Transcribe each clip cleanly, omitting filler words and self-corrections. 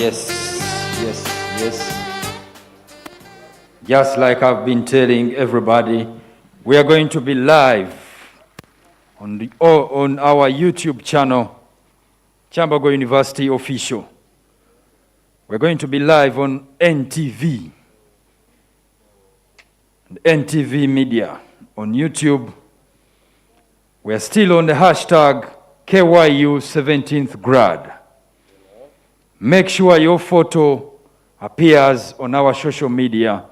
Yes, yes, yes. Just like I've been telling everybody, we are going to be live on our YouTube channel, Kyambogo University Official. We're going to be live on NTV, NTV Media, on YouTube. We're still on the hashtag KYU 17th grad. Make sure your photo appears on our social media.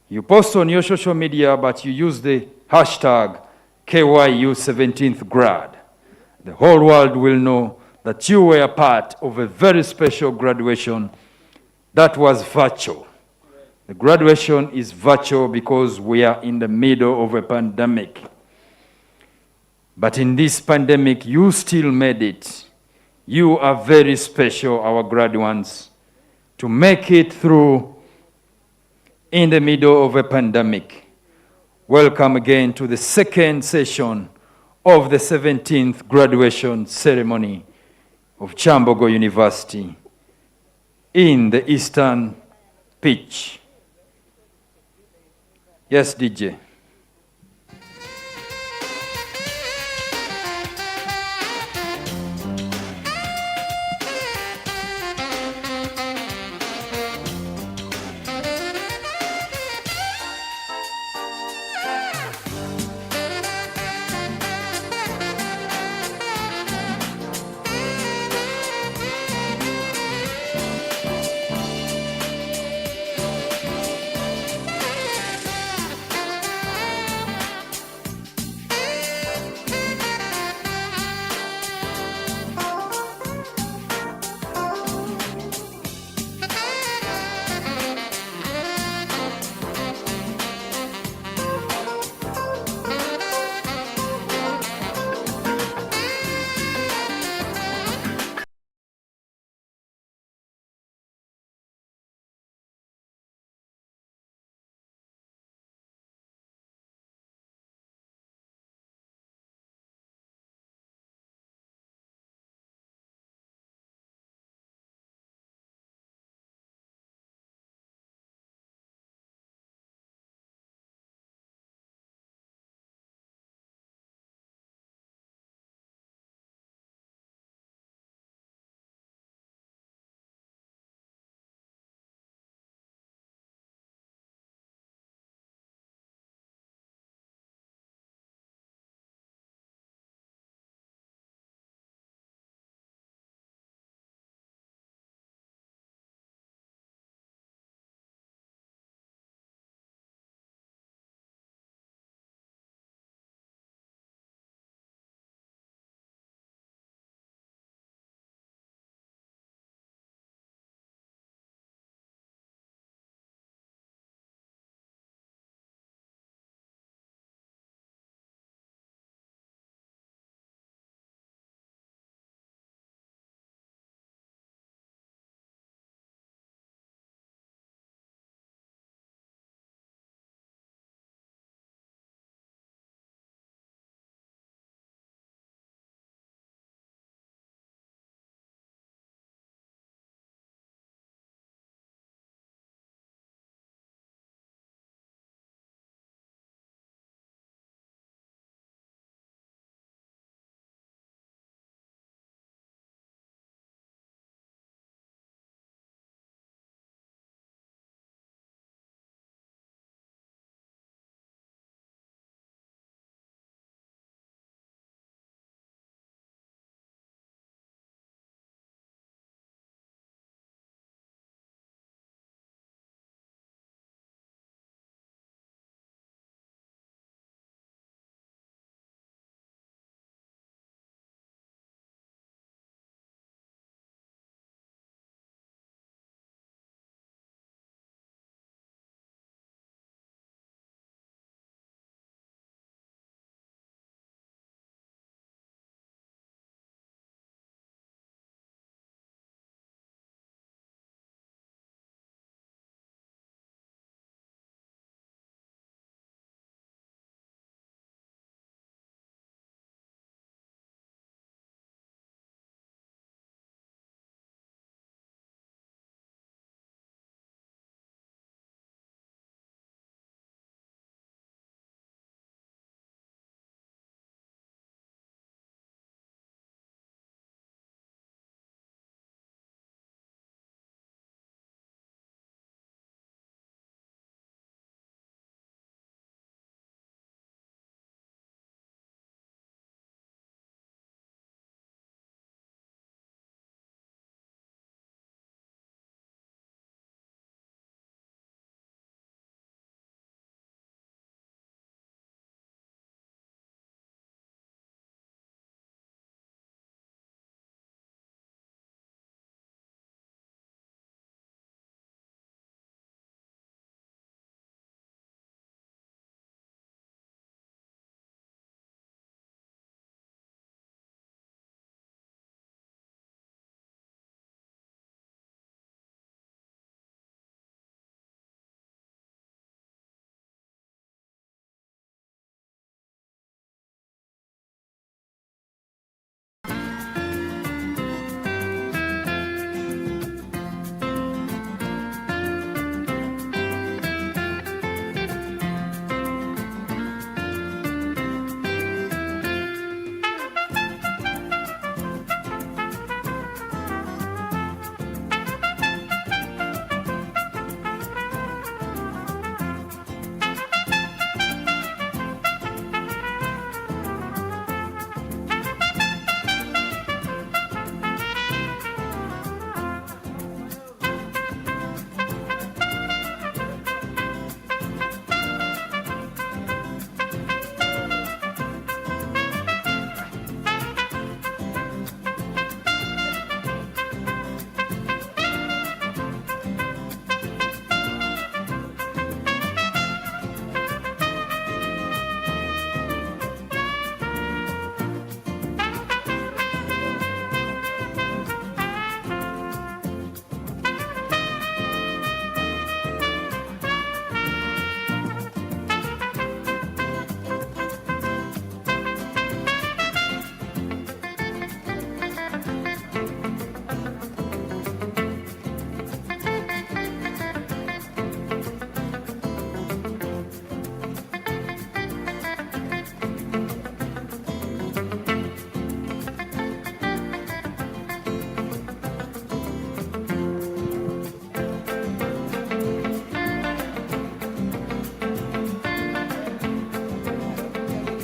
You post on your social media, but you use the hashtag KYU 17th grad. The whole world will know that you were a part of a very special graduation that was virtual. The graduation is virtual because we are in the middle of a pandemic. But in this pandemic, you still made it. You are very special, our graduates, to make it through in the middle of a pandemic. Welcome again to the second session of the 17th graduation ceremony of Kyambogo University in the Eastern Pitch. Yes, DJ.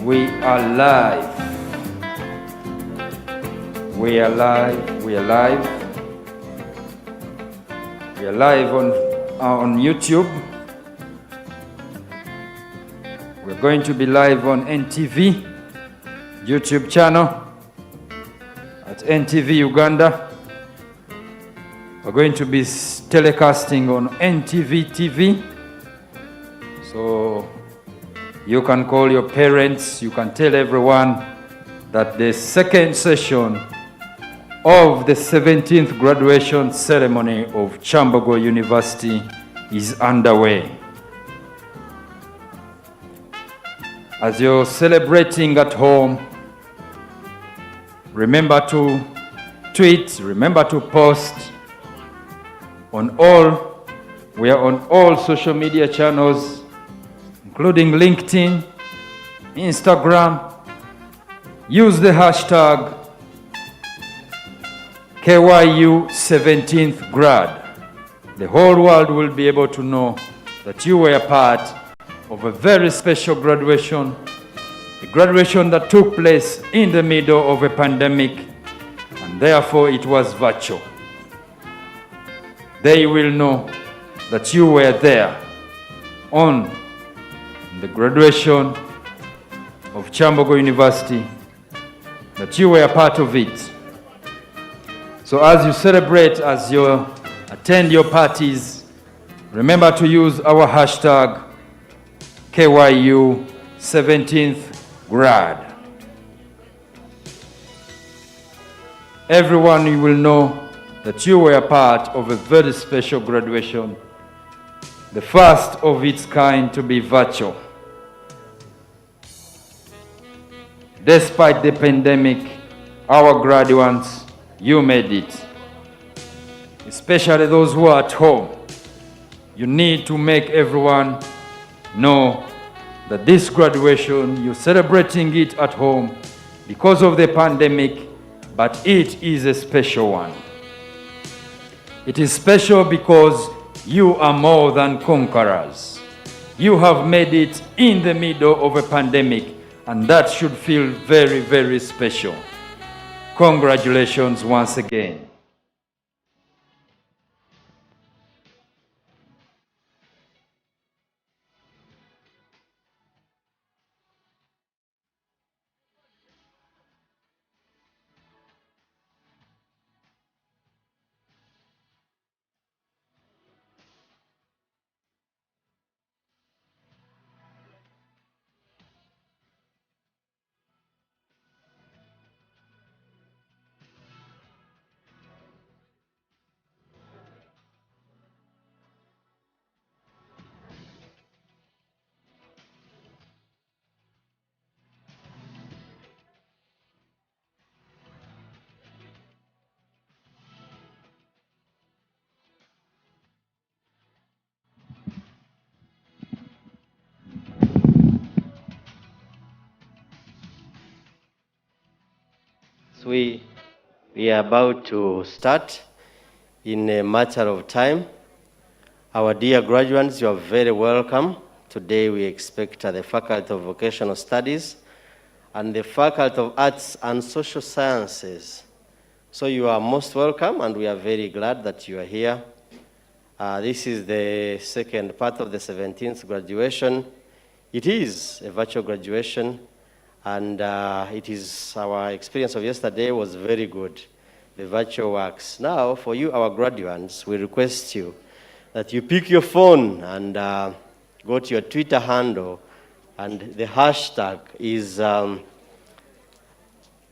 We are live. We are live. We are live. We are live on YouTube. We're going to be live on NTV YouTube channel at NTV Uganda. We're going to be telecasting on NTV TV. So you can call your parents, you can tell everyone that the second session of the 17th graduation ceremony of Kyambogo University is underway. As you're celebrating at home, remember to tweet, remember to post we are on all social media channels, including LinkedIn, Instagram. Use the hashtag KYU 17th grad. The whole world will be able to know that you were a part of a very special graduation, a graduation that took place in the middle of a pandemic, and therefore it was virtual. They will know that you were there on the graduation of Kyambogo University, that you were a part of it. So as you celebrate, as you attend your parties, remember to use our hashtag KYU 17th grad. Everyone will know that you were a part of a very special graduation, the first of its kind to be virtual. Despite the pandemic, our graduates, you made it. Especially those who are at home. You need to make everyone know that this graduation, you're celebrating it at home because of the pandemic, but it is a special one. It is special because you are more than conquerors. You have made it in the middle of a pandemic, and that should feel very, very special. Congratulations once again. We are about to start in a matter of time. Our dear graduates, you are very welcome. Today we expect the Faculty of Vocational Studies and the Faculty of Arts and Social Sciences. So you are most welcome, and we are very glad that you are here. This is the second part of the 17th graduation. It is a virtual graduation. And our experience of yesterday was very good. The virtual works. Now, for you, our graduates, we request you that you pick your phone and go to your Twitter handle, and the hashtag is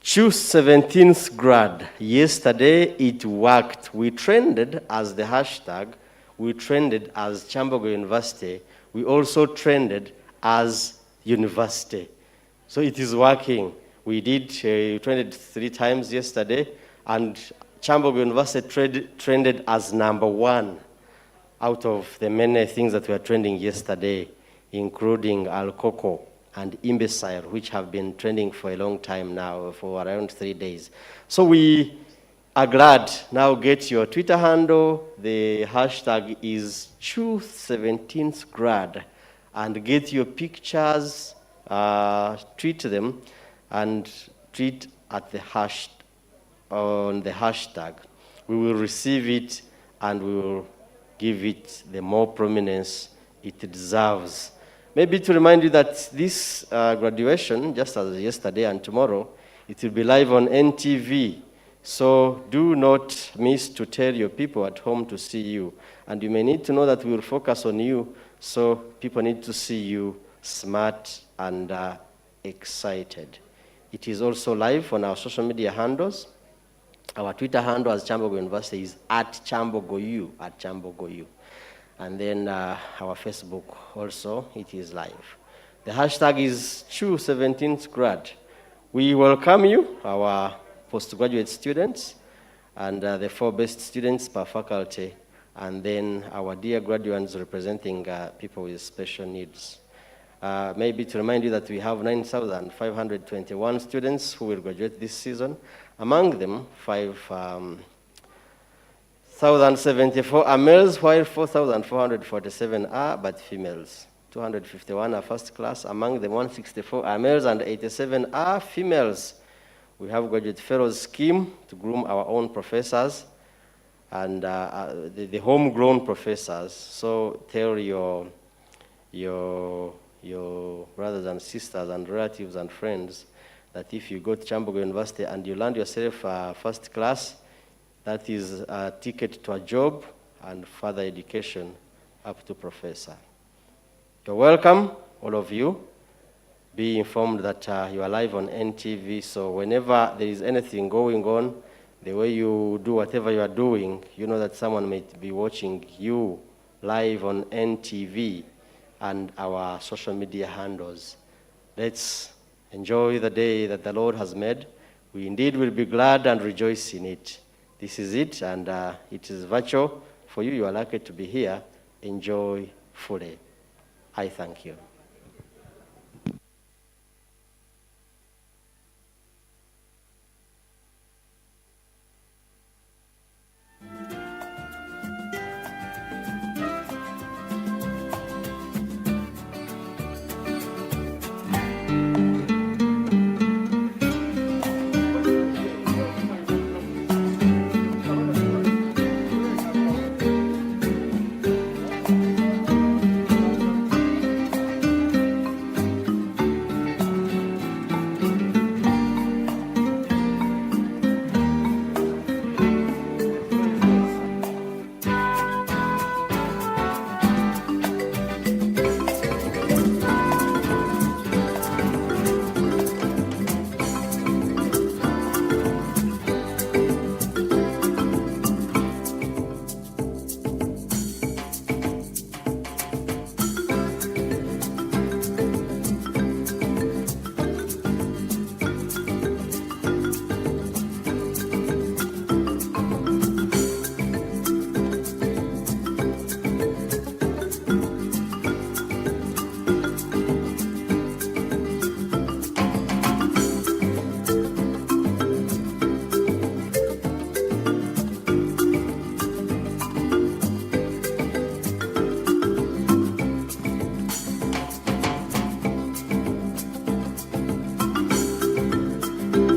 Choose 17th grad. Yesterday, it worked. We trended as the hashtag. We trended as Kyambogo University. We also trended as university. So it is working. We trended 3 times yesterday, and Kyambogo University trended as #1 out of the many things that were trending yesterday, including Alcoco and Imbecile, which have been trending for a long time now, for around 3 days. So we are glad. Now get your Twitter handle. The hashtag is Choose 17th grad, and get your pictures tweet them and tweet at the on the hashtag. We will receive it and we will give it the more prominence it deserves. Maybe to remind you that this graduation, just as yesterday and tomorrow, it will be live on NTV. So do not miss to tell your people at home to see you. And you may need to know that we will focus on you, so people need to see you smart and excited. It is also live on our social media handles. Our Twitter handle as Kyambogo University is @ChyambogoU, @ChyambogoU. And then our Facebook also, it is live. The hashtag is Chu17th Grad. We welcome you, our postgraduate students, and the 4 best students per faculty, and then our dear graduates representing people with special needs. Maybe to remind you that we have 9,521 students who will graduate this season. Among them, 5,074 are males, while 4,447 are but females. 251 are first class. Among them, 164 are males and 87 are females. We have graduate fellows scheme to groom our own professors and the homegrown professors. So tell your brothers and sisters and relatives and friends that if you go to Kyambogo University and you land yourself first class, that is a ticket to a job and further education up to professor. You're welcome, all of you. Be informed that you are live on NTV, so whenever there is anything going on, the way you do whatever you are doing, you know that someone may be watching you live on NTV and our social media handles. Let's enjoy the day that the Lord has made. We indeed will be glad and rejoice in it. This is it, and it is virtual. For you, you are lucky to be here. Enjoy fully. I thank you.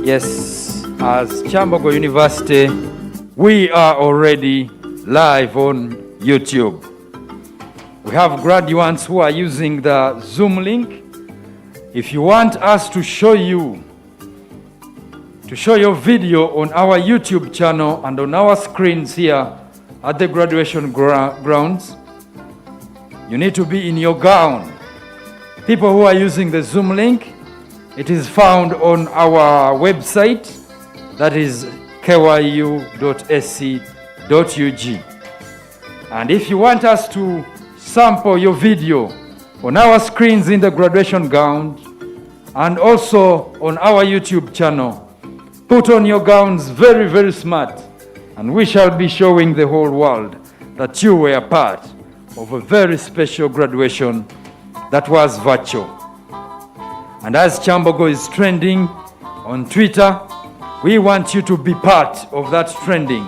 Yes, as Kyambogo University, we are already live on YouTube. We have graduates who are using the Zoom link. If you want us to show your video on our YouTube channel and on our screens here at the graduation grounds, you need to be in your gown. People who are using the Zoom link, it is found on our website, that is kyu.sc.ug. And if you want us to sample your video on our screens in the graduation gown and also on our YouTube channel, put on your gowns very, very smart, and we shall be showing the whole world that you were part of a very special graduation that was virtual. And as Kyambogo is trending on Twitter, we want you to be part of that trending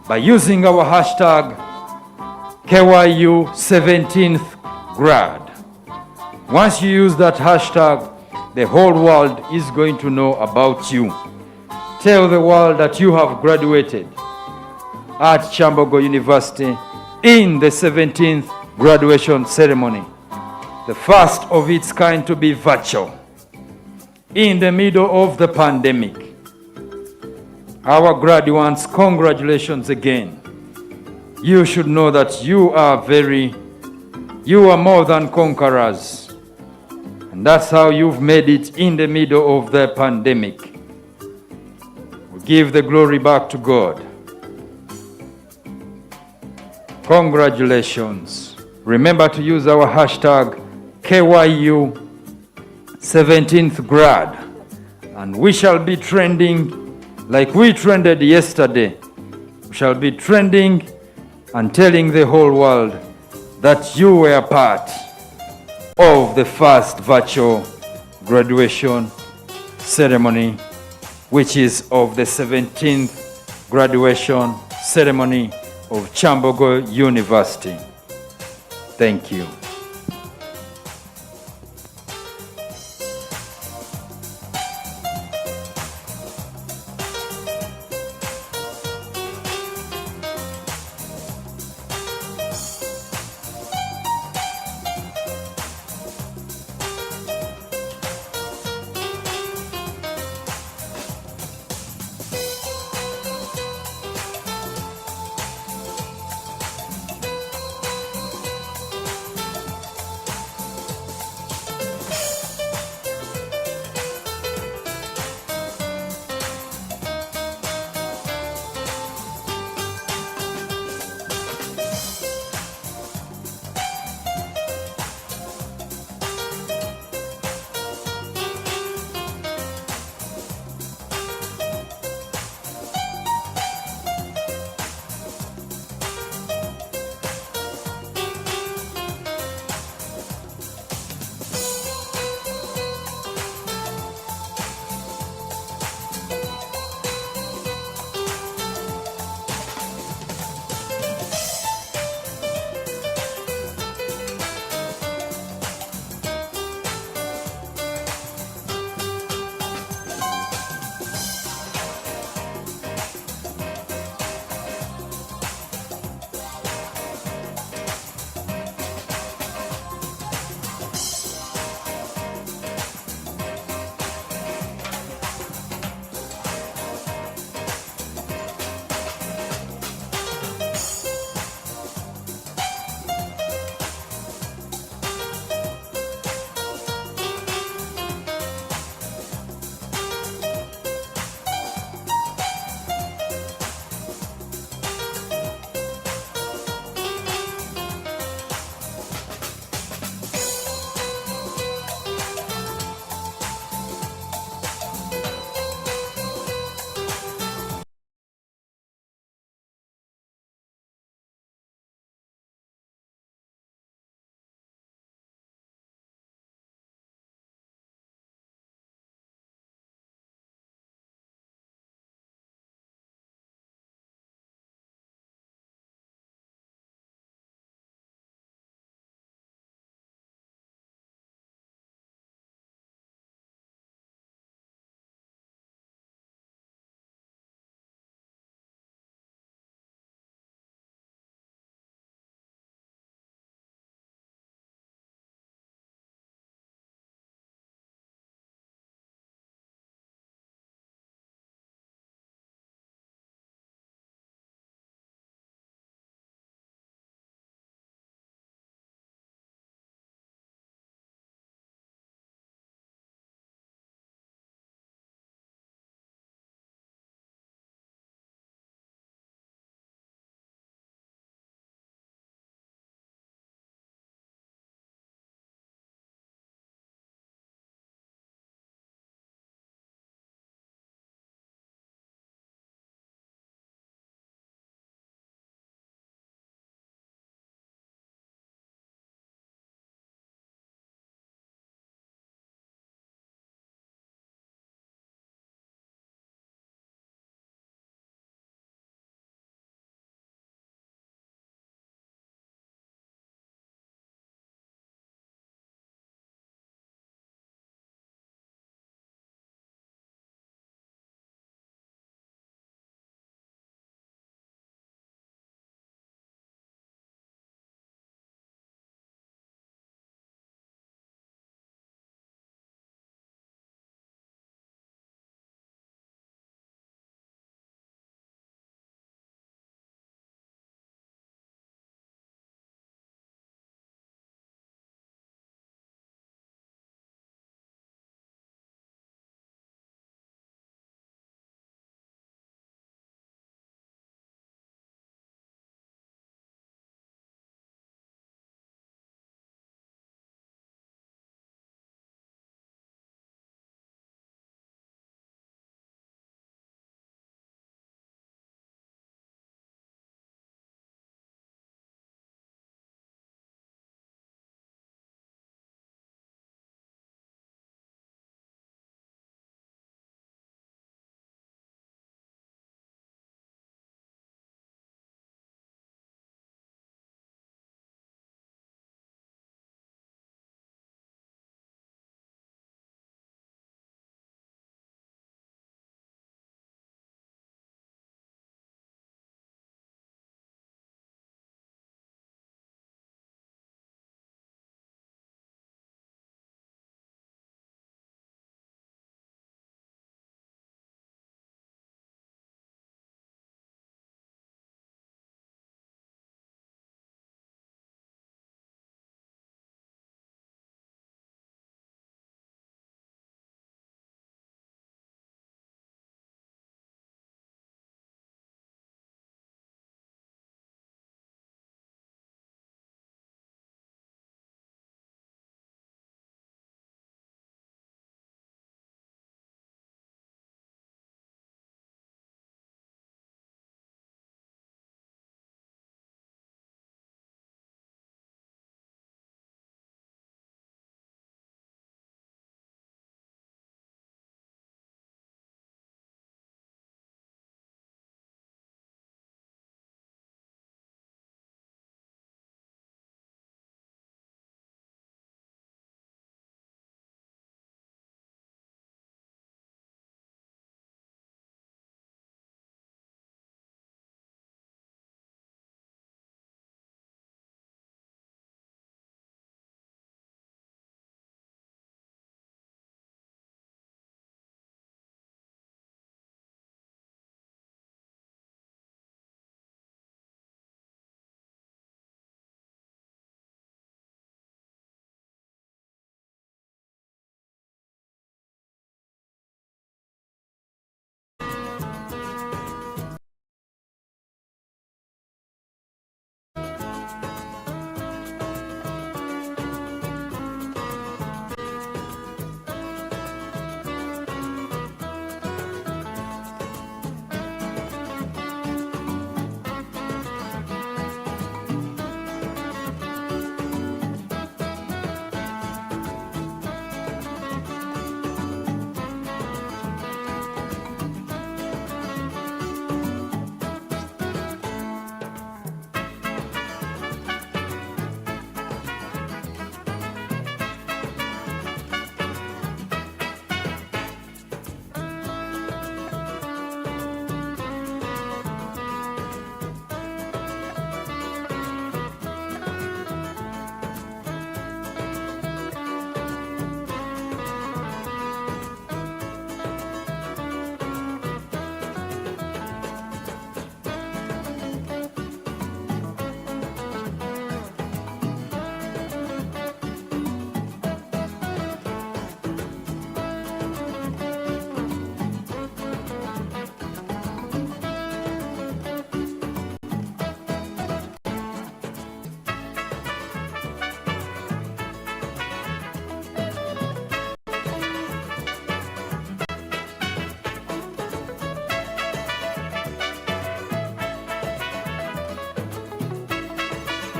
by using our hashtag KYU17th Grad. Once you use that hashtag, the whole world is going to know about you. Tell the world that you have graduated at Kyambogo University in the 17th graduation ceremony, the first of its kind to be virtual, in the middle of the pandemic. Our graduates, congratulations again. You should know that you are more than conquerors. And that's how you've made it in the middle of the pandemic. We give the glory back to God. Congratulations. Remember to use our hashtag KYU 17th grad. And we shall be trending like we trended yesterday. We shall be trending and telling the whole world that you were part of the first virtual graduation ceremony, which is of the 17th graduation ceremony of Kyambogo University. Thank you.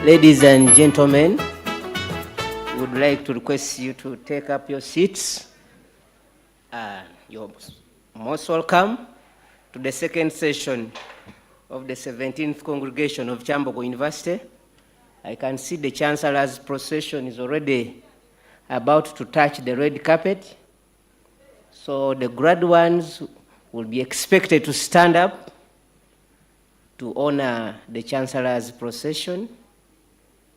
Ladies and gentlemen, we would like to request you to take up your seats. You're most welcome to the second session of the 17th congregation of Kyambogo University. I can see the Chancellor's procession is already about to touch the red carpet. So the graduates will be expected to stand up to honor the Chancellor's procession.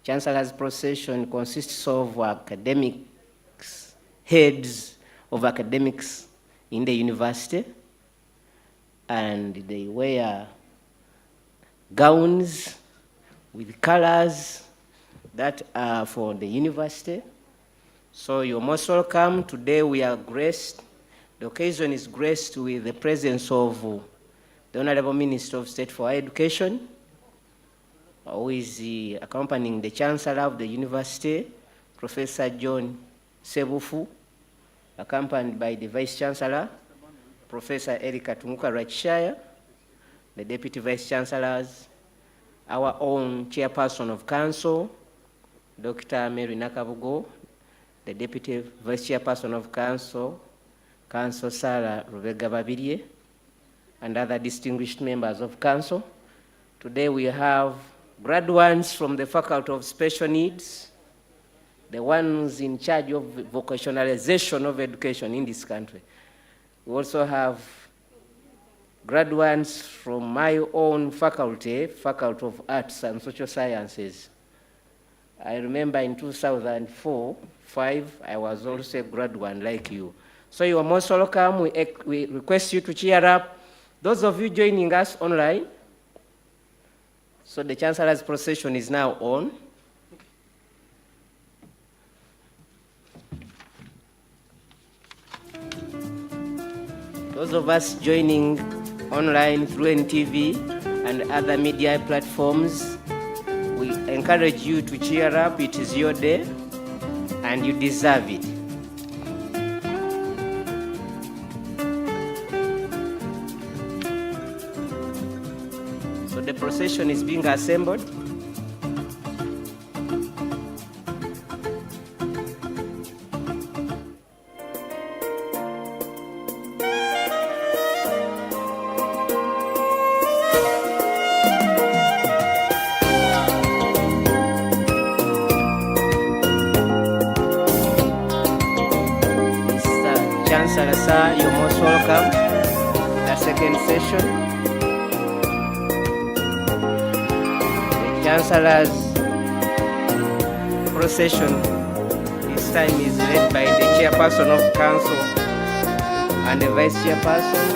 Chancellor's procession consists of academics, heads of academics in the university, and they wear gowns with colors that are for the university. So you're most welcome. Today we are graced, the occasion is graced with the presence of the Honorable Minister of State for Higher Education, who is accompanying the Chancellor of the University, Professor John Sebufu, accompanied by the Vice Chancellor, Professor Erika Tumuka Rachishaya, the Deputy Vice Chancellors, our own Chairperson of Council, Dr. Mary Nakabugo, the Deputy Vice Chairperson of Council, Council Sarah Rubega Babirye, and other distinguished members of Council. Today we have graduates from the Faculty of Special Needs, the ones in charge of vocationalization of education in this country. We also have graduates from my own faculty, Faculty of Arts and Social Sciences. I remember in 2004-5, I was also a graduate like you. So you are most welcome. We request you to cheer up. Those of you joining us online, so the Chancellor's procession is now on. Those of us joining online through NTV and other media platforms, we encourage you to cheer up. It is your day and you deserve it. So the procession is being assembled. Chancellor, sir, you're most welcome to the second session. The Chancellor's procession this time is led by the Chairperson of Council and the Vice Chairperson,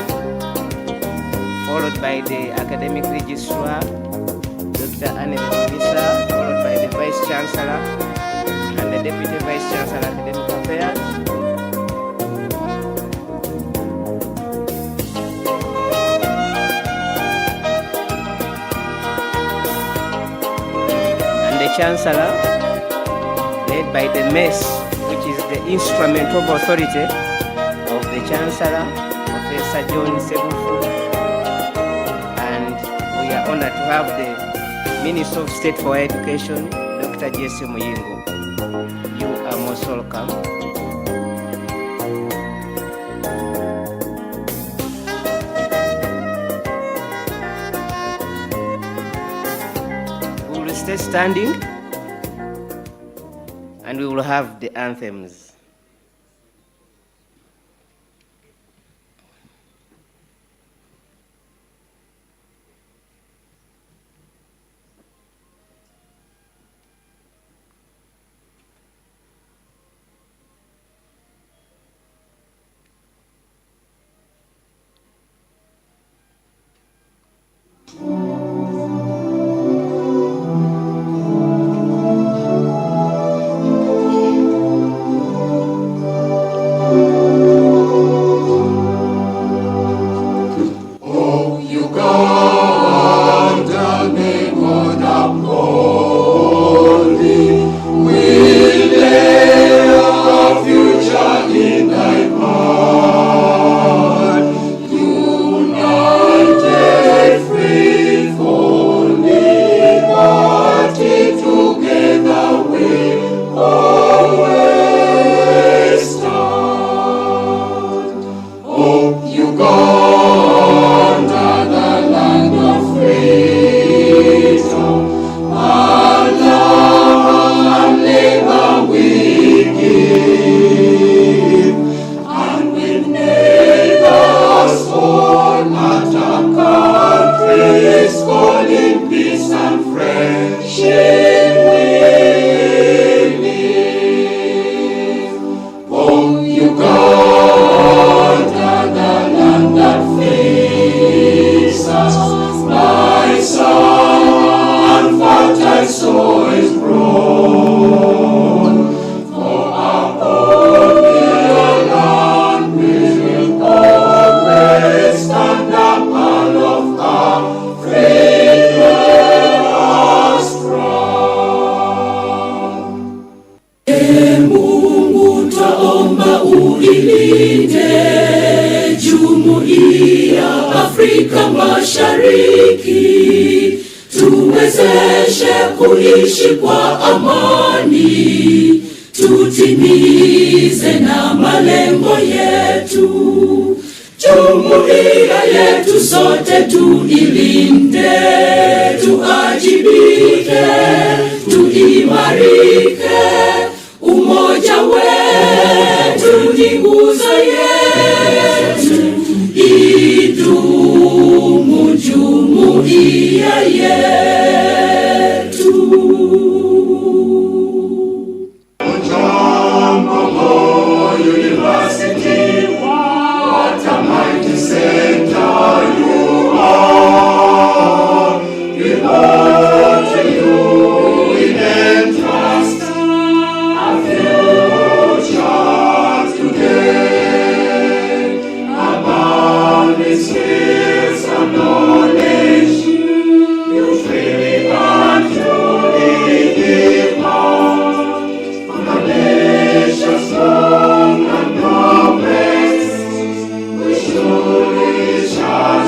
followed by the Academic Registrar, Dr. Anne Visa, followed by the Vice Chancellor and the Deputy Vice Chancellor, Academic Affairs. Chancellor, led by the MES, which is the instrument of authority of the Chancellor, Professor John Sebufu. And we are honored to have the Minister of State for Higher Education, Dr. Jesse Muyingo. You are most welcome. We will stay standing and we will have the anthems. tuwezeshe kuishi kwa amani, tutimize na malengo yetu. Jumuiya yetu sote tuilinde, tuajibike, tuimarike. Umoja wetu ni nguzo yetu, idumu jumuiya yetu. Chancellor University, what a mighty center you are. We hold to you in entrust a future today, abounding skills and knowledge. You freely and truly give us for the nation's long and progress. We surely shall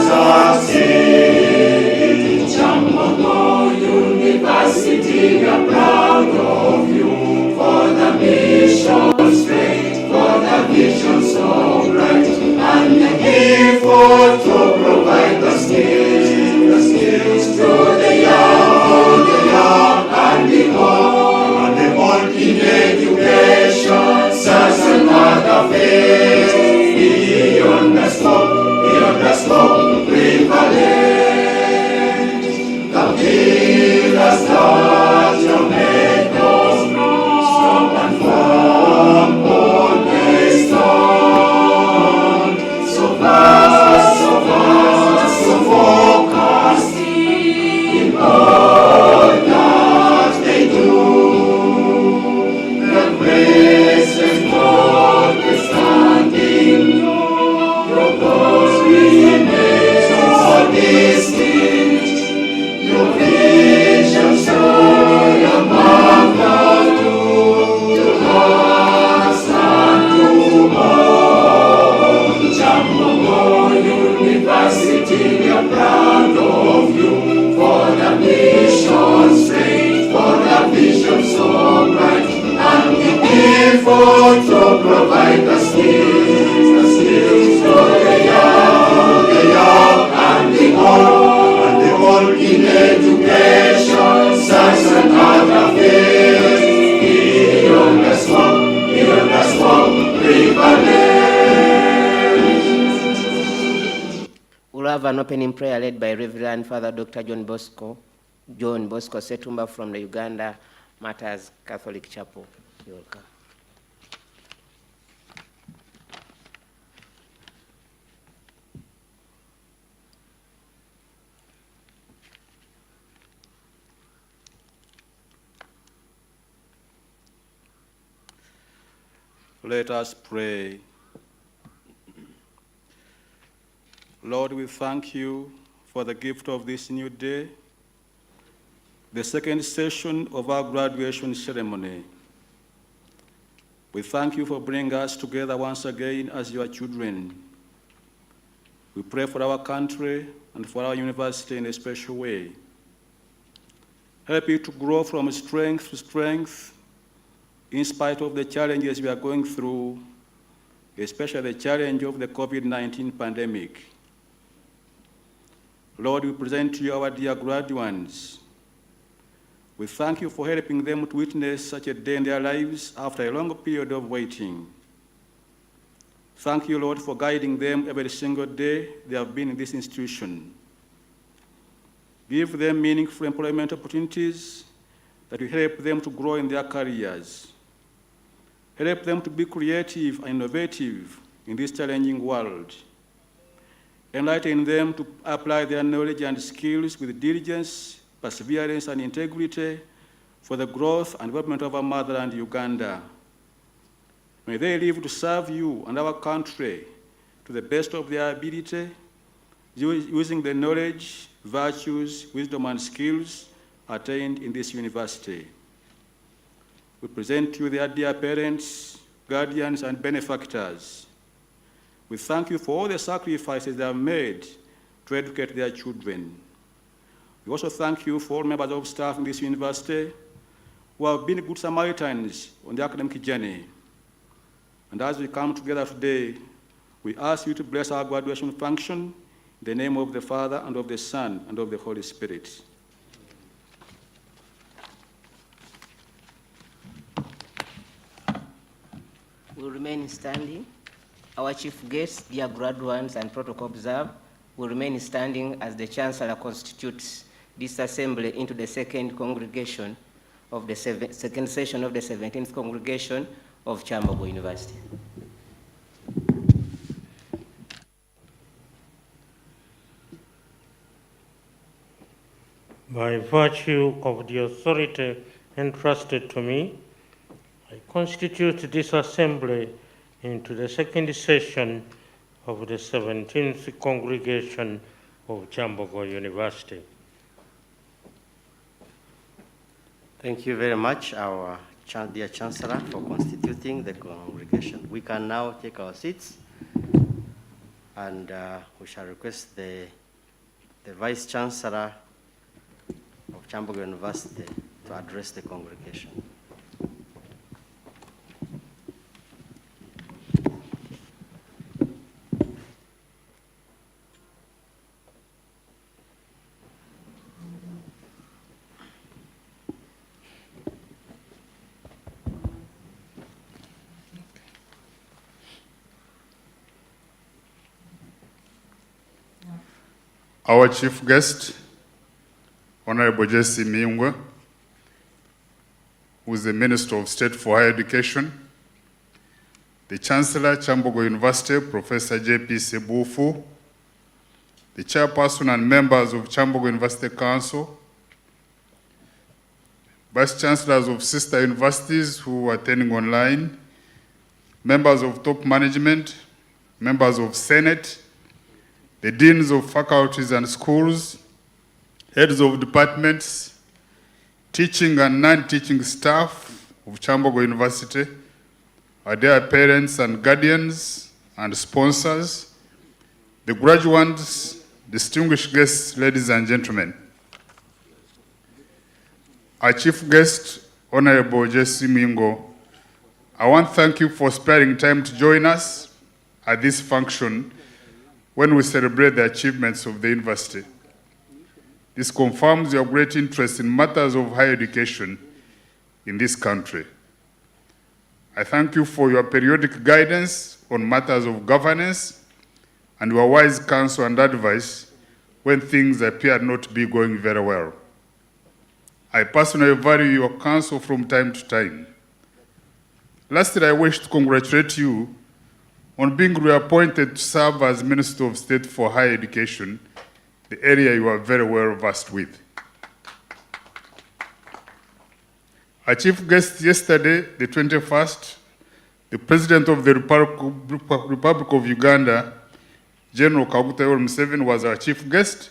succeed. Kyambogo University, we are proud of you for the mission straight, for the vision so bright, and the effort to provide the skills to the young and the old in education, science and other fields, beyond the scope prevalent. The pillars that you made us strong and firm on the stone, so vast, so focused in all that they do. The grace and notwithstanding, your cause remains so distinct. Your vision so above to us and to all. Kyambogo University, we are proud of you for the mission straight, for the vision so bright, and the effort to provide the skills to the young and the old in education, science and other fields, beyond the scope prevalent. We'll have an opening prayer led by Reverend Father Dr. John Bosco Setumba from the Uganda Matters Catholic Chapel. You're welcome. Let us pray. Lord, we thank you for the gift of this new day, the second session of our graduation ceremony. We thank you for bringing us together once again as your children. We pray for our country and for our university in a special way. Help it to grow from strength to strength in spite of the challenges we are going through, especially the challenge of the COVID-19 pandemic. Lord, we present to you our dear graduates. We thank you for helping them to witness such a day in their lives after a long period of waiting. Thank you, Lord, for guiding them every single day they have been in this institution. Give them meaningful employment opportunities that will help them to grow in their careers. Help them to be creative and innovative in this challenging world. Enlighten them to apply their knowledge and skills with diligence, perseverance, and integrity for the growth and development of our motherland, Uganda. May they live to serve you and our country to the best of their ability, using the knowledge, virtues, wisdom, and skills attained in this university. We present to you their dear parents, guardians, and benefactors. We thank you for all the sacrifices they have made to educate their children. We also thank you for all members of staff in this university who have been good Samaritans on the academic journey. And as we come together today, we ask you to bless our graduation function in the name of the Father, and of the Son, and of the Holy Spirit. We'll remain standing. Our chief guests, dear graduates and protocol observers, will remain standing as the Chancellor constitutes this assembly into the second congregation of the second session of the 17th congregation of Kyambogo University. By virtue of the authority entrusted to me, I constitute this assembly into the second session of the 17th congregation of Kyambogo University. Thank you very much, our dear Chancellor, for constituting the congregation. We can now take our seats, and we shall request the Vice Chancellor of Kyambogo University to address the congregation. Our chief guest, Honorable Jesse Mingwe, who is the Minister of State for Higher Education, the Chancellor, Kyambogo University, Professor J.P. Sebufu, the Chairperson and members of Kyambogo University Council, Vice Chancellors of sister universities who are attending online, members of top management, members of Senate, the deans of faculties and schools, heads of departments, teaching and non-teaching staff of Kyambogo University, our dear parents and guardians and sponsors, the graduates, distinguished guests, ladies and gentlemen. Our chief guest, Honorable Jesse Mingo, I want to thank you for sparing time to join us at this function when we celebrate the achievements of the university. This confirms your great interest in matters of higher education in this country. I thank you for your periodic guidance on matters of governance and your wise counsel and advice when things appear not to be going very well. I personally value your counsel from time to time. Lastly, I wish to congratulate you on being reappointed to serve as Minister of State for Higher Education, the area you are very well versed with. Our chief guest yesterday, the 21st, the President of the Republic of Uganda, General Kaguta Yoweri Museveni, was our chief guest,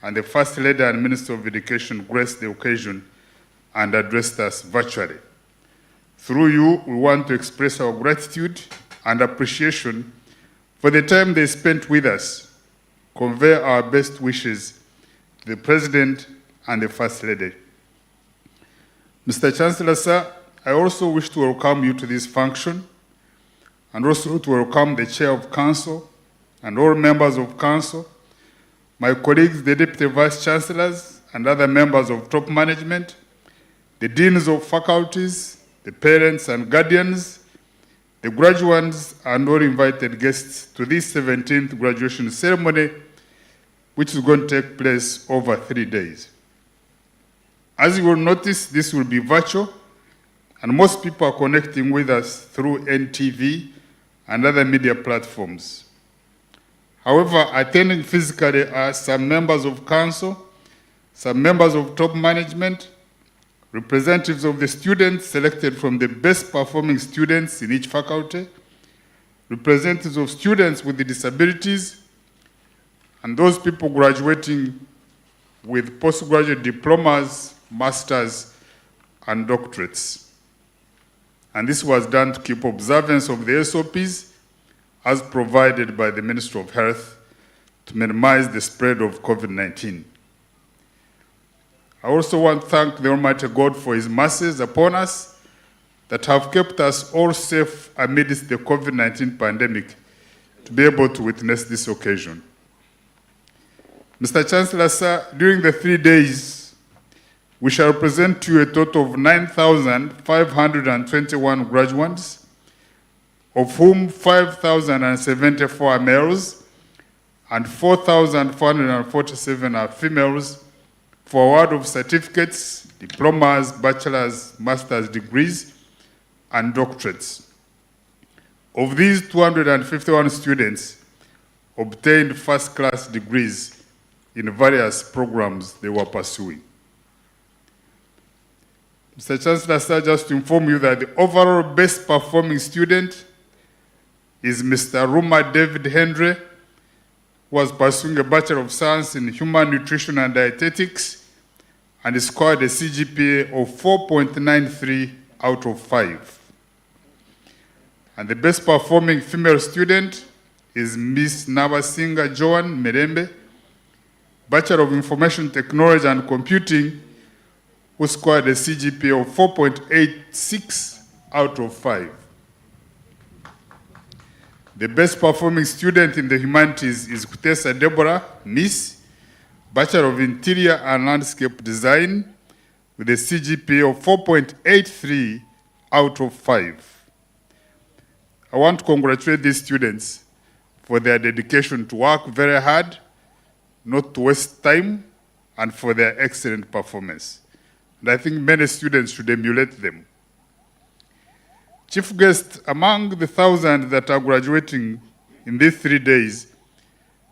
and the First Lady and Minister of Education graced the occasion and addressed us virtually. Through you, we want to express our gratitude and appreciation for the time they spent with us, convey our best wishes to the President and the First Lady. Mr. Chancellor, sir, I also wish to welcome you to this function and also to welcome the Chair of Council and all members of Council, my colleagues, the Deputy Vice Chancellors and other members of top management, the Deans of faculties, the parents and guardians, the graduates and all invited guests to this 17th graduation ceremony, which is going to take place over 3 days. As you will notice, this will be virtual, and most people are connecting with us through NTV and other media platforms. However, attending physically are some members of council, some members of top management, representatives of the students selected from the best performing students in each faculty, representatives of students with disabilities, and those people graduating with postgraduate diplomas, masters, and doctorates. And this was done to keep observance of the SOPs as provided by the Ministry of Health to minimize the spread of COVID-19. I also want to thank the Almighty God for His mercies upon us that have kept us all safe amidst the COVID-19 pandemic to be able to witness this occasion. Mr. Chancellor, sir, during the 3 days, we shall present to you a total of 9,521 graduates, of whom 5,074 are males and 4,447 are females, for award of certificates, diplomas, bachelor's, master's degrees, and doctorates. Of these, 251 students obtained first-class degrees in various programs they were pursuing. Mr. Chancellor, sir, just to inform you that the overall best performing student is Mr. Ruma David Henry, who was pursuing a Bachelor of Science in Human Nutrition and Dietetics and scored a CGPA of 4.93 out of 5. And the best performing female student is Miss Nabasinga Joan Merembe, Bachelor of Information Technology and Computing, who scored a CGPA of 4.86 out of 5. The best performing student in the humanities is Kutesa Deborah, Miss, Bachelor of Interior and Landscape Design, with a CGPA of 4.83 out of 5. I want to congratulate these students for their dedication to work very hard, not to waste time, and for their excellent performance. And I think many students should emulate them. Chief guest, among the 1,000 that are graduating in these 3 days,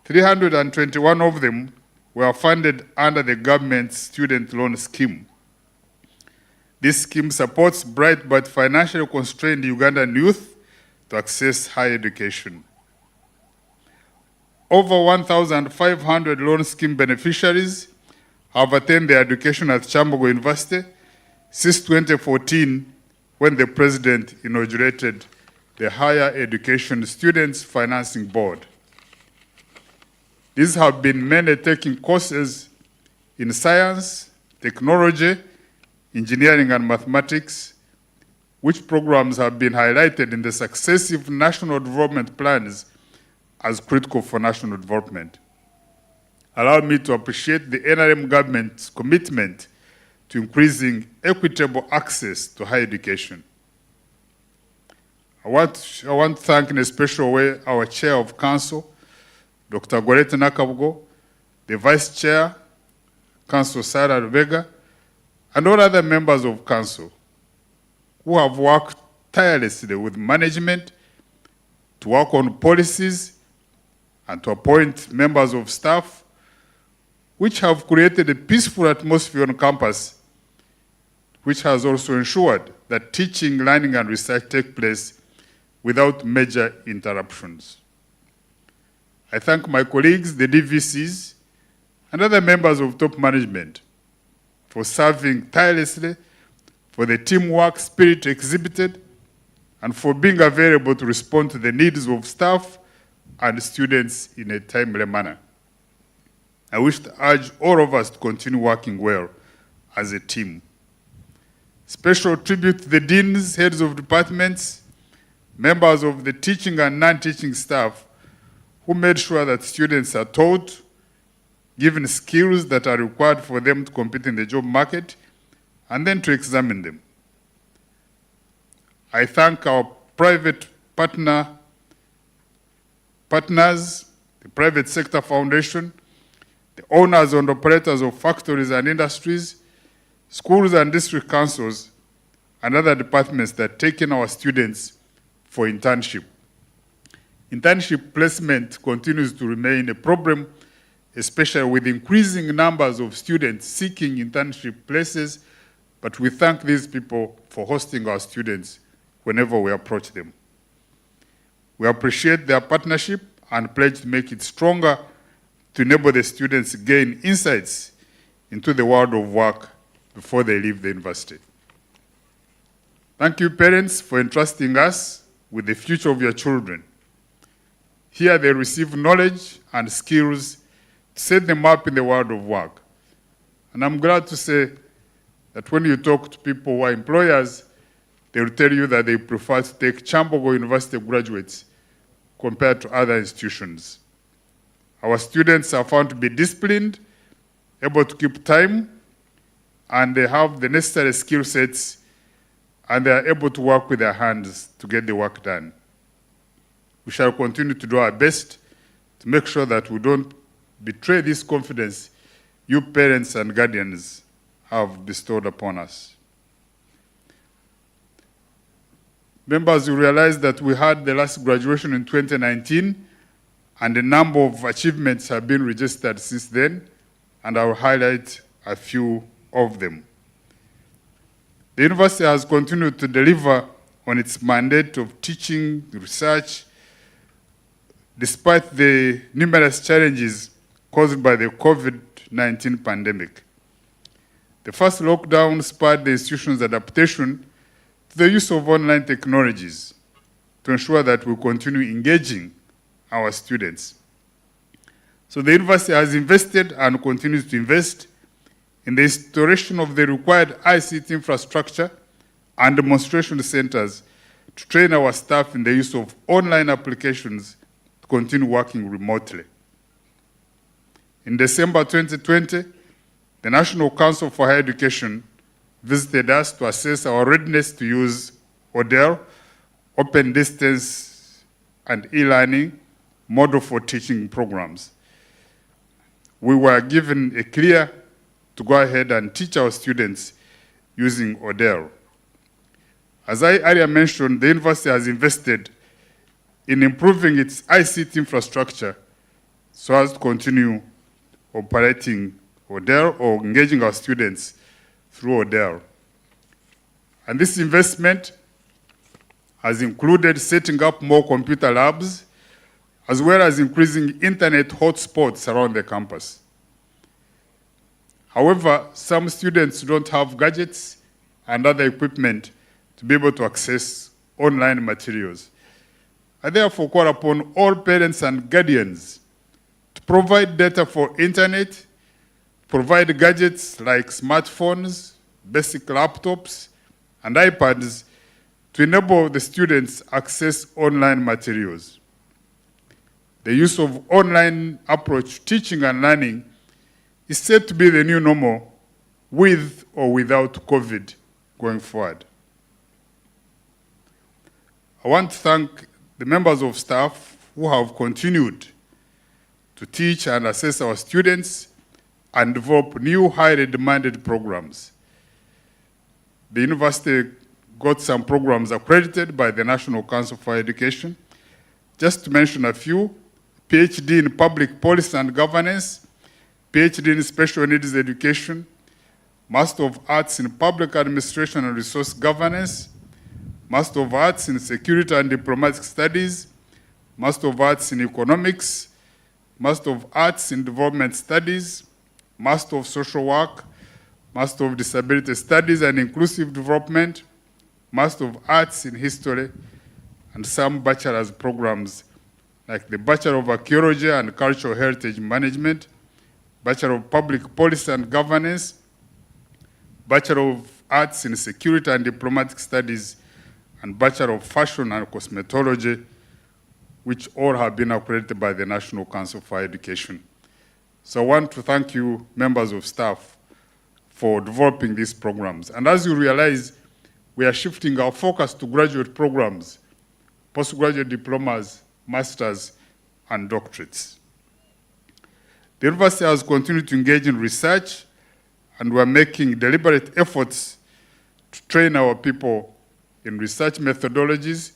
321 of them were funded under the government's student loan scheme. This scheme supports bright but financially constrained Ugandan youth to access higher education. Over 1,500 loan scheme beneficiaries have attained their education at Kyambogo University since 2014, when the President inaugurated the Higher Education Students Financing Board. These have been many taking courses in science, technology, engineering, and mathematics, which programs have been highlighted in the successive national development plans as critical for national development. Allow me to appreciate the NRM government's commitment to increasing equitable access to higher education. I want to thank in a special way our Chair of Council, Dr. Gorete Nakabugo, the Vice Chair, Council Sarah Rubega, and all other members of Council who have worked tirelessly with management to work on policies and to appoint members of staff, which have created a peaceful atmosphere on campus, which has also ensured that teaching, learning, and research take place without major interruptions. I thank my colleagues, the DVCs, and other members of top management for serving tirelessly, for the teamwork spirit exhibited, and for being available to respond to the needs of staff and students in a timely manner. I wish to urge all of us to continue working well as a team. Special tribute to the deans, heads of departments, members of the teaching and non-teaching staff who made sure that students are taught, given skills that are required for them to compete in the job market, and then to examine them. I thank our private partners, the Private Sector Foundation, the owners and operators of factories and industries, schools and district councils, and other departments that take in our students for internship. Internship placement continues to remain a problem, especially with increasing numbers of students seeking internship places, but we thank these people for hosting our students whenever we approach them. We appreciate their partnership and pledge to make it stronger to enable the students to gain insights into the world of work before they leave the university. Thank you, parents, for entrusting us with the future of your children. Here they receive knowledge and skills to set them up in the world of work. And I'm glad to say that when you talk to people who are employers, they will tell you that they prefer to take Kyambogo University graduates compared to other institutions. Our students are found to be disciplined, able to keep time, and they have the necessary skill sets, and they are able to work with their hands to get the work done. We shall continue to do our best to make sure that we don't betray this confidence you parents and guardians have bestowed upon us. Members, you realize that we had the last graduation in 2019, and a number of achievements have been registered since then, and I will highlight a few of them. The university has continued to deliver on its mandate of teaching, research, despite the numerous challenges caused by the COVID-19 pandemic. The first lockdown spurred the institution's adaptation to the use of online technologies to ensure that we continue engaging our students. So the university has invested and continues to invest in the installation of the required ICT infrastructure and demonstration centers to train our staff in the use of online applications to continue working remotely. In December 2020, the National Council for Higher Education visited us to assess our readiness to use ODEL, Open Distance and E-Learning model for teaching programs. We were given a clear to go ahead and teach our students using ODEL. As I earlier mentioned, the university has invested in improving its ICT infrastructure so as to continue operating ODEL or engaging our students through ODEL. And this investment has included setting up more computer labs, as well as increasing internet hotspots around the campus. However, some students don't have gadgets and other equipment to be able to access online materials. I therefore call upon all parents and guardians to provide data for internet, provide gadgets like smartphones, basic laptops, and iPads to enable the students access online materials. The use of online approach to teaching and learning is said to be the new normal with or without COVID going forward. I want to thank the members of staff who have continued to teach and assess our students and develop new highly demanded programs. The university got some programs accredited by the National Council for Education. Just to mention a few: PhD in Public Policy and Governance, PhD in Special Needs Education, Master of Arts in Public Administration and Resource Governance, Master of Arts in Security and Diplomatic Studies, Master of Arts in Economics, Master of Arts in Development Studies, Master of Social Work, Master of Disability Studies and Inclusive Development, Master of Arts in History, and some bachelor's programs like the Bachelor of Archaeology and Cultural Heritage Management, Bachelor of Public Policy and Governance, Bachelor of Arts in Security and Diplomatic Studies, and Bachelor of Fashion and Cosmetology, which all have been accredited by the National Council for Education. So I want to thank you, members of staff, for developing these programs. And as you realize, we are shifting our focus to graduate programs, postgraduate diplomas, masters, and doctorates. The university has continued to engage in research, and we are making deliberate efforts to train our people in research methodologies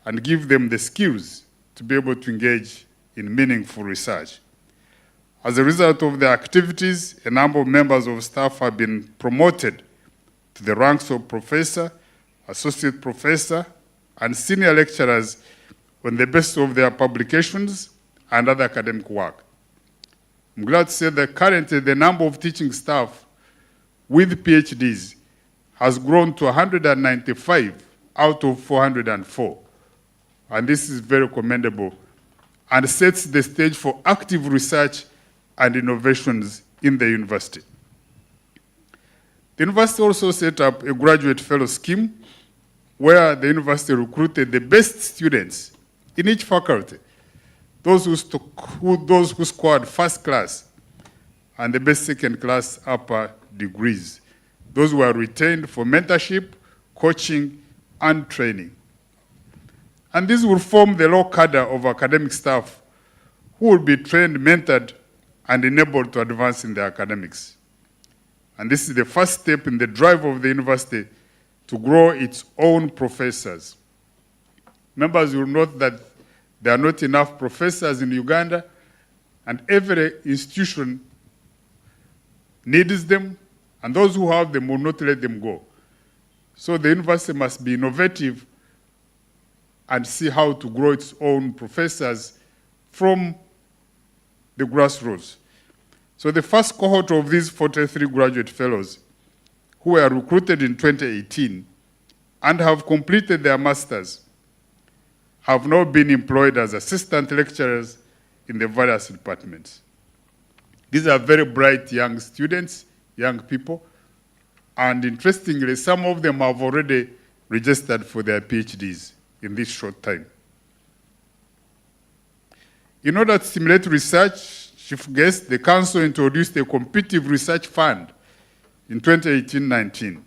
and give them the skills to be able to engage in meaningful research. As a result of their activities, a number of members of staff have been promoted to the ranks of professor, associate professor, and senior lecturers on the basis of their publications and other academic work. I'm glad to say that currently the number of teaching staff with PhDs has grown to 195 out of 404. And this is very commendable and sets the stage for active research and innovations in the university. The university also set up a graduate fellow scheme where the university recruited the best students in each faculty, those who scored first class and the best second class upper degrees. Those were retained for mentorship, coaching, and training. And this will form the raw cadre of academic staff who will be trained, mentored, and enabled to advance in their academics. And this is the first step in the drive of the university to grow its own professors. Members will note that there are not enough professors in Uganda, and every institution needs them, and those who have them will not let them go. So the university must be innovative and see how to grow its own professors from the grassroots. So the first cohort of these 43 graduate fellows who were recruited in 2018 and have completed their masters have now been employed as assistant lecturers in the various departments. These are very bright young students, young people, and interestingly, some of them have already registered for their PhDs in this short time. In order to stimulate research, Chief Guest, the Council introduced a competitive research fund in 2018-19.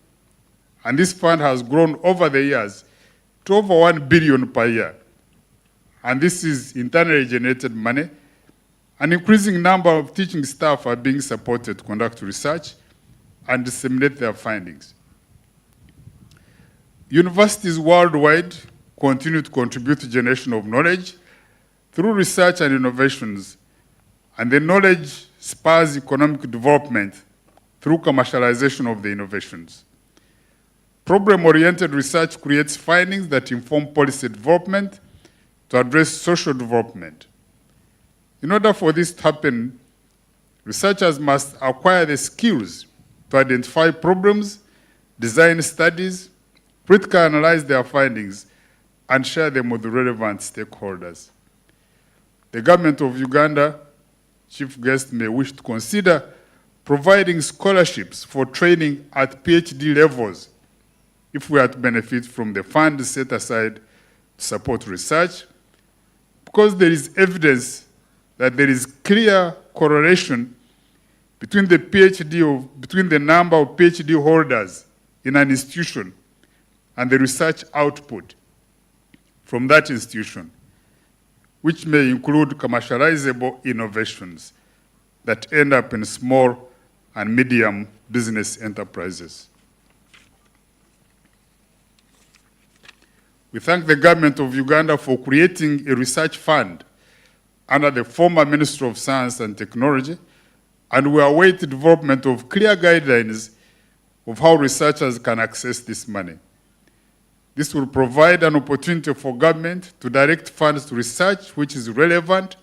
And this fund has grown over the years to over 1 billion per year. And this is internally generated money. An increasing number of teaching staff are being supported to conduct research and disseminate their findings. Universities worldwide continue to contribute to generation of knowledge through research and innovations, and the knowledge spurs economic development through commercialization of the innovations. Problem-oriented research creates findings that inform policy development to address social development. In order for this to happen, researchers must acquire the skills to identify problems, design studies, critically analyze their findings, and share them with the relevant stakeholders. The government of Uganda, Chief Guest, may wish to consider providing scholarships for training at PhD levels if we are to benefit from the funds set aside to support research, because there is evidence that there is clear correlation between the number of PhD holders in an institution and the research output from that institution, which may include commercializable innovations that end up in small and medium business enterprises. We thank the government of Uganda for creating a research fund under the former Ministry of Science and Technology, and we await the development of clear guidelines of how researchers can access this money. This will provide an opportunity for government to direct funds to research which is relevant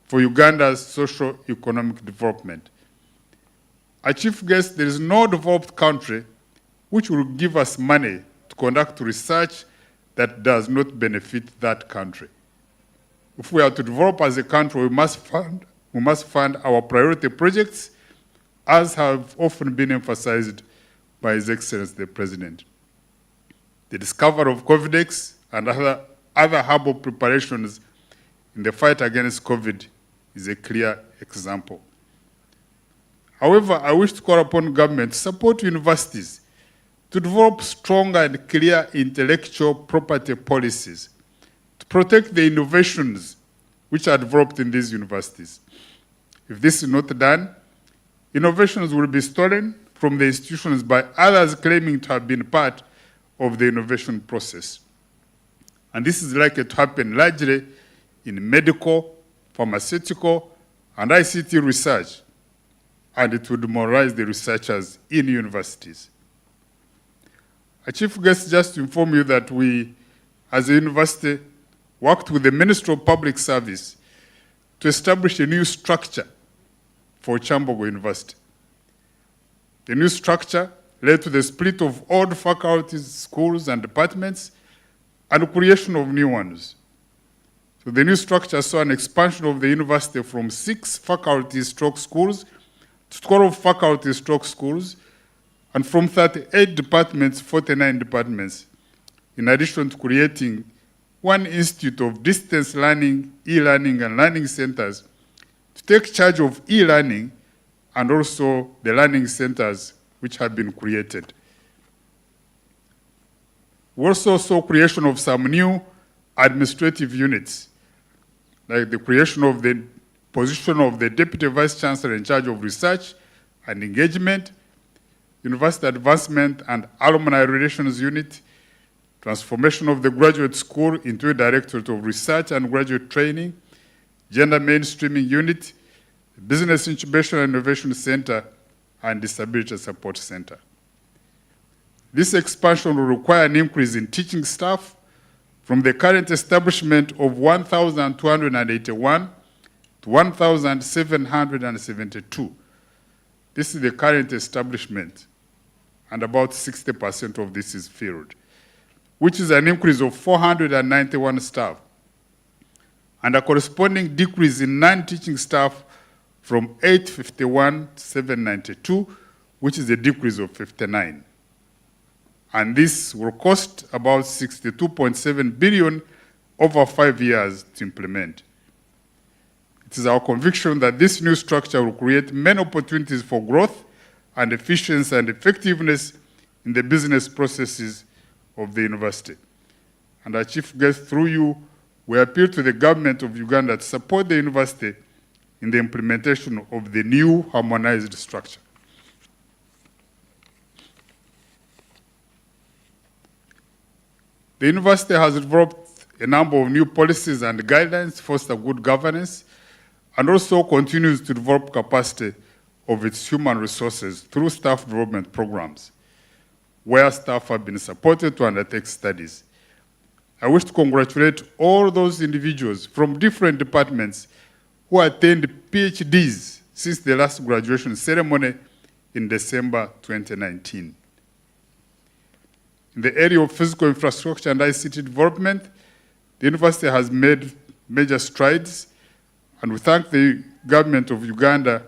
for Uganda's socio-economic development. Our Chief Guest, there is no developed country which will give us money to conduct research that does not benefit that country. If we are to develop as a country, we must fund our priority projects, as have often been emphasized by His Excellency the President. The discovery of Covidex and other herbal preparations in the fight against COVID is a clear example. However, I wish to call upon government to support universities to develop strong and clear intellectual property policies to protect the innovations which are developed in these universities. If this is not done, innovations will be stolen from the institutions by others claiming to have been part of the innovation process. And this is likely to happen largely in medical, pharmaceutical, and ICT research, and it will demoralize the researchers in universities. Our Chief Guest, just to inform you that we, as a university, worked with the Ministry of Public Service to establish a new structure for Kyambogo University. The new structure led to the split of old faculties, schools, and departments, and creation of new ones. So the new structure saw an expansion of the university from 6 faculties/schools to 12 faculties/schools, And from 38 departments, 49 departments, in addition to creating one institute of distance learning, e-learning, and learning centers to take charge of e-learning and also the learning centers which have been created. We also saw creation of some new administrative units, like the creation of the position of the Deputy Vice Chancellor in charge of research and engagement, University Advancement and Alumni Relations Unit, transformation of the graduate school into a Directorate of Research and Graduate Training, Gender Mainstreaming Unit, Business Incubation and Innovation Center, and Disability Support Center. This expansion will require an increase in teaching staff from the current establishment of 1,281 to 1,772. This is the current establishment, and about 60% of this is filled, which is an increase of 491 staff, and a corresponding decrease in non-teaching staff from 851 to 792, which is a decrease of 59. And this will cost about 62.7 billion over 5 years to implement. It is our conviction that this new structure will create many opportunities for growth and efficiency and effectiveness in the business processes of the university. And our chief guest, through you, we appeal to the government of Uganda to support the university in the implementation of the new harmonized structure. The university has developed a number of new policies and guidelines to foster good governance, and also continues to develop capacity of its human resources through staff development programs, where staff have been supported to undertake studies. I wish to congratulate all those individuals from different departments who attained PhDs since the last graduation ceremony in December 2019. In the area of physical infrastructure and ICT development, the university has made major strides, and we thank the government of Uganda,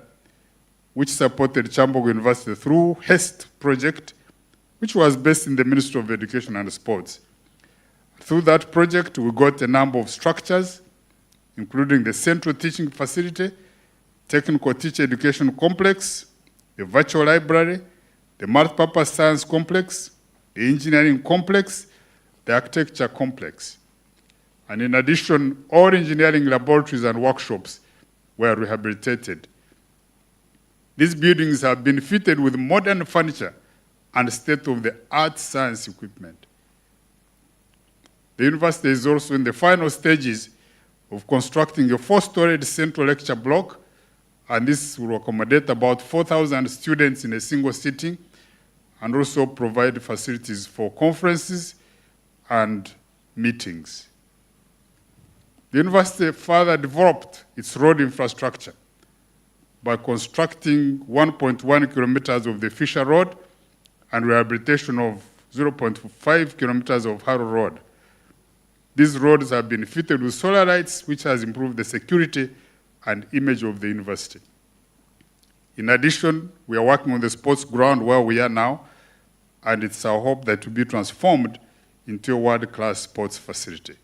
which supported Kyambogo University through HEST project, which was based in the Ministry of Education and Sports. Through that project, we got a number of structures, including the Central Teaching Facility, Technical Teacher Education Complex, the Virtual Library, the Multipurpose Science Complex, the Engineering Complex, the Architecture Complex. And in addition, all engineering laboratories and workshops were rehabilitated. These buildings have been fitted with modern furniture and state-of-the-art science equipment. The university is also in the final stages of constructing a 4-storied central lecture block, and this will accommodate about 4,000 students in a single sitting, and also provide facilities for conferences and meetings. The university further developed its road infrastructure by constructing 1.1 kilometers of the Fisher Road and rehabilitation of 0.5 kilometers of Harrow Road. These roads have been fitted with solar lights, which has improved the security and image of the university. In addition, we are working on the sports ground where we are now, and it's our hope that it will be transformed into a world-class sports facility.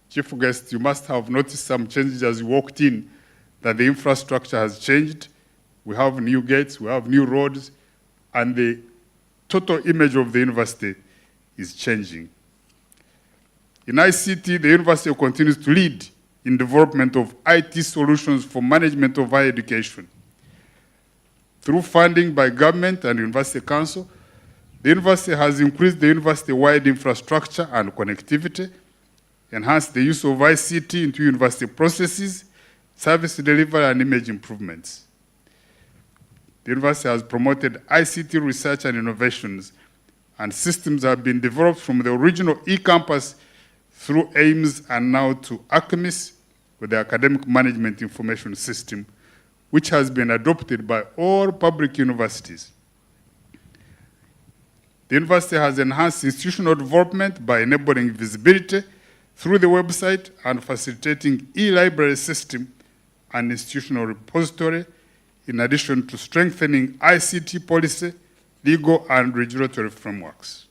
Chief guest, you must have noticed some changes as you walked in, that the infrastructure has changed. We have new gates, we have new roads, and the total image of the university is changing. In ICT, the university continues to lead in development of IT solutions for management of higher education. Through funding by government and University Council, the university has increased the university-wide infrastructure and connectivity, enhanced the use of ICT into university processes, service delivery, and image improvements. The university has promoted ICT research and innovations, and systems have been developed from the original e-campus through AIMS and now to ACMIS with the Academic Management Information System, which has been adopted by all public universities. The university has enhanced institutional development by enabling visibility through the website and facilitating e-library system and institutional repository, in addition to strengthening ICT policy, legal and regulatory frameworks.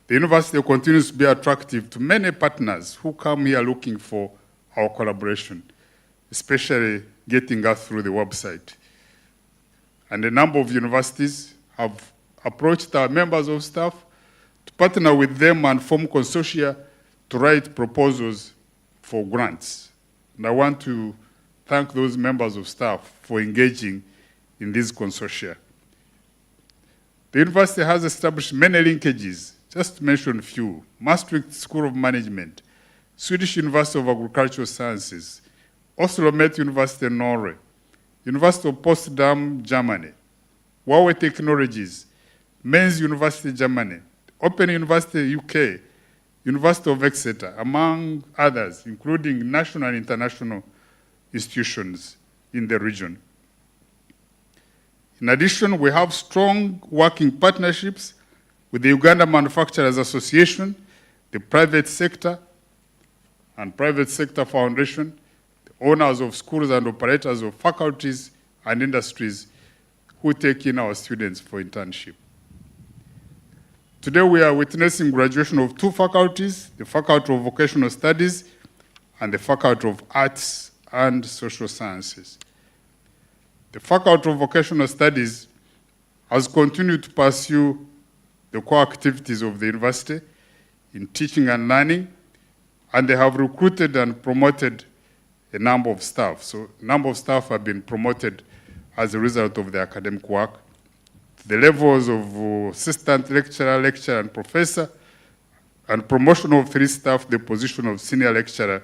The university continues to be attractive to many partners who come here looking for our collaboration, especially getting us through the website. And a number of universities have approached our members of staff to partner with them and form consortia to write proposals for grants. And I want to thank those members of staff for engaging in these consortia. The university has established many linkages, just to mention a few: Maastricht School of Management, Swedish University of Agricultural Sciences, Oslo Met University Norway, University of Potsdam, Germany, Huawei Technologies, Mainz University, Germany, Open University, UK, University of Exeter, among others, including national and international institutions in the region. In addition, we have strong working partnerships with the Uganda Manufacturers Association, the private sector, and private sector foundation, the owners of schools and operators of faculties and industries who take in our students for internship. Today we are witnessing graduation of two faculties, the Faculty of Vocational Studies and the Faculty of Arts and Social Sciences. The Faculty of Vocational Studies has continued to pursue the core activities of the university in teaching and learning, and they have recruited and promoted a number of staff. So a number of staff have been promoted as a result of their academic work. The levels of assistant lecturer, lecturer, and professor, and promotion of 3 staff to the position of senior lecturer,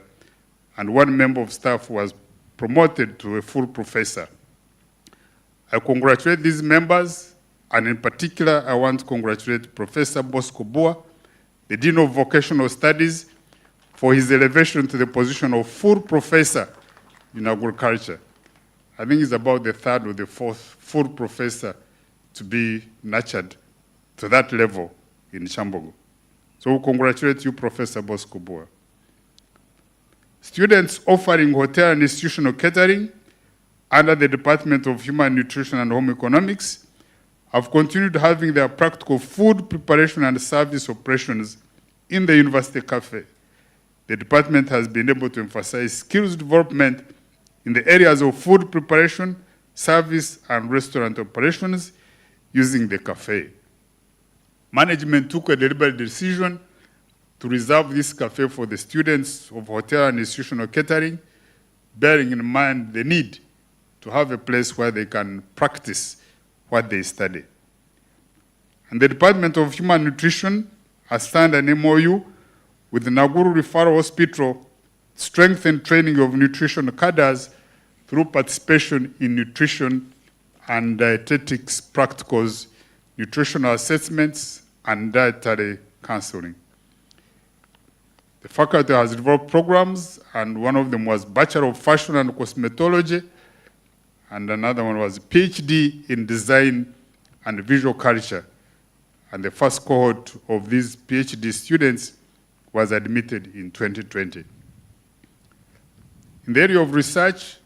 and 1 member of staff was promoted to a full professor. I congratulate these members, and in particular, I want to congratulate Professor Bosco Bua, the Dean of Vocational Studies, for his elevation to the position of full professor in agriculture. I think he's about the 3rd or the 4th full professor to be nurtured to that level in Kyambogo. So we congratulate you, Professor Bosco Bua. Students offering hotel and institutional catering under the Department of Human Nutrition and Home Economics have continued having their practical food preparation and service operations in the university cafe. The department has been able to emphasize skills development in the areas of food preparation, service, and restaurant operations using the cafe. Management took a deliberate decision to reserve this cafe for the students of hotel and institutional catering, bearing in mind the need to have a place where they can practice what they study. And the Department of Human Nutrition has signed an MOU with the Naguru Referral Hospital to strengthen training of nutrition cadres through participation in nutrition and dietetics practicals, nutritional assessments, and dietary counseling. The faculty has developed programs, and one of them was Bachelor of Fashion and Cosmetology, and another one was PhD in Design and Visual Culture. And the first cohort of these PhD students was admitted in 2020. In the area of research,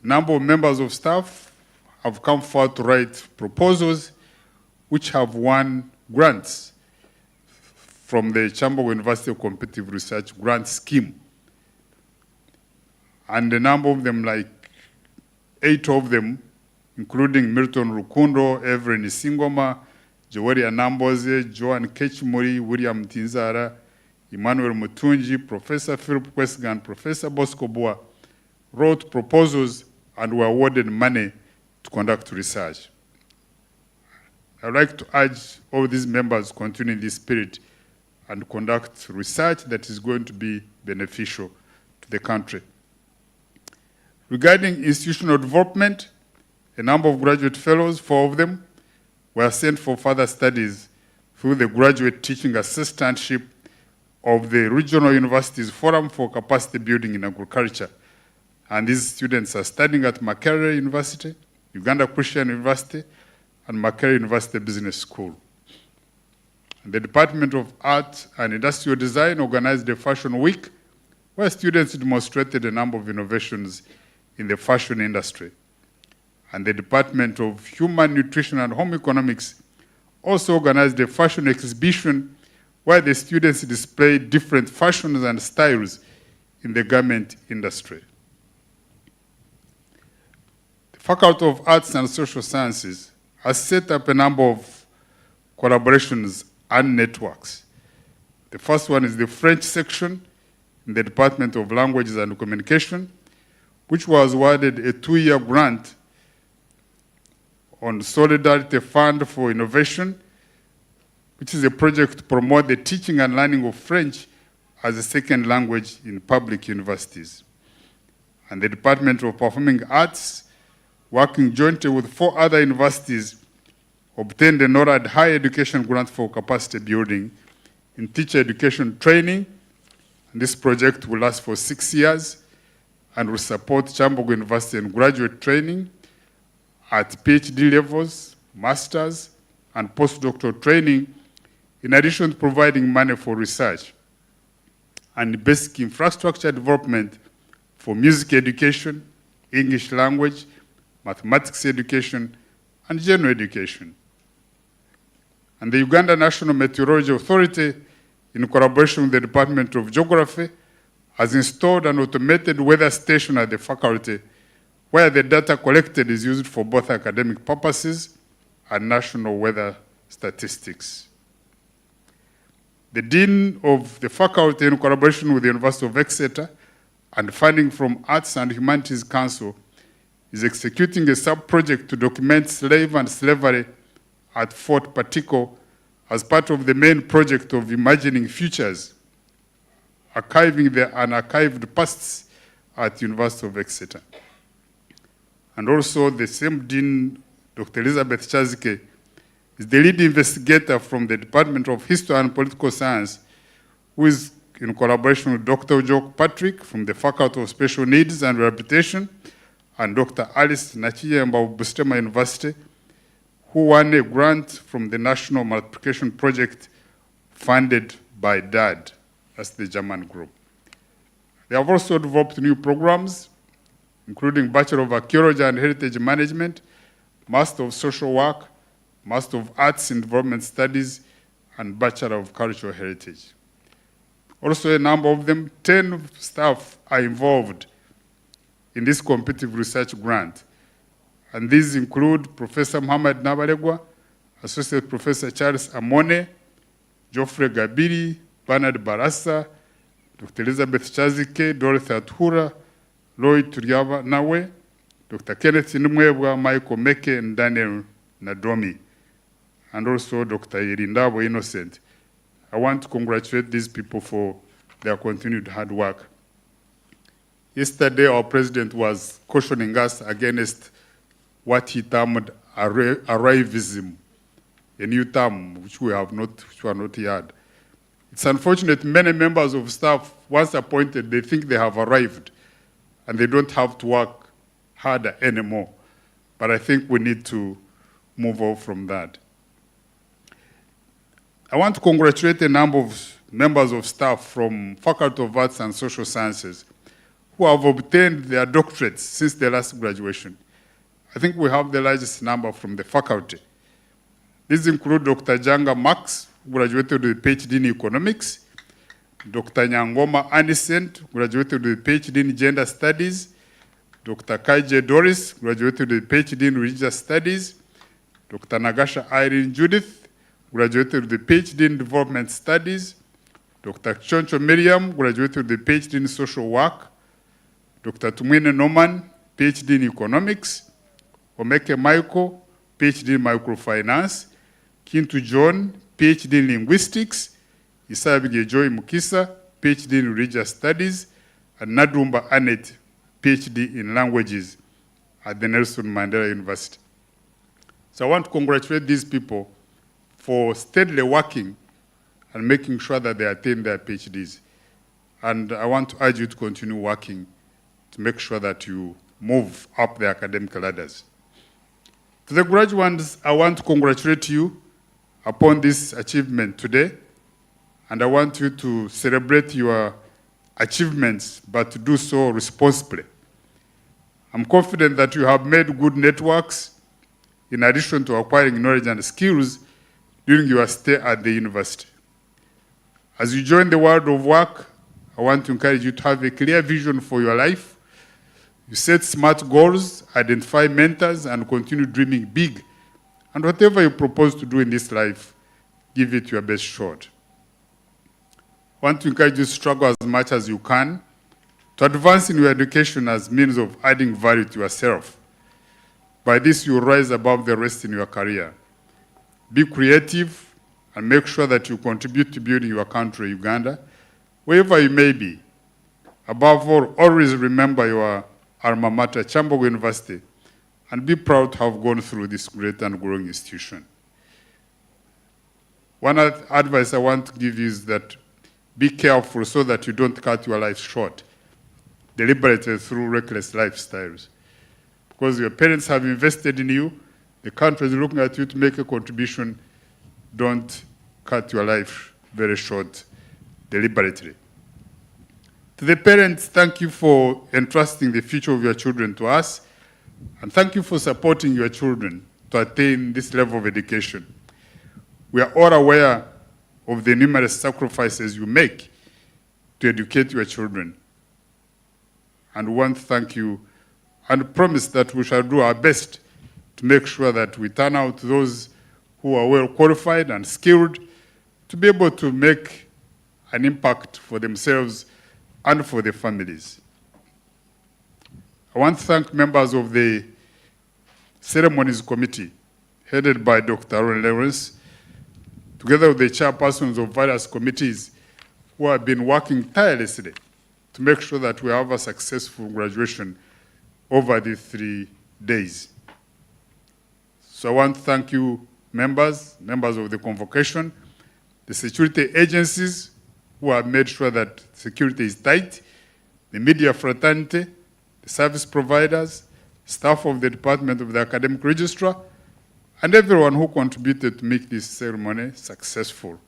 a number of members of staff have come forward to write proposals which have won grants from the Kyambogo University Competitive Research Grant Scheme. And a number of them, like 8 of them, including Milton Rukundo, Evelyn Singoma, Joeri Anamboze, Joan Kechimuri, William Tinzara, Emmanuel Mutunji, Professor Philip Kwesiga, and Professor Bosco Bua, wrote proposals and were awarded money to conduct research. I'd like to urge all these members to continue in this spirit and conduct research that is going to be beneficial to the country. Regarding institutional development, a number of graduate fellows, 4 of them, were sent for further studies through the graduate teaching assistantship of the Regional Universities Forum for Capacity Building in Agriculture. And these students are studying at Makerere University, Uganda Christian University, and Makerere University Business School. And the Department of Art and Industrial Design organized a fashion week where students demonstrated a number of innovations in the fashion industry. and the Department of Human Nutrition and Home Economics also organized a fashion exhibition where the students displayed different fashions and styles in the garment industry. The Faculty of Arts and Social Sciences has set up a number of collaborations and networks. The first one is the French section in the Department of Languages and Communication, which was awarded a 2-year grant on Solidarity Fund for Innovation, which is a project to promote the teaching and learning of French as a second language in public universities. And the Department of Performing Arts, working jointly with 4 other universities, obtained a NORAD higher education grant for capacity building in teacher education training. And this project will last for 6 years and will support Kyambogo University in graduate training at PhD levels, master's, and postdoctoral training, in addition to providing money for research and basic infrastructure development for music education, English language, mathematics education, and general education. And the Uganda National Meteorology Authority, in collaboration with the Department of Geography, has installed an automated weather station at the faculty where the data collected is used for both academic purposes and national weather statistics. The Dean of the faculty, in collaboration with the University of Exeter and funding from Arts and Humanities Council, is executing a sub-project to document slave and slavery at Fort Partico as part of the main project of Imagining Futures, archiving the unarchived pasts at the University of Exeter. And also the same Dean, Dr. Elizabeth Chazike, is the lead investigator from the Department of History and Political Science, who is in collaboration with Dr. Joe Patrick from the Faculty of Special Needs and Rehabilitation, and Dr. Alice Nachiyemba of Bustema University, who won a grant from the National Multiplication Project funded by DAD, that's the German group. They have also developed new programs, including Bachelor of Archaeology and Heritage Management, Master of Social Work, Master of Arts in Development Studies, and Bachelor of Cultural Heritage. Also, a number of them, 10 staff, are involved in this competitive research grant. And these include Professor Muhammad Nabalegwa, Associate Professor Charles Amone, Geoffrey Gabiri, Bernard Barasa, Dr. Elizabeth Chazike, Dorothy Atura, Lloyd Turiaba Nawe, Dr. Kenneth Nimwebwa, Michael Meke, and Daniel Nadomi, and also Dr. Irindabo Innocent. I want to congratulate these people for their continued hard work. Yesterday, our president was cautioning us against what he termed arrivism, a new term which we are not heard. It's unfortunate many members of staff, once appointed, they think they have arrived and they don't have to work harder anymore. But I think we need to move on from that. I want to congratulate a number of members of staff from Faculty of Arts and Social Sciences who have obtained their doctorates since their last graduation. I think we have the largest number from the faculty. These include Dr. Janga Max, who graduated with a PhD in Economics, Dr. Nyangoma Anisent, graduated with a PhD in Gender Studies, Dr. Kaije Doris, graduated with a PhD in Religious Studies, Dr. Nagasha Irene Judith, graduated with a PhD in Development Studies, Dr. Choncho Miriam, graduated with a PhD in Social Work, Dr. Tumwine Norman, PhD in Economics, Omeke Michael, PhD in Microfinance, Kintu John, PhD in Linguistics, Isabige Joy Mukisa, PhD in Religious Studies, and Nadumba Annette, PhD in Languages at the Nelson Mandela University. So I want to congratulate these people for steadily working and making sure that they attain their PhDs. And I want to urge you to continue working to make sure that you move up the academic ladders. To the graduates, I want to congratulate you upon this achievement today, and I want you to celebrate your achievements, but to do so responsibly. I'm confident that you have made good networks in addition to acquiring knowledge and skills during your stay at the university. As you join the world of work, I want to encourage you to have a clear vision for your life. You set smart goals, identify mentors, and continue dreaming big. And whatever you propose to do in this life, give it your best shot. I want to encourage you to struggle as much as you can to advance in your education as means of adding value to yourself. By this, you will rise above the rest in your career. Be creative and make sure that you contribute to building your country, Uganda, wherever you may be. Above all, always remember your alma mater, Kyambogo University, and be proud to have gone through this great and growing institution. One advice I want to give you is that be careful so that you don't cut your life short deliberately through reckless lifestyles. Because your parents have invested in you, the country is looking at you to make a contribution. Don't cut your life very short deliberately. To the parents, thank you for entrusting the future of your children to us, and thank you for supporting your children to attain this level of education. We are all aware of the numerous sacrifices you make to educate your children, and we want to thank you and promise that we shall do our best to make sure that we turn out those who are well qualified and skilled to be able to make an impact for themselves and for their families. I want to thank members of the Ceremonies Committee, headed by Dr. Aaron Lawrence, together with the chairpersons of various committees who have been working tirelessly to make sure that we have a successful graduation over the 3 days. So I want to thank you, members of the convocation, the security agencies who have made sure that security is tight, the media fraternity, the service providers, staff of the Department of the Academic Registrar, and everyone who contributed to make this ceremony successful.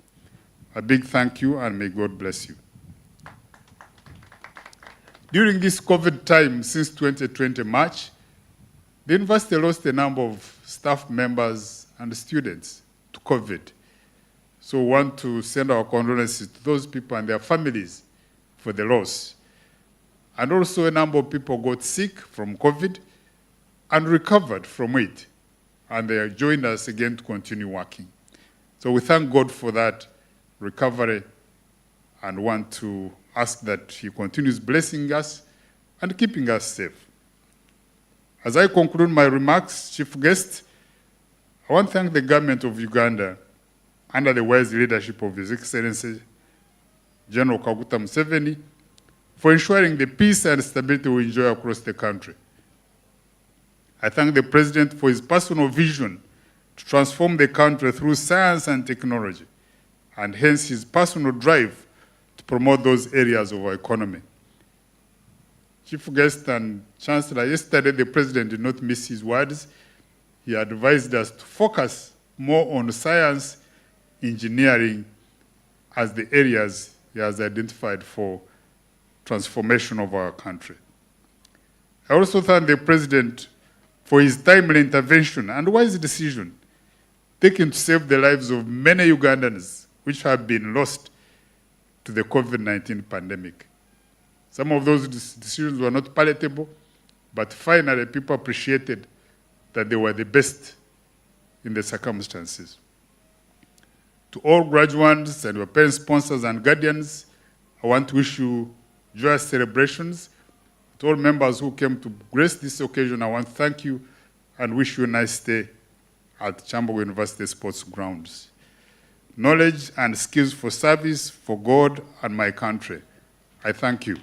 A big thank you, and may God bless you. During this COVID time, since 2020 March, the university lost a number of staff members and students to COVID. So we want to send our condolences to those people and their families for the loss. And also a number of people got sick from COVID and recovered from it. And they have joined us again to continue working. So we thank God for that recovery and want to ask that He continues blessing us and keeping us safe. As I conclude my remarks, Chief Guest, I want to thank the government of Uganda under the wise leadership of His Excellency General Kaguta Museveni for ensuring the peace and stability we enjoy across the country. I thank the President for his personal vision to transform the country through science and technology, and hence his personal drive to promote those areas of our economy. Chief Guest and Chancellor, yesterday the President did not miss his words. He advised us to focus more on science, engineering as the areas he has identified for transformation of our country. I also thank the President for his timely intervention and wise decision taken to save the lives of many Ugandans which have been lost to the COVID-19 pandemic. Some of those decisions were not palatable, but finally people appreciated that they were the best in the circumstances. To all graduates and your parents, sponsors, and guardians, I want to wish you joyous celebrations. To all members who came to grace this occasion, I want to thank you and wish you a nice stay at Kyambogo University Sports Grounds. Knowledge and skills for service for God and my country. I thank you.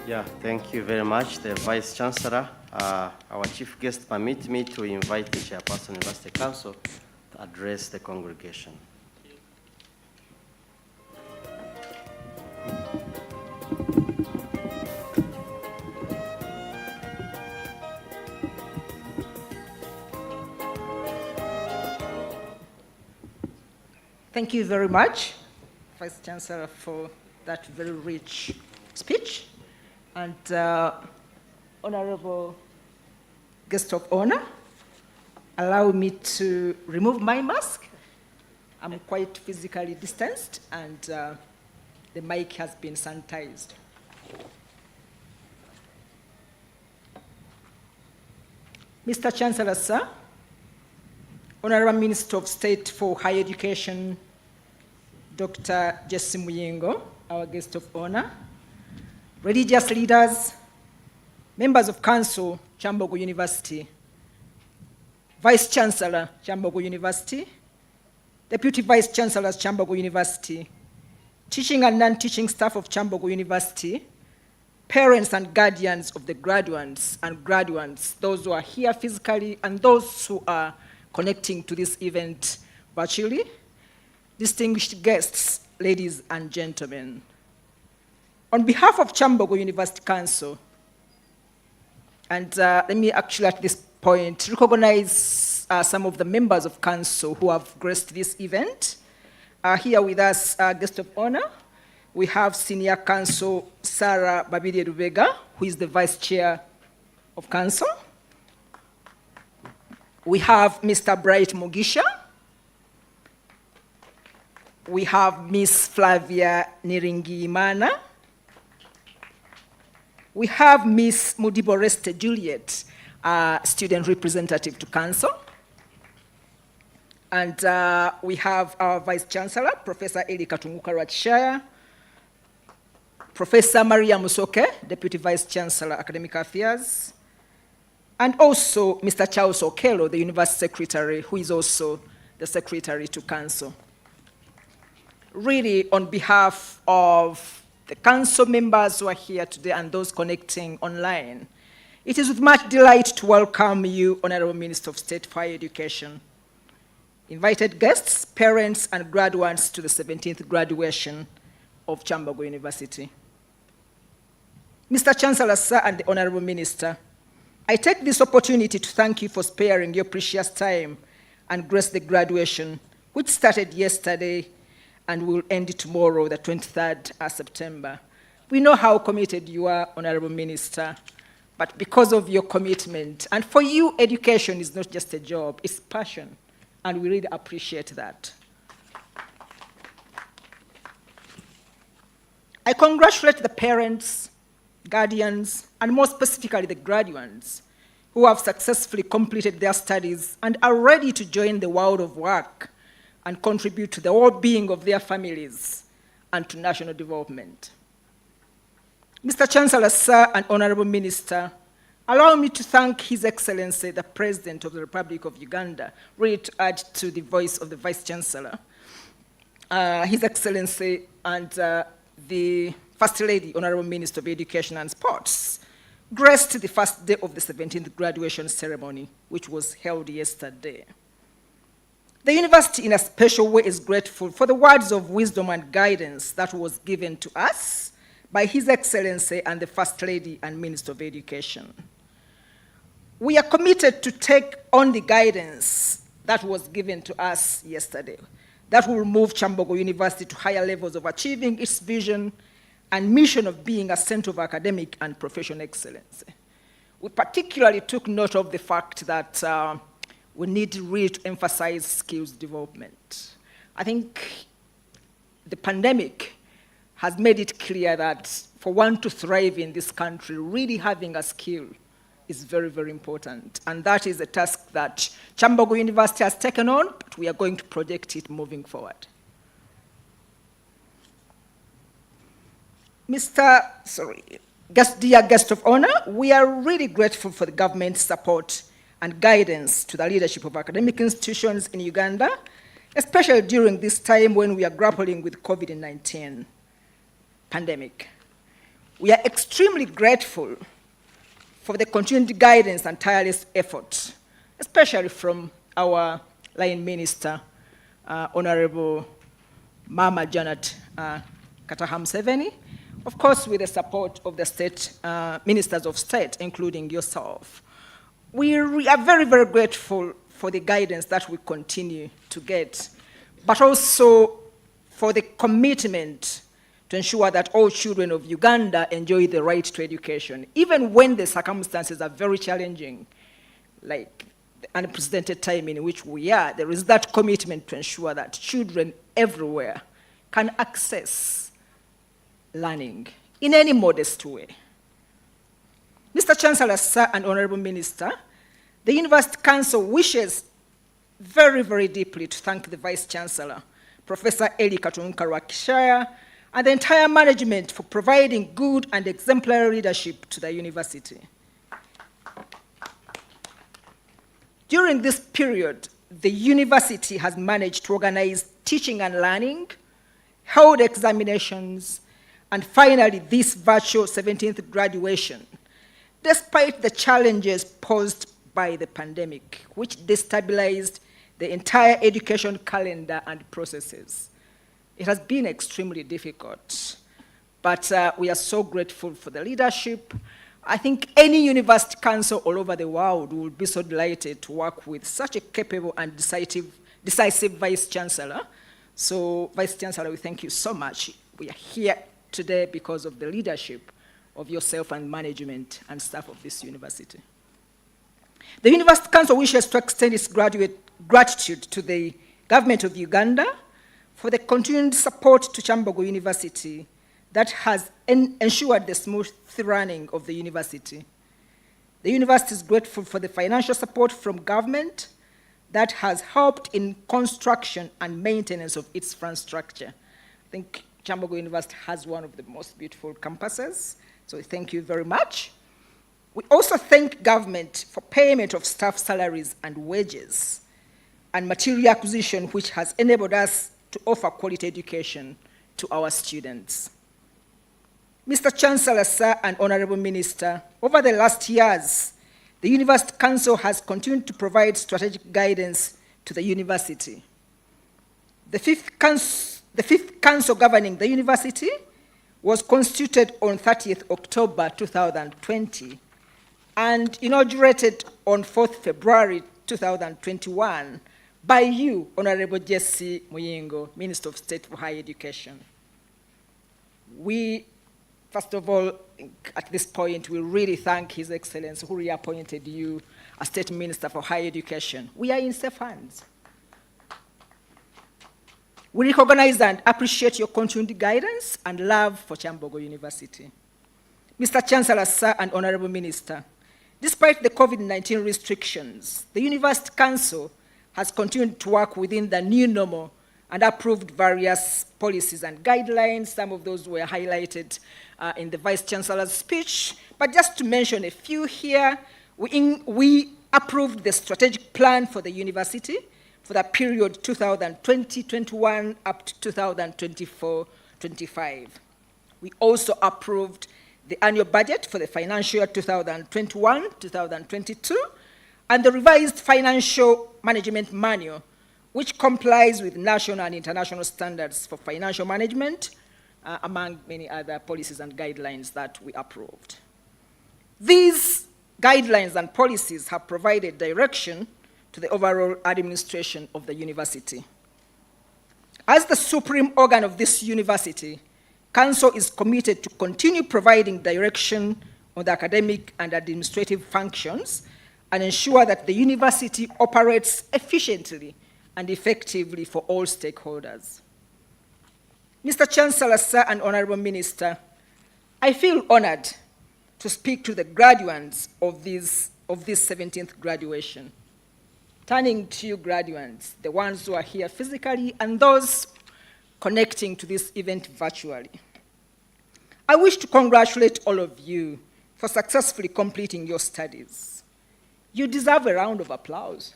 Yeah, thank you very much, the Vice Chancellor. Our Chief Guest, permit me to invite the Chairperson of University Council to address the congregation. Thank you very much, Vice Chancellor, for that very rich speech. And Honorable Guest of Honor, allow me to remove my mask. I'm quite physically distanced, and the mic has been sanitized. Mr. Chancellor, sir, Honorable Minister of State for Higher Education, Dr. Jesse Muyingo, our guest of honor, religious leaders, members of council, Kyambogo University, Vice Chancellor, Kyambogo University, Deputy Vice Chancellors, Kyambogo University, teaching and non-teaching staff of Kyambogo University, parents and guardians of the graduates and graduates, those who are here physically and those who are connecting to this event virtually, distinguished guests, ladies and gentlemen. On behalf of Kyambogo University Council, and let me actually at this point recognize some of the members of council who have graced this event. Here with us, guest of honor, we have Senior Counsel Sarah Babide Rubega, who is the Vice Chair of Council. We have Mr. Bright Mugisha. We have Miss Flavia Niringiyimana. We have Miss Mudiboreste Juliet, student representative to Council. And we have our Vice Chancellor, Professor Eli Katunguka Ratshire, Professor Maria Musoke, Deputy Vice Chancellor, Academic Affairs, and also Mr. Charles Okello, the University Secretary, who is also the Secretary to Council. Really, on behalf of the Council members who are here today and those connecting online, it is with much delight to welcome you, Honorable Minister of State for Higher Education, invited guests, parents, and graduates to the 17th graduation of Kyambogo University. Mr. Chancellor, sir, and the Honorable Minister, I take this opportunity to thank you for sparing your precious time and grace the graduation, which started yesterday and will end tomorrow, the 23rd of September. We know how committed you are, Honorable Minister, but because of your commitment, and for you, education is not just a job, it's passion, and we really appreciate that. I congratulate the parents, guardians, and more specifically the graduates who have successfully completed their studies and are ready to join the world of work and contribute to the well-being of their families and to national development. Mr. Chancellor, sir, and Honorable Minister, allow me to thank His Excellency, the President of the Republic of Uganda, really to add to the voice of the Vice Chancellor, His Excellency and the First Lady, Honorable Minister of Education and Sports, graced the first day of the 17th graduation ceremony, which was held yesterday. The university, in a special way, is grateful for the words of wisdom and guidance that was given to us by His Excellency and the First Lady and Minister of Education. We are committed to take on the guidance that was given to us yesterday, that will move Kyambogo University to higher levels of achieving its vision and mission of being a center of academic and professional excellence. We particularly took note of the fact that we need really to emphasize skills development. I think the pandemic has made it clear that for one to thrive in this country, really having a skill is very, very important. And that is a task that Kyambogo University has taken on, but we are going to project it moving forward. Dear guest of honor, we are really grateful for the government's support and guidance to the leadership of academic institutions in Uganda, especially during this time when we are grappling with COVID-19 pandemic. We are extremely grateful for the continued guidance and tireless effort, especially from our line minister, Honorable Mama Janet Kataha-Museveni, of course with the support of the state ministers of state, including yourself. We are very, very grateful for the guidance that we continue to get. but also for the commitment to ensure that all children of Uganda enjoy the right to education, even when the circumstances are very challenging, like the unprecedented time in which we are. There is that commitment to ensure that children everywhere can access learning in any modest way. Mr. Chancellor, Sir, and Honorable Minister, the University Council wishes very, very deeply to thank the Vice Chancellor, Professor Eli Katunkarwakishaya, and the entire management for providing good and exemplary leadership to the university. During this period, the university has managed to organize teaching and learning, held examinations, and finally this virtual 17th graduation, despite the challenges posed by the pandemic, which destabilized the entire education calendar and processes. It has been extremely difficult, but we are so grateful for the leadership. I think any university council all over the world will be so delighted to work with such a capable and decisive Vice Chancellor. So, Vice Chancellor, we thank you so much. We are here today because of the leadership of yourself and management and staff of this university. The University Council wishes to extend its gratitude to the government of Uganda for the continued support to Kyambogo University that has ensured the smooth running of the university. The university is grateful for the financial support from government that has helped in construction and maintenance of its infrastructure. I think Kyambogo University has one of the most beautiful campuses, so thank you very much. We also thank government for payment of staff salaries and wages and material acquisition, which has enabled us to offer quality education to our students. Mr. Chancellor, Sir, and Honorable Minister, over the last years, the University Council has continued to provide strategic guidance to the university. The fifth council governing the university was constituted on 30th October 2020 and inaugurated on 4th February 2021 by you, Honorable Jesse Muyingo, Minister of State for Higher Education. We, first of all, at this point, we really thank His Excellency who reappointed you as State Minister for Higher Education. We are in safe hands. We recognize and appreciate your continued guidance and love for Kyambogo University. Mr. Chancellor, Sir, and Honorable Minister, despite the COVID-19 restrictions, the University Council has continued to work within the new normal and approved various policies and guidelines. Some of those were highlighted in the Vice Chancellor's speech. But just to mention a few here, we approved the strategic plan for the university for the period 2020-21 up to 2024-25. We also approved the annual budget for the financial year 2021-2022 and the revised financial management manual, which complies with national and international standards for financial management, among many other policies and guidelines that we approved. These guidelines and policies have provided direction to the overall administration of the university. As the supreme organ of this university, Council is committed to continue providing direction on the academic and administrative functions and ensure that the university operates efficiently and effectively for all stakeholders. Mr. Chancellor, Sir, and Honorable Minister, I feel honored to speak to the graduates of this 17th graduation. Turning to you graduates, the ones who are here physically and those connecting to this event virtually. I wish to congratulate all of you for successfully completing your studies. You deserve a round of applause.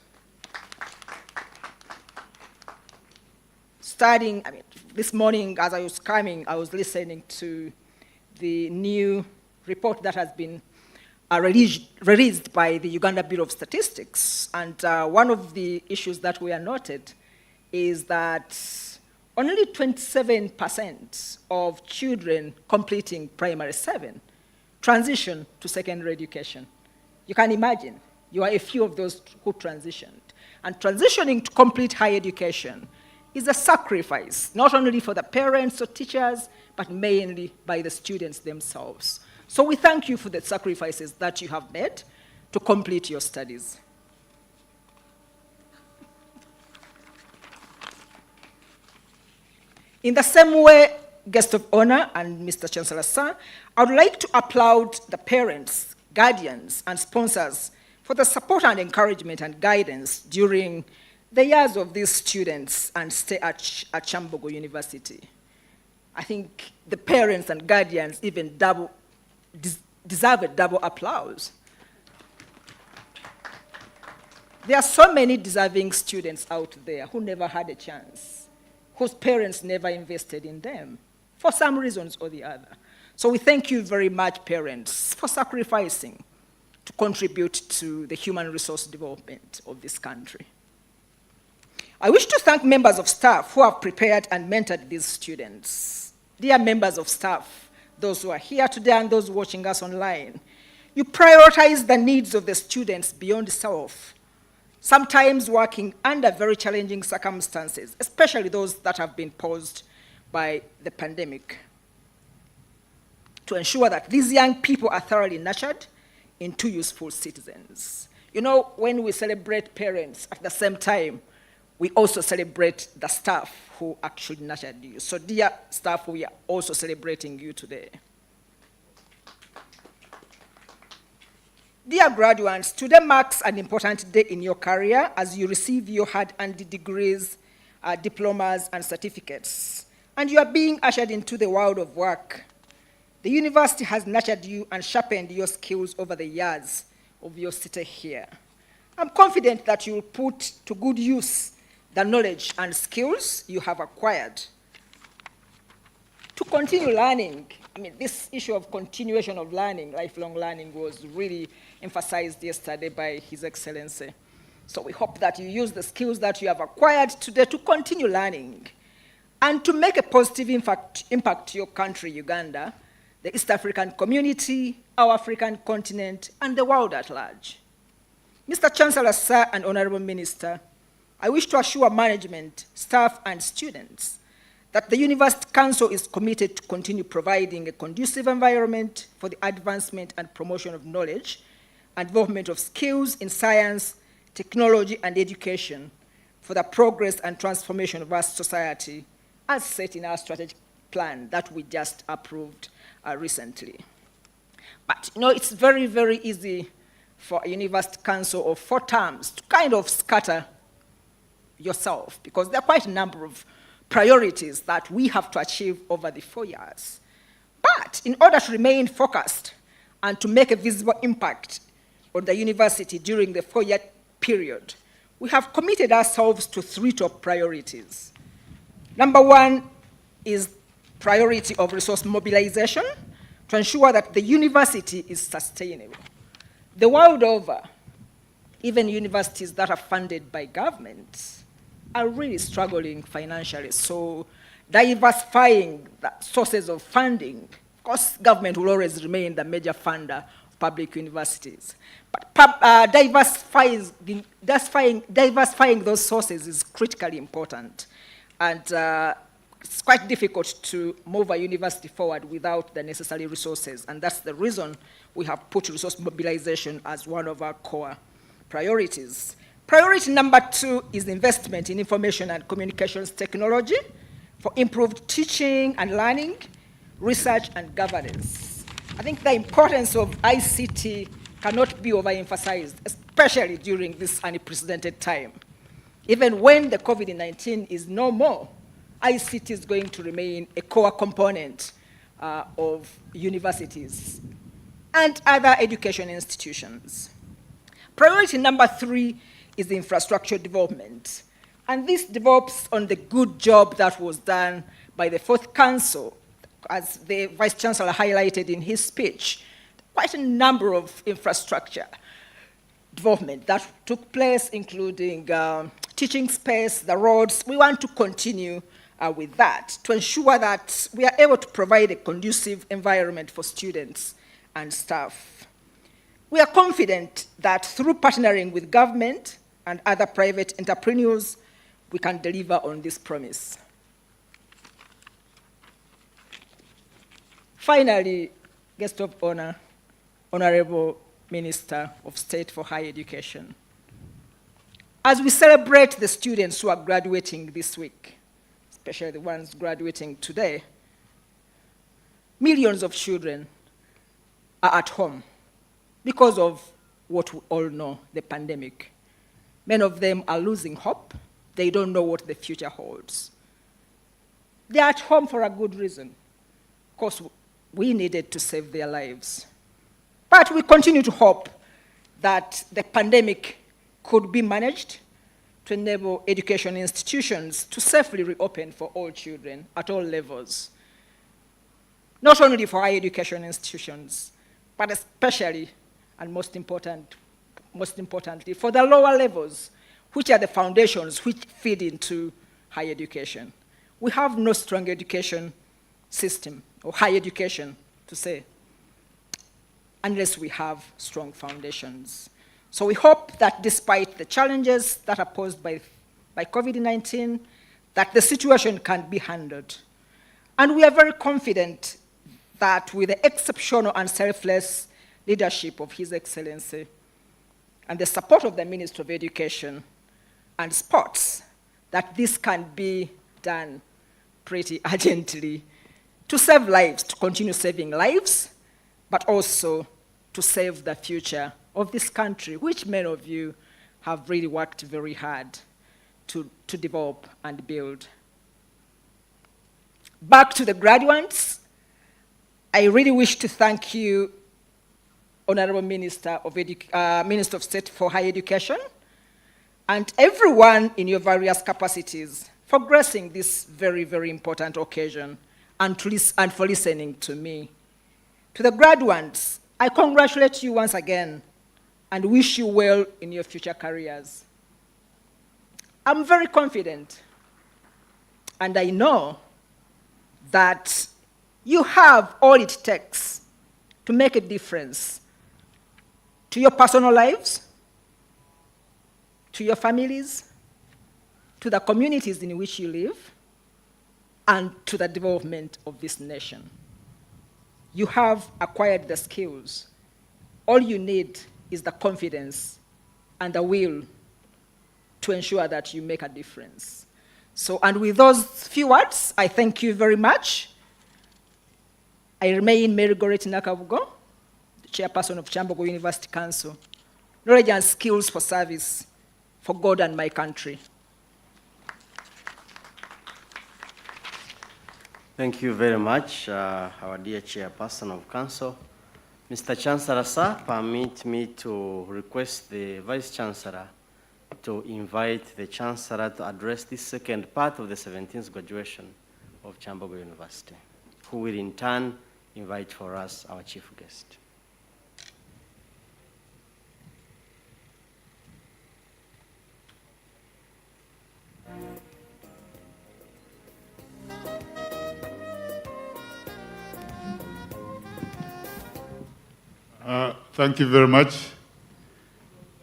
This morning as I was coming, I was listening to the new report that has been released by the Uganda Bureau of Statistics. And one of the issues that we are noted is that only 27% of children completing primary 7 transition to secondary education. You can imagine, you are a few of those who transitioned. And transitioning to complete higher education is a sacrifice, not only for the parents or teachers, but mainly by the students themselves. So we thank you for the sacrifices that you have made to complete your studies. In the same way, guest of honor and Mr. Chancellor, sir, I would like to applaud the parents, guardians, and sponsors for the support and encouragement and guidance during the years of these students and stay at Kyambogo University. I think the parents and guardians even deserve a double applause. There are so many deserving students out there who never had a chance, whose parents never invested in them, for some reasons or the other. So we thank you very much, parents, for sacrificing to contribute to the human resource development of this country. I wish to thank members of staff who have prepared and mentored these students. Dear members of staff, those who are here today and those watching us online, you prioritize the needs of the students beyond self, sometimes working under very challenging circumstances, especially those that have been posed by the pandemic, to ensure that these young people are thoroughly nurtured into useful citizens. You know, when we celebrate parents, at the same time, we also celebrate the staff who actually nurtured you. So dear staff, we are also celebrating you today. Dear graduates, today marks an important day in your career as you receive your hard-earned degrees, diplomas, and certificates, and you are being ushered into the world of work. The university has nurtured you and sharpened your skills over the years of your stay here. I'm confident that you will put to good use the knowledge and skills you have acquired. To continue learning, I mean, this issue of continuation of learning, lifelong learning, was really emphasized yesterday by His Excellency. So we hope that you use the skills that you have acquired today to continue learning and to make a positive impact to your country, Uganda, the East African community, our African continent, and the world at large. Mr. Chancellor, sir, and Honorable Minister, I wish to assure management, staff, and students that the University Council is committed to continue providing a conducive environment for the advancement and promotion of knowledge and development of skills in science, technology, and education for the progress and transformation of our society as set in our strategic plan that we just approved recently. But you know, it's very, very easy for a University Council of 4 terms to kind of scatter yourself, because there are quite a number of priorities that we have to achieve over the 4 years. But in order to remain focused and to make a visible impact on the university during the 4-year period, we have committed ourselves to 3 top priorities. Number 1 is priority of resource mobilization to ensure that the university is sustainable. The world over, even universities that are funded by governments are really struggling financially. So diversifying the sources of funding, of course, government will always remain the major funder of public universities. But diversifying those sources is critically important. And it's quite difficult to move a university forward without the necessary resources. And that's the reason we have put resource mobilization as one of our core priorities. Priority number 2 is investment in information and communications technology for improved teaching and learning, research, and governance. I think the importance of ICT cannot be overemphasized, especially during this unprecedented time. Even when the COVID-19 is no more, ICT is going to remain a core component of universities and other education institutions. Priority number 3 is infrastructure development. And this develops on the good job that was done by the 4th Council, as the Vice Chancellor highlighted in his speech. Quite a number of infrastructure development that took place, including teaching space, the roads. We want to continue with that to ensure that we are able to provide a conducive environment for students and staff. We are confident that through partnering with government and other private entrepreneurs, we can deliver on this promise. Finally, guest of honor, Honorable Minister of State for Higher Education. As we celebrate the students who are graduating this week, especially the ones graduating today, millions of children are at home because of what we all know, the pandemic. Many of them are losing hope. They don't know what the future holds. They are at home for a good reason. Of course, we needed to save their lives. But we continue to hope that the pandemic could be managed to enable education institutions to safely reopen for all children at all levels. Not only for higher education institutions, but especially and most importantly, for the lower levels, which are the foundations which feed into higher education. We have no strong education system, or higher education, to say, unless we have strong foundations. So we hope that despite the challenges that are posed by COVID-19, that the situation can be handled. And we are very confident that with the exceptional and selfless leadership of His Excellency and the support of the Minister of Education and Sports, that this can be done pretty urgently to save lives, to continue saving lives, but also to save the future of this country, which many of you have really worked very hard to develop and build. Back to the graduates, I really wish to thank you, Honorable Minister of State for Higher Education, and everyone in your various capacities for gracing this very, very important occasion and for listening to me. To the graduates, I congratulate you once again and wish you well in your future careers. I'm very confident, and I know that you have all it takes to make a difference to your personal lives, to your families, to the communities in which you live, and to the development of this nation. You have acquired the skills. All you need is the confidence and the will to ensure that you make a difference. So, and with those few words, I thank you very much. I remain Mary Goretti Nakavugo, the chairperson of Kyambogo University Council. Knowledge and skills for service for God and my country. Thank you very much, our dear chairperson of council. Mr. Chancellor, sir, permit me to request the Vice Chancellor to invite the Chancellor to address this second part of the 17th graduation of Kyambogo University, who will in turn invite for us our chief guest. Thank you very much.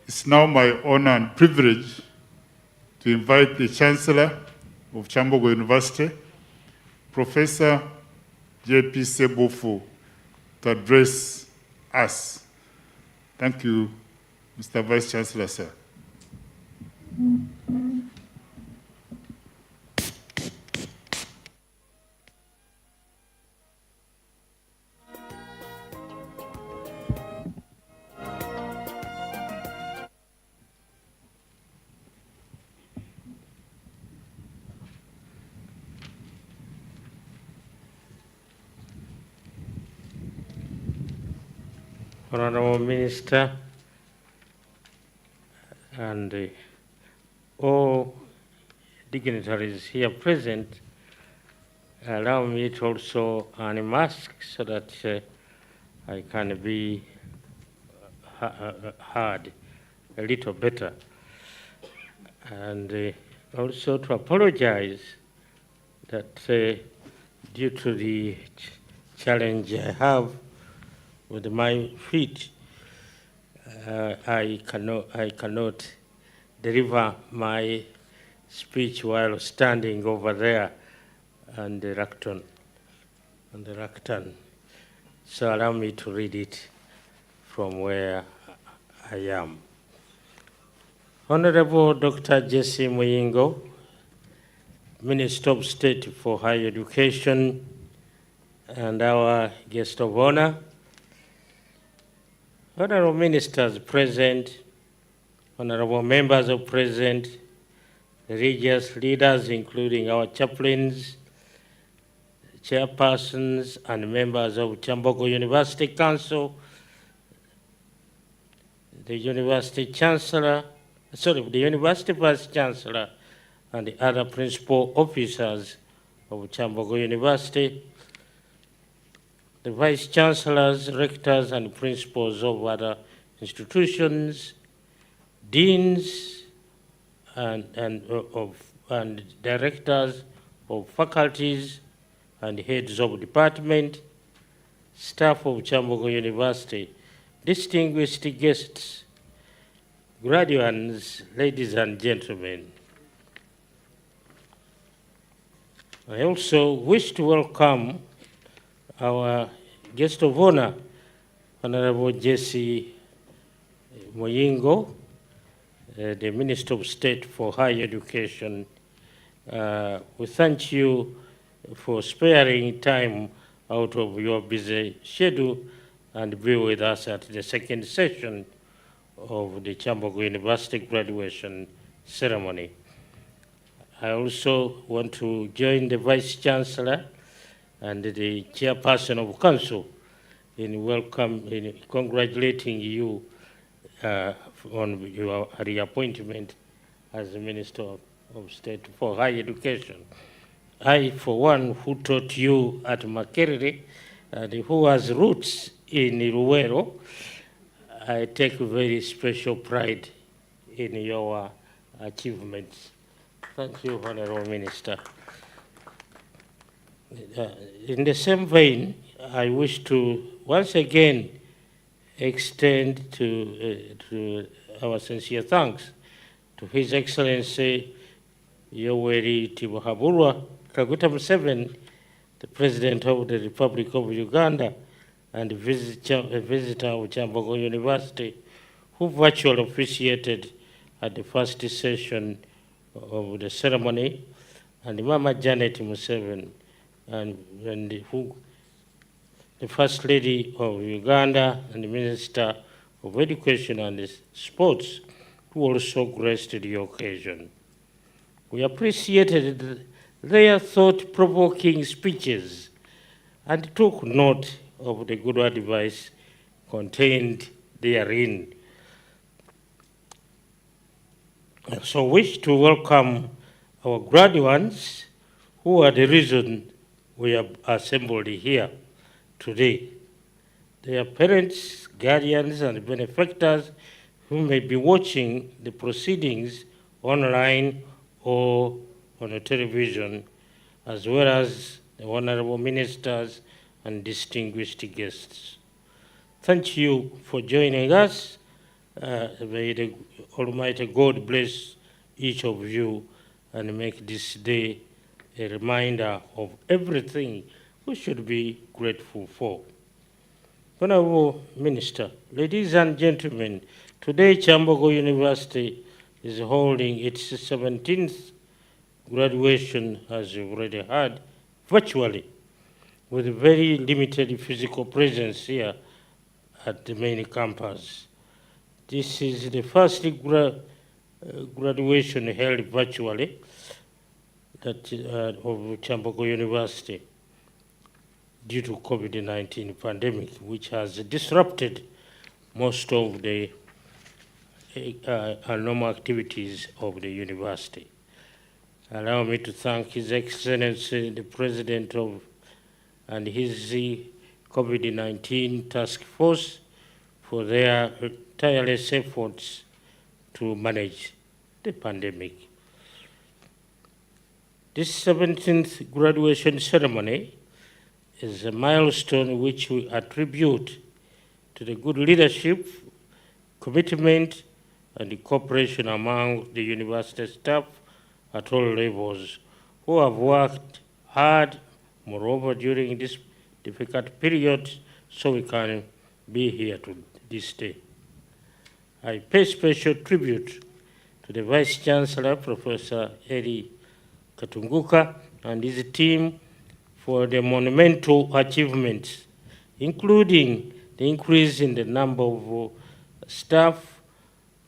It's now my honor and privilege to invite the Chancellor of Kyambogo University, Professor J.P. Sebofu, to address us. Thank you, Mr. Vice Chancellor, sir. Honorable Minister, and all dignitaries here present, allow me to also unmask so that I can be heard a little better. And also to apologize that due to the challenge I have with my feet, I cannot deliver my speech while standing over there on the lectern. So allow me to read it from where I am. Honorable Dr. Jesse Muyingo, Minister of State for Higher Education, and our guest of honor, honorable ministers present, honorable members of present, religious leaders, including our chaplains, chairpersons, and members of Kyambogo University Council, the University Chancellor, the University Vice Chancellor, and the other principal officers of Kyambogo University, the Vice Chancellors, Rectors, and Principals of other institutions, Deans, and Directors of faculties, and Heads of Department, staff of Kyambogo University, distinguished guests, graduates, ladies and gentlemen. I also wish to welcome our guest of honor, Honorable Jesse Muyingo, the Minister of State for Higher Education. We thank you for sparing time out of your busy schedule and be with us at the second session of the Kyambogo University graduation ceremony. I also want to join the Vice Chancellor and the Chairperson of Council in congratulating you on your reappointment as the Minister of State for Higher Education. I, for one, who taught you at Makerere and who has roots in Luwero, I take very special pride in your achievements. Thank you, Honorable Minister. In the same vein, I wish to once again extend to our sincere thanks to His Excellency Yoweri Tibuhaburwa Kaguta Museveni, the President of the Republic of Uganda, and a visitor of Kyambogo University, who virtually officiated at the first session of the ceremony, and Mama Janet Museveni, and who, the First Lady of Uganda and the Minister of Education and Sports, who also graced the occasion. We appreciated their thought-provoking speeches and took note of the good advice contained therein. I also wish to welcome our graduates who are the reason we are assembled here today. Their parents, guardians, and benefactors who may be watching the proceedings online or on a television, as well as the honorable ministers and distinguished guests. Thank you for joining us. May the Almighty God bless each of you and make this day a reminder of everything we should be grateful for. Honorable Minister, ladies and gentlemen, today Kyambogo University is holding its 17th graduation, as you've already heard, virtually, with a very limited physical presence here at the main campus. This is the first graduation held virtually of Kyambogo University due to COVID-19 pandemic, which has disrupted most of the normal activities of the university. Allow me to thank His Excellency, the President and his COVID-19 task force for their tireless efforts to manage the pandemic. This 17th graduation ceremony is a milestone which we attribute to the good leadership, commitment, and the cooperation among the university staff at all levels who have worked hard, moreover, during this difficult period, so we can be here to this day. I pay special tribute to the Vice Chancellor, Professor Eri Katunguka, and his team for the monumental achievements, including the increase in the number of staff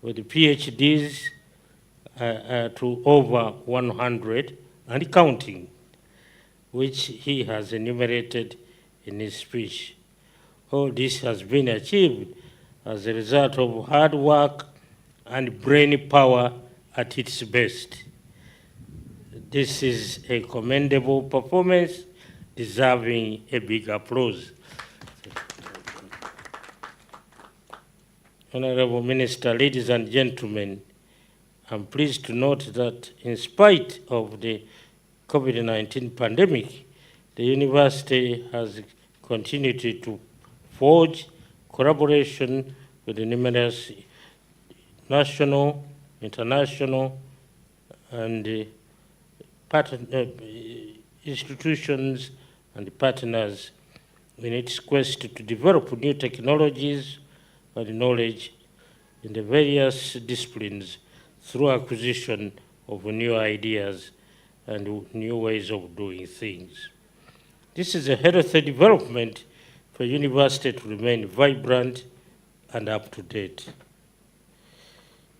with PhDs to over 100 and counting, which he has enumerated in his speech. All this has been achieved as a result of hard work and brain power at its best. This is a commendable performance deserving a big applause. Honorable Minister, ladies and gentlemen, I'm pleased to note that in spite of the COVID-19 pandemic, the university has continued to forge collaboration with the numerous national, international, and institutions and partners in its quest to develop new technologies and knowledge in the various disciplines through acquisition of new ideas and new ways of doing things. This is a healthy development for university to remain vibrant and up to date.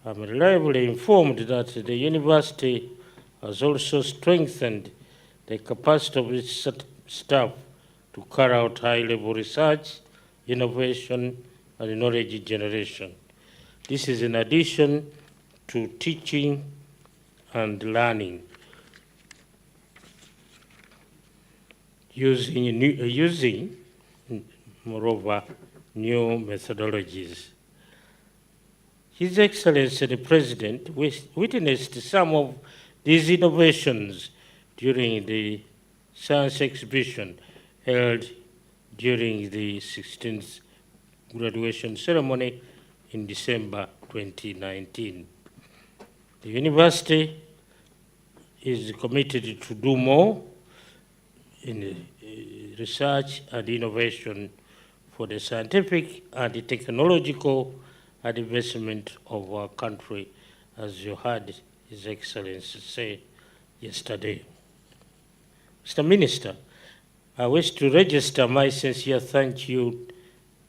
I'm reliably informed that the university has also strengthened the capacity of its staff to carry out high-level research, innovation, and knowledge generation. This is in addition to teaching and learning, using moreover, new methodologies. His Excellency the President witnessed some of these innovations during the science exhibition held during the 16th graduation ceremony in December 2019. The university is committed to do more in research and innovation for the scientific and the technological advancement of our country, as you heard His Excellency say yesterday. Mr. Minister, I wish to register my sincere thank you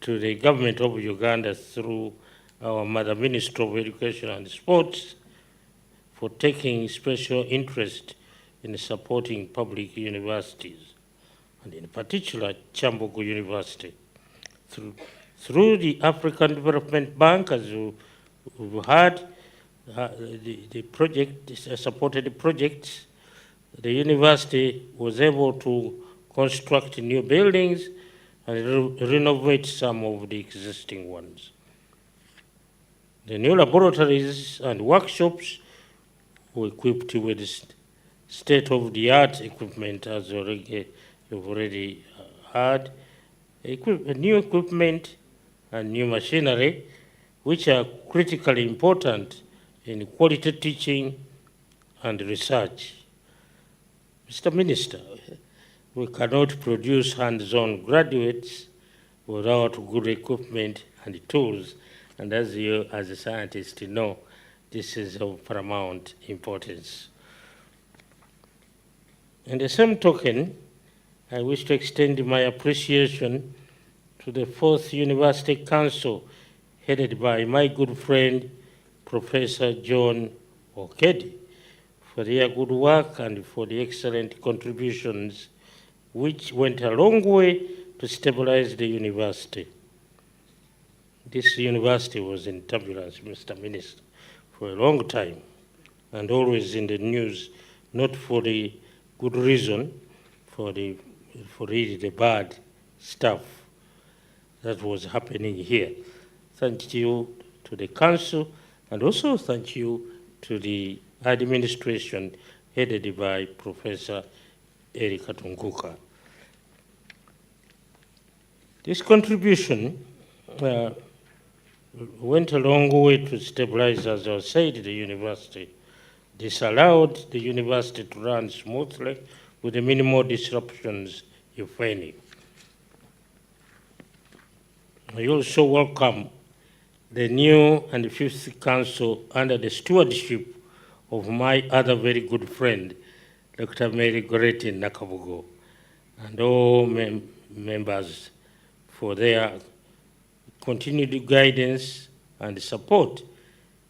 to the government of Uganda through our Mother Minister of Education and Sports for taking special interest in supporting public universities, and in particular Kyambogo University. Through the African Development Bank, as we've heard, the project, supported projects, the university was able to construct new buildings and renovate some of the existing ones. The new laboratories and workshops were equipped with state-of-the-art equipment, as you've already heard, new equipment and new machinery, which are critically important in quality teaching and research. Mr. Minister, we cannot produce hands-on graduates without good equipment and tools, and as you, as a scientist, know, this is of paramount importance. In the same token, I wish to extend my appreciation to the 4th University Council, headed by my good friend, Professor John Okedi, for their good work and for the excellent contributions which went a long way to stabilize the university. This university was in turbulence, Mr. Minister, for a long time, and always in the news, not for the good reason, for really the bad stuff that was happening here. Thank you to the council, and also thank you to the administration headed by Professor Eri Katunguka. This contribution went a long way to stabilize, as I said, the university, This allowed the university to run smoothly with minimal disruptions, if any. I also welcome the new and fifth council under the stewardship of my other very good friend, Dr. Mary Goretti Nakabugo, and all members for their continued guidance and support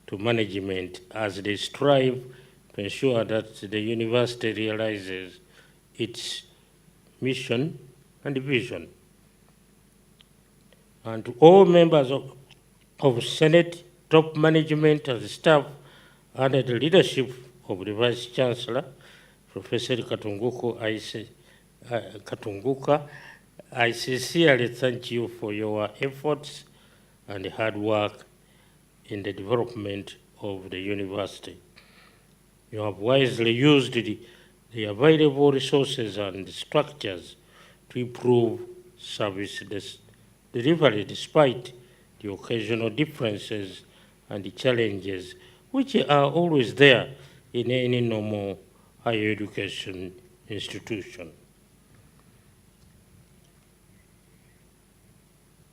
to management as they strive to ensure that the university realizes its mission and vision. And to all members of Senate, top management and staff under the leadership of the Vice Chancellor, Professor Katunguka, I sincerely thank you for your efforts and hard work in the development of the university. You have wisely used the available resources and structures to improve service delivery despite the occasional differences and the challenges which are always there in any normal higher education institution.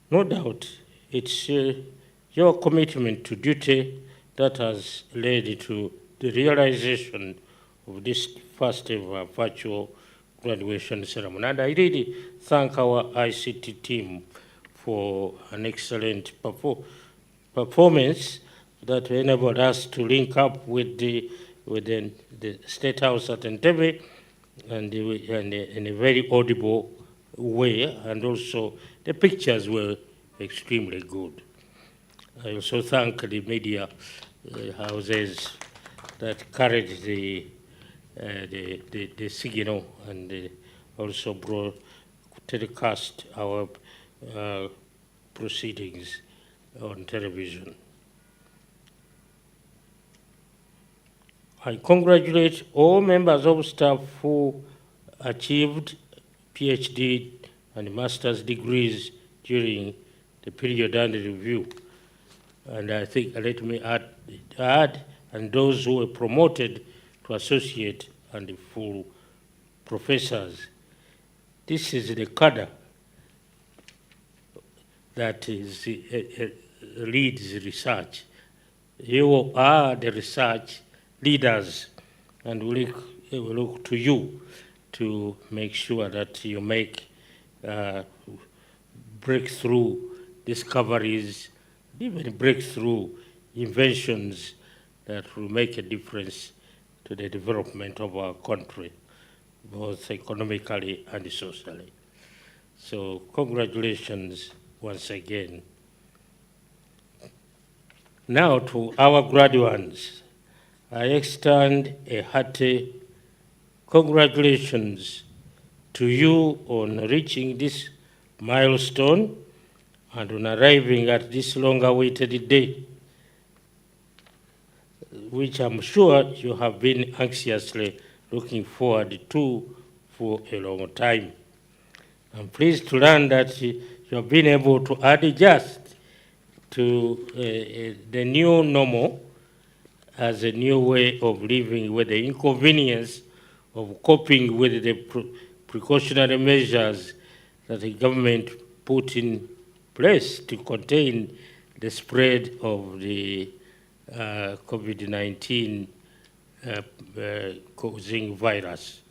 No doubt, it's your commitment to duty that has led to the realization of this first ever virtual graduation ceremony. And I really thank our ICT team for an excellent performance that enabled us to link up with the State House at Entebbe and in a very audible way, and also the pictures were extremely good. I also thank the media houses that carried the signal and also telecast our proceedings on television. I congratulate all members of staff who achieved PhD and master's degrees during the period under review. And I think, let me add, and those who were promoted to associate and full professors. This is the cadre that is, leads research. You are the research leaders, and we look to you to make sure that you make breakthrough discoveries, even breakthrough inventions that will make a difference to the development of our country, both economically and socially. So congratulations once again. Now to our graduates, I extend a hearty congratulations to you on reaching this milestone and on arriving at this long-awaited day, which I'm sure you have been anxiously looking forward to for a long time. I'm pleased to learn that you have been able to adjust to the new normal as a new way of living with the inconvenience of coping with the precautionary measures that the government put in place to contain the spread of the COVID-19 causing virus.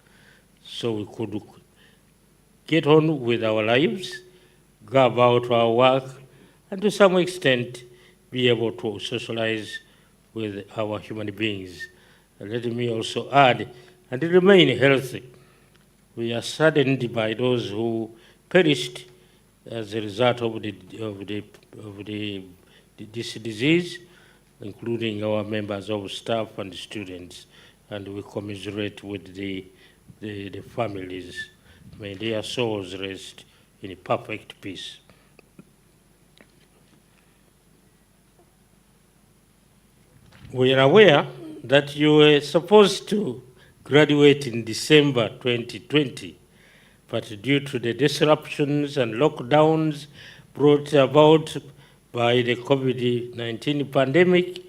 So we could get on with our lives, go about our work, and to some extent be able to socialize with our human beings. And let me also add, and remain healthy. We are saddened by those who perished as a result of this disease, including our members of staff and students, and we commiserate with the families. May their souls rest in perfect peace. We are aware that you were supposed to graduate in December 2020, but due to the disruptions and lockdowns brought about by the COVID-19 pandemic,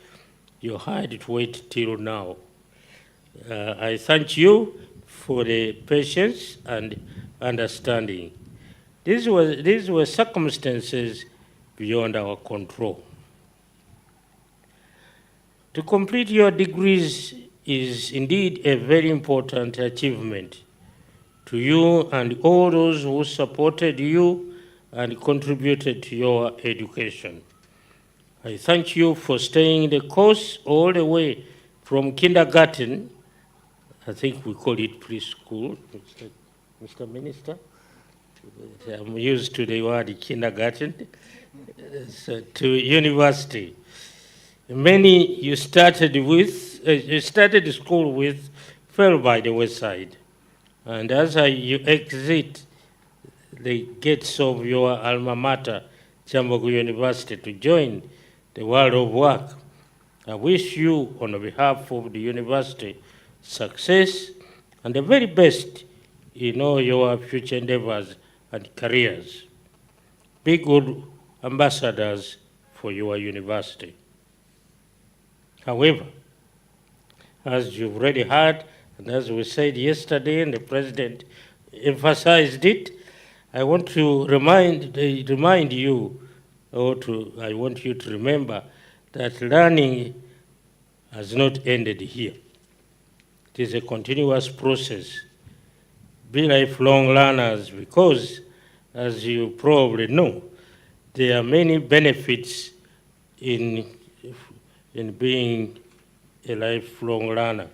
you had to wait till now. I thank you for the patience and understanding. These were circumstances beyond our control. To complete your degrees is indeed a very important achievement to you and all those who supported you and contributed to your education. I thank you for staying the course all the way from kindergarten, I think we call it preschool, Mr. Minister. I'm used to the word kindergarten, so to university. Many you started school with fell by the wayside. And as you exit the gates of your alma mater, Kyambogo University, to join the world of work, I wish you, on behalf of the university, success and the very best in all your future endeavors and careers. Be good ambassadors for your university. However, as you've already heard, and as we said yesterday, and the President emphasized it, I want to remind you, I want you to remember that learning has not ended here. It is a continuous process. Be lifelong learners because, as you probably know, there are many benefits in being a lifelong learner.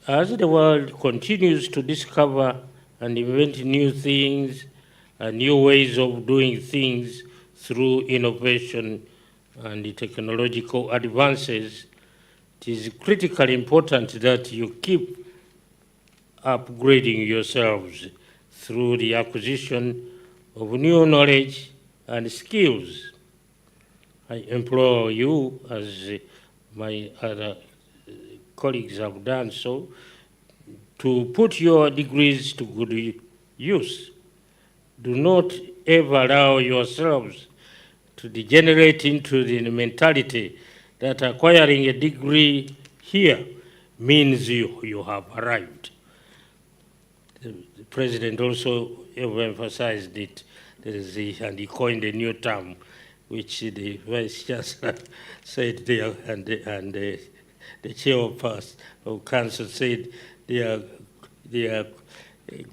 As the world continues to discover and invent new things and new ways of doing things through innovation and technological advances, it is critically important that you keep upgrading yourselves through the acquisition of new knowledge and skills. I implore you, as my other colleagues have done so, to put your degrees to good use. Do not ever allow yourselves to degenerate into the mentality that acquiring a degree here means you have arrived. The President also emphasized it, and he coined a new term, which the Vice Chancellor said there, and the Chair of Council said they are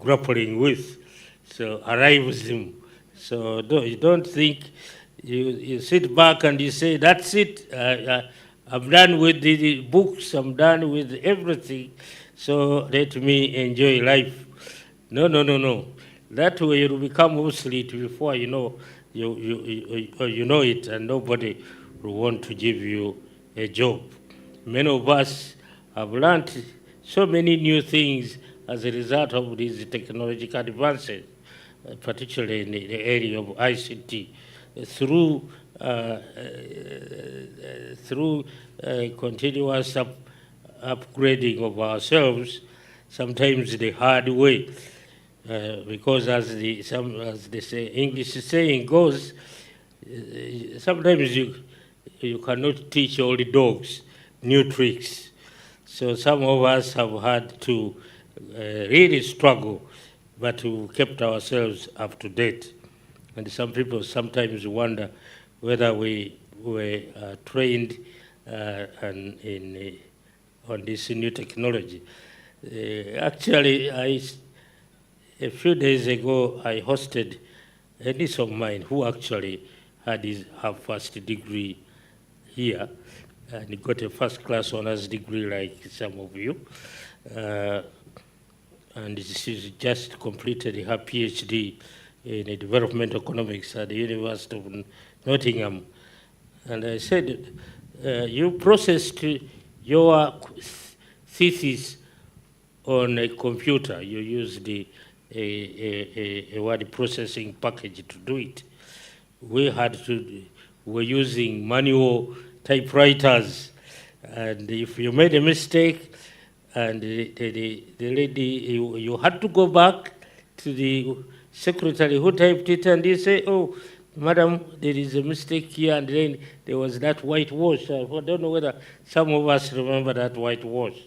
grappling with. So arrivism. So you don't think you sit back and you say, that's it, I'm done with the books, I'm done with everything, so let me enjoy life. No. That way you'll become obsolete before you know it, and nobody will want to give you a job. Many of us have learned so many new things as a result of these technological advances, particularly in the area of ICT, through continuous upgrading of ourselves, sometimes the hard way, because as the English saying goes, sometimes you cannot teach all the dogs new tricks. So some of us have had to really struggle, but we've kept ourselves up to date. And some people sometimes wonder whether we were trained on this new technology. Actually, a few days ago, I hosted a niece of mine who actually had her first degree here, and he got a first-class honors degree like some of you. And she's just completed her PhD in development economics at the University of Nottingham. And I said, you processed your thesis on a computer. You used a word processing package to do it. We're using manual typewriters, and if you made a mistake, and the lady, you had to go back to the secretary who typed it, and he say, oh, Madam, there is a mistake here, and then there was that whitewash. I don't know whether some of us remember that whitewash.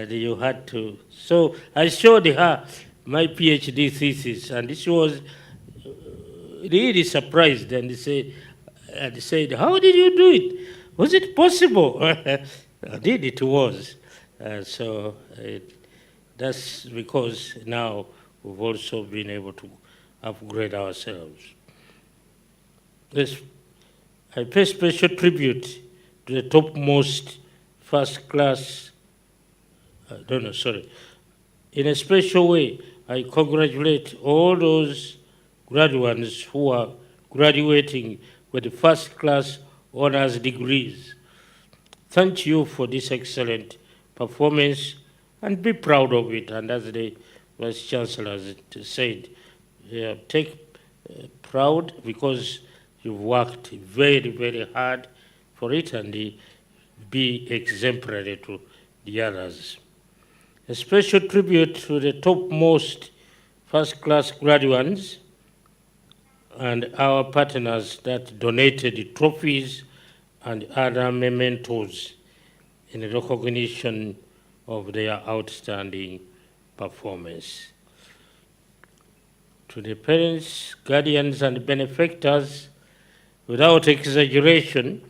You had to. So I showed her my PhD thesis, and she was really surprised and said, "How did you do it? Was it possible?" Indeed, it was. That's because now we've also been able to upgrade ourselves. This, I pay special tribute to the topmost first class, in a special way, I congratulate all those graduates who are graduating with first class honors degrees. Thank you for this excellent performance and be proud of it. And as the Vice Chancellor has said, take proud because you've worked very, very hard for it, and be exemplary to the others. A special tribute to the topmost first-class graduates and our partners that donated trophies and other mementos in recognition of their outstanding performance. To the parents, guardians, and benefactors, without exaggeration,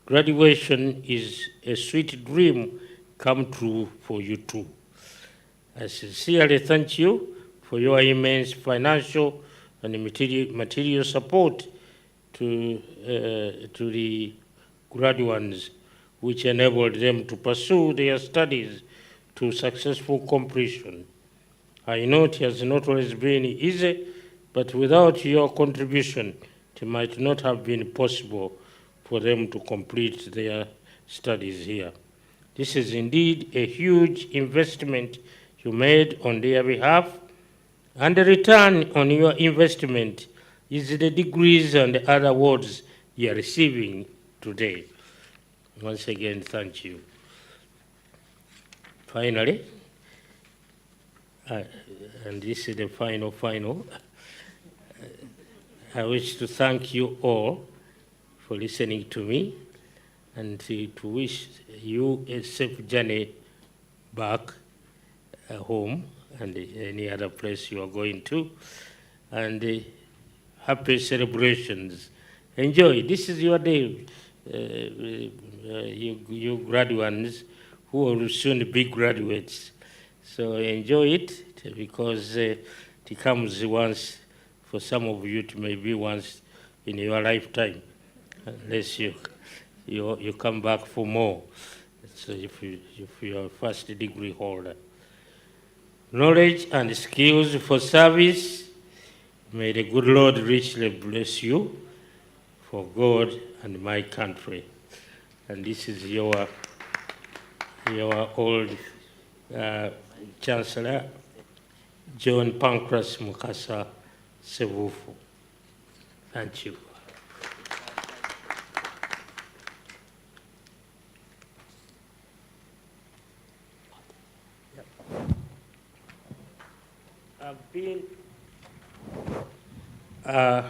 graduation is a sweet dream come true for you too. I sincerely thank you for your immense financial and material support to the graduates, which enabled them to pursue their studies to successful completion. I know it has not always been easy, but without your contribution, it might not have been possible for them to complete their studies here. This is indeed a huge investment you made on their behalf, and the return on your investment is the degrees and other awards you are receiving today. Once again, thank you. Finally, and this is the final, I wish to thank you all for listening to me and to wish you a safe journey back home and any other place you are going to, and happy celebrations. Enjoy. This is your day, you graduates who will soon be graduates. So enjoy it because it comes once, for some of you it may be once in your lifetime, unless you come back for more. So if you're a first degree holder. Knowledge and skills for service, may the good Lord richly bless you for God and my country. And this is your old Chancellor, John Pancras Mukasa Sevufu. Thank you. I've been. Thank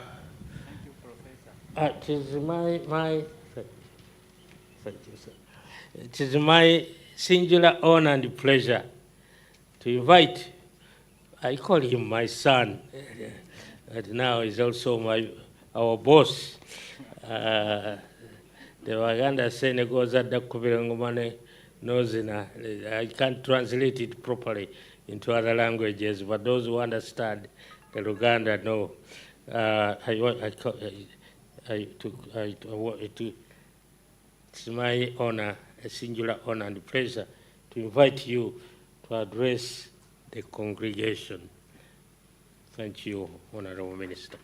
you, Professor. It is thank you, sir. It is my singular honor and pleasure to invite. I call him my son, but now he's also our boss. The Waganda Senegoza Dakubirangumane Nozina. I can't translate it properly into other languages, but those who understand the Luganda know. It's my honor, a singular honor and pleasure, to invite you to address the congregation. Thank you, Honorable Minister.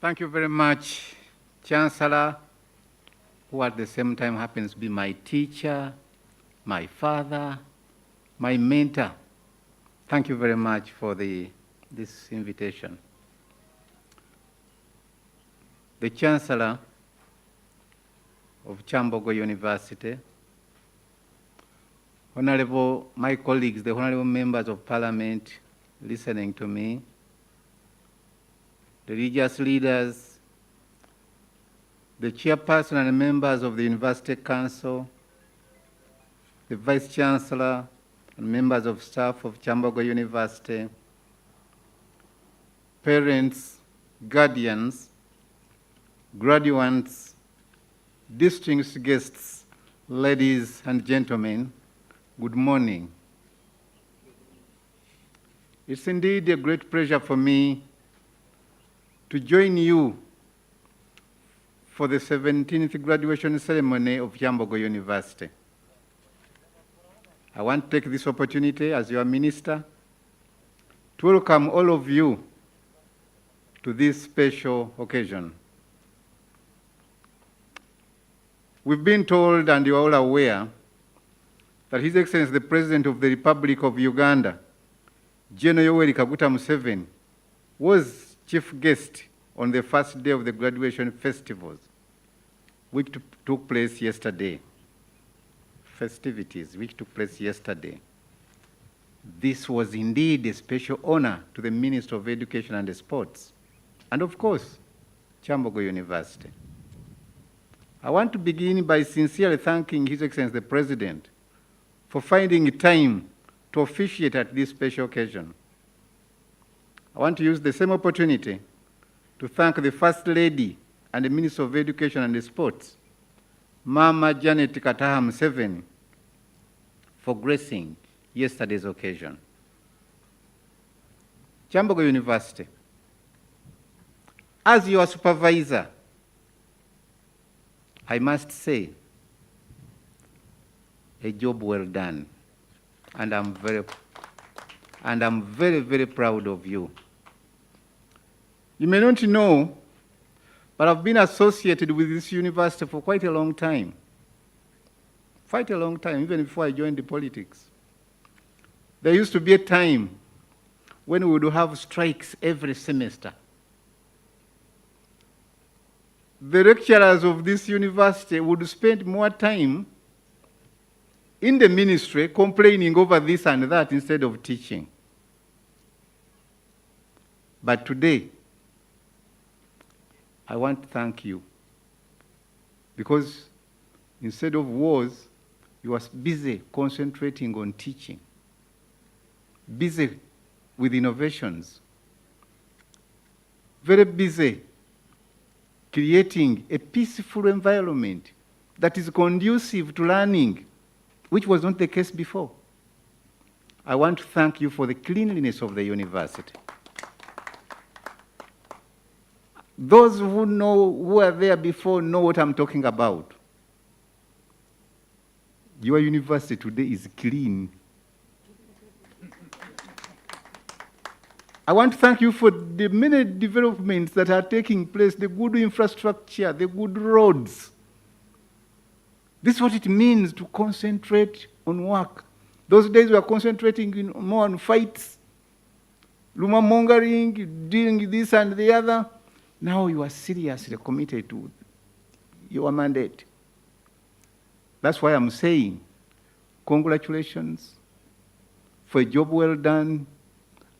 Thank you very much, Chancellor, who at the same time happens to be my teacher, my father, my mentor. Thank you very much for this invitation. The Chancellor of Kyambogo University, honorable, my colleagues, the honorable members of Parliament listening to me, the religious leaders, the chairperson and members of the University Council, the Vice Chancellor and members of staff of Kyambogo University, parents, guardians, graduates, distinguished guests, ladies and gentlemen, good morning. It's indeed a great pleasure for me to join you for the 17th graduation ceremony of Kyambogo University. I want to take this opportunity as your minister to welcome all of you to this special occasion. We've been told, and you're all aware, that His Excellency the President of the Republic of Uganda, General Yoweri Kaguta Museveni, was chief guest on the first day of the graduation festivals, which took place yesterday. Festivities which took place yesterday. This was indeed a special honor to the Minister of Education and Sports, and of course, Kyambogo University. I want to begin by sincerely thanking His Excellency the President for finding time to officiate at this special occasion. I want to use the same opportunity to thank the First Lady and the Minister of Education and Sports, Mama Janet Kataha Museveni, for gracing yesterday's occasion. Kyambogo University, as your supervisor, I must say, a job well done, and I'm very, very proud of you. You may not know, but I've been associated with this university for quite a long time. Quite a long time, even before I joined the politics. There used to be a time when we would have strikes every semester. The lecturers of this university would spend more time in the ministry complaining over this and that instead of teaching. But today, I want to thank you because instead of wars, you are busy concentrating on teaching, busy with innovations, very busy creating a peaceful environment that is conducive to learning, which was not the case before. I want to thank you for the cleanliness of the university. Those who were there before know what I'm talking about. Your university today is clean. I want to thank you for the many developments that are taking place, the good infrastructure, the good roads. This is what it means to concentrate on work. Those days we are concentrating more on fights, rumor-mongering, doing this and the other. Now you are seriously committed to your mandate. That's why I'm saying congratulations for a job well done.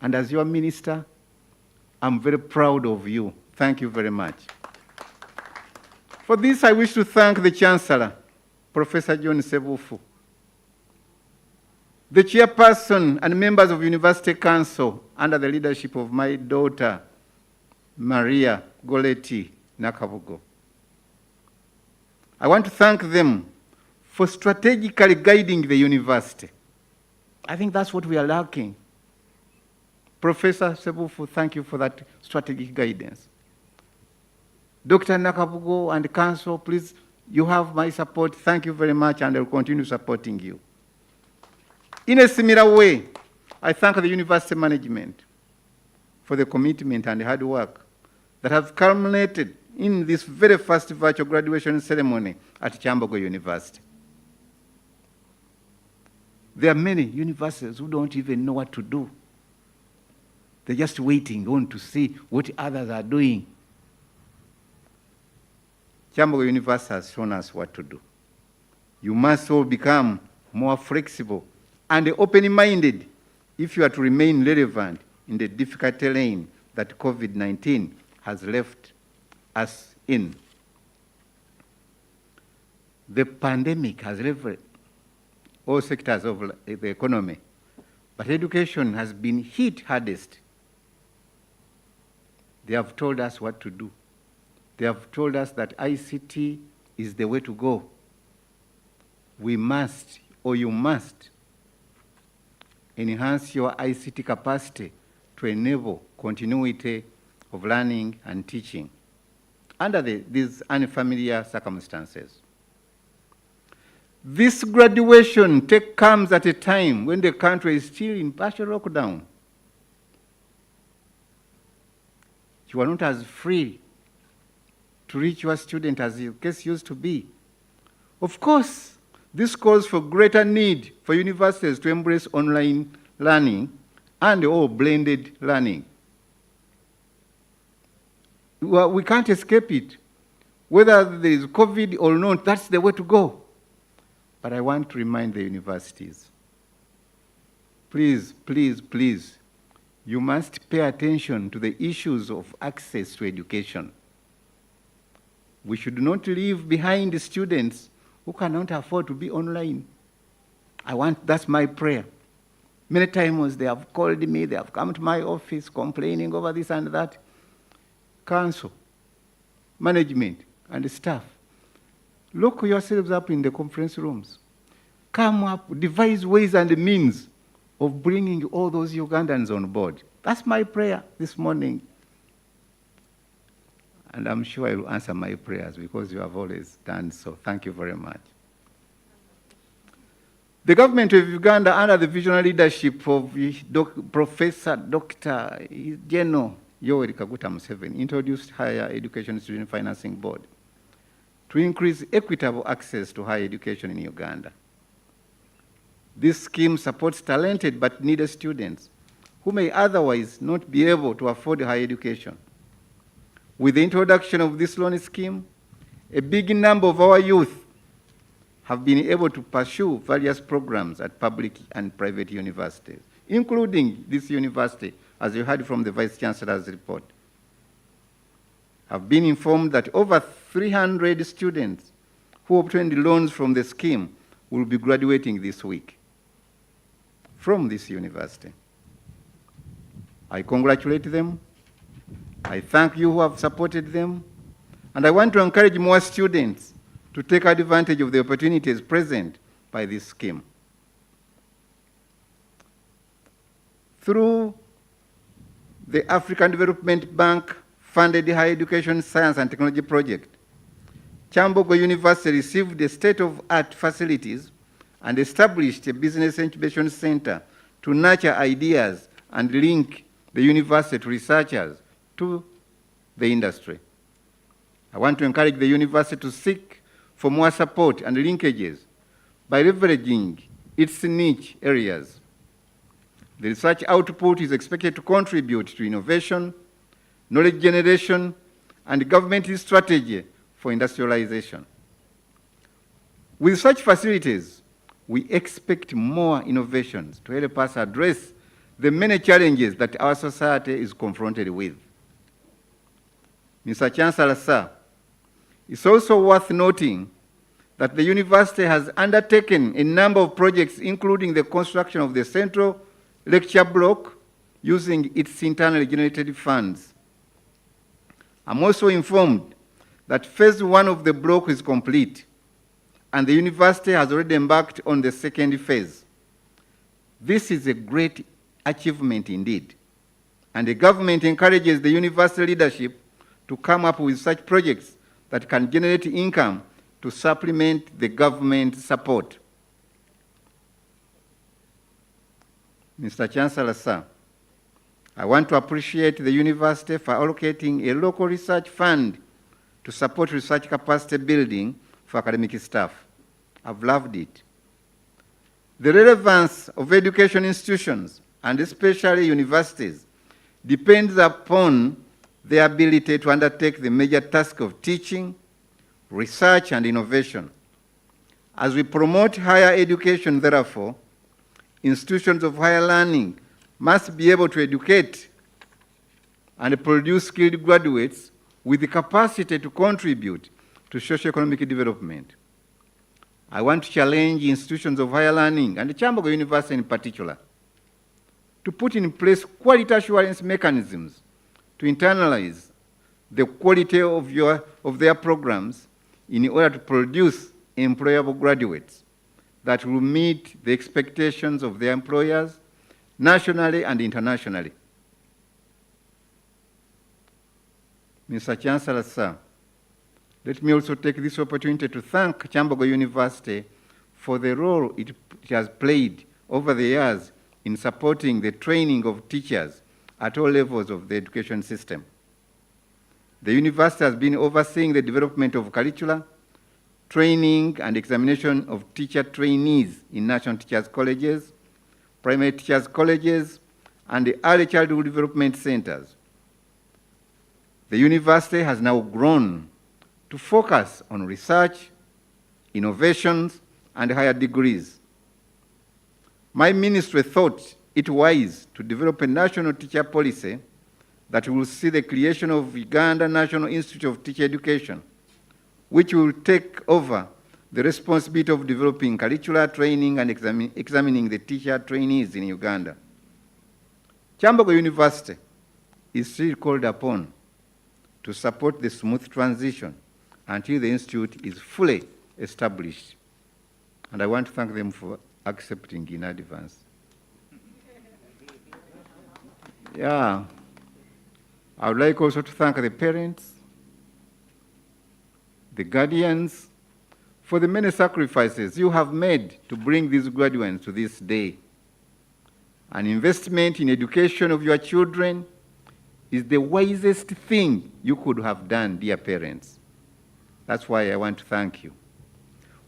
And as your minister, I'm very proud of you. Thank you very much. For this, I wish to thank the Chancellor, Professor John Sebufu, the chairperson and members of University Council under the leadership of my daughter, Maria Goletti Nakavugo. I want to thank them for strategically guiding the university. I think that's what we are lacking. Professor Sebufu, thank you for that strategic guidance. Dr. Nakavugo and Council, please, you have my support. Thank you very much, and I will continue supporting you. In a similar way, I thank the university management for the commitment and hard work that have culminated in this very first virtual graduation ceremony at Kyambogo University. There are many universities who don't even know what to do. They're just waiting on to see what others are doing. Kyambogo University has shown us what to do. You must all become more flexible and open-minded if you are to remain relevant in the difficult terrain that COVID-19 has left us in. The pandemic has leveled all sectors of the economy, but education has been hit hardest. They have told us what to do. They have told us that ICT is the way to go. We must, or you must, enhance your ICT capacity to enable continuity of learning and teaching under these unfamiliar circumstances. This graduation comes at a time when the country is still in partial lockdown. You are not as free to reach your student as your case used to be. Of course, this calls for greater need for universities to embrace online learning and or blended learning. Well, we can't escape it. Whether there is COVID or not, that's the way to go. But I want to remind the universities, please, please, please, you must pay attention to the issues of access to education. We should not leave behind the students who cannot afford to be online. That's my prayer. Many times they have called me, they have come to my office complaining over this and that. Council, management, and staff, lock yourselves up in the conference rooms. Come up, devise ways and means of bringing all those Ugandans on board. That's my prayer this morning. And I'm sure I will answer my prayers because you have always done so. Thank you very much. The government of Uganda, under the visionary leadership of Professor Dr. General Yoweri Kaguta Museveni, introduced Higher Education Student Financing Board to increase equitable access to higher education in Uganda. This scheme supports talented but needy students who may otherwise not be able to afford higher education. With the introduction of this loan scheme, a big number of our youth have been able to pursue various programs at public and private universities, including this university, as you heard from the Vice Chancellor's report. I've been informed that over 300 students who obtained loans from the scheme will be graduating this week from this university. I congratulate them. I thank you who have supported them. And I want to encourage more students to take advantage of the opportunities present by this scheme. Through the African Development Bank funded Higher Education Science and Technology Project, Kyambogo University received the state-of-art facilities and established a business incubation center to nurture ideas and link the university to researchers to the industry. I want to encourage the university to seek for more support and linkages by leveraging its niche areas. The research output is expected to contribute to innovation, knowledge generation, and government strategy for industrialization. With such facilities, we expect more innovations to help us address the many challenges that our society is confronted with. Mr. Chancellor, sir, it's also worth noting that the university has undertaken a number of projects, including the construction of the central lecture block using its internally generated funds. I'm also informed that phase 1 of the block is complete, and the university has already embarked on the second phase. This is a great achievement indeed, and the government encourages the university leadership to come up with such projects that can generate income to supplement the government support. Mr. Chancellor, sir, I want to appreciate the university for allocating a local research fund to support research capacity building for academic staff. I've loved it. The relevance of education institutions, and especially universities, depends upon their ability to undertake the major task of teaching, research, and innovation. As we promote higher education, therefore, institutions of higher learning must be able to educate and produce skilled graduates with the capacity to contribute to socio-economic development. I want to challenge institutions of higher learning, and Kyambogo University in particular, to put in place quality assurance mechanisms to internalize the quality of their programs in order to produce employable graduates that will meet the expectations of their employers nationally and internationally. Mr. Chancellor, sir, let me also take this opportunity to thank Kyambogo University for the role it has played over the years in supporting the training of teachers at all levels of the education system. The university has been overseeing the development of curricula, training and examination of teacher trainees in national teachers' colleges, primary teachers' colleges, and the early childhood development centers. The university has now grown to focus on research, innovations, and higher degrees. My ministry thought it wise to develop a national teacher policy that will see the creation of Uganda National Institute of Teacher Education, which will take over the responsibility of developing curricular training and examining the teacher trainees in Uganda. Kyambogo University is still called upon to support the smooth transition until the institute is fully established. And I want to thank them for accepting in advance. Yeah. I would like also to thank the parents, the guardians, for the many sacrifices you have made to bring these graduates to this day. An investment in education of your children is the wisest thing you could have done, dear parents. That's why I want to thank you.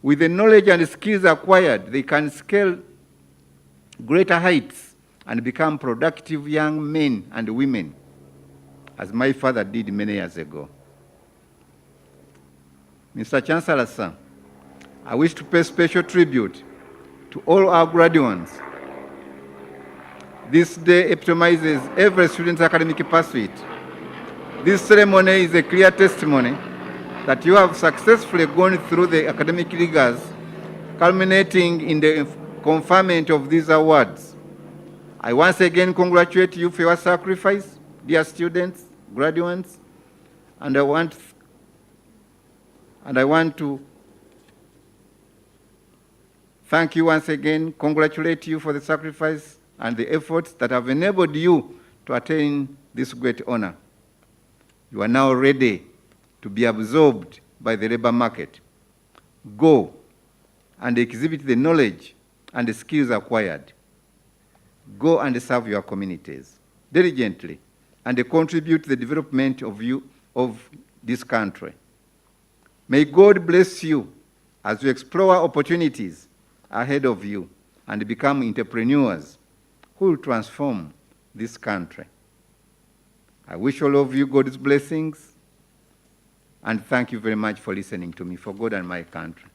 With the knowledge and skills acquired, they can scale greater heights and become productive young men and women, as my father did many years ago. Mr. Chancellor, sir, I wish to pay special tribute to all our graduates. This day epitomizes every student's academic pursuit. This ceremony is a clear testimony that you have successfully gone through the academic rigors, culminating in the conferment of these awards. I once again congratulate you for your sacrifice, dear students, graduates, and I want to thank you once again, congratulate you for the sacrifice and the efforts that have enabled you to attain this great honor. You are now ready to be absorbed by the labor market. Go and exhibit the knowledge and the skills acquired. Go and serve your communities diligently and contribute to the development of this country. May God bless you as you explore opportunities ahead of you and become entrepreneurs who will transform this country. I wish all of you God's blessings, and thank you very much for listening to me, for God and my country.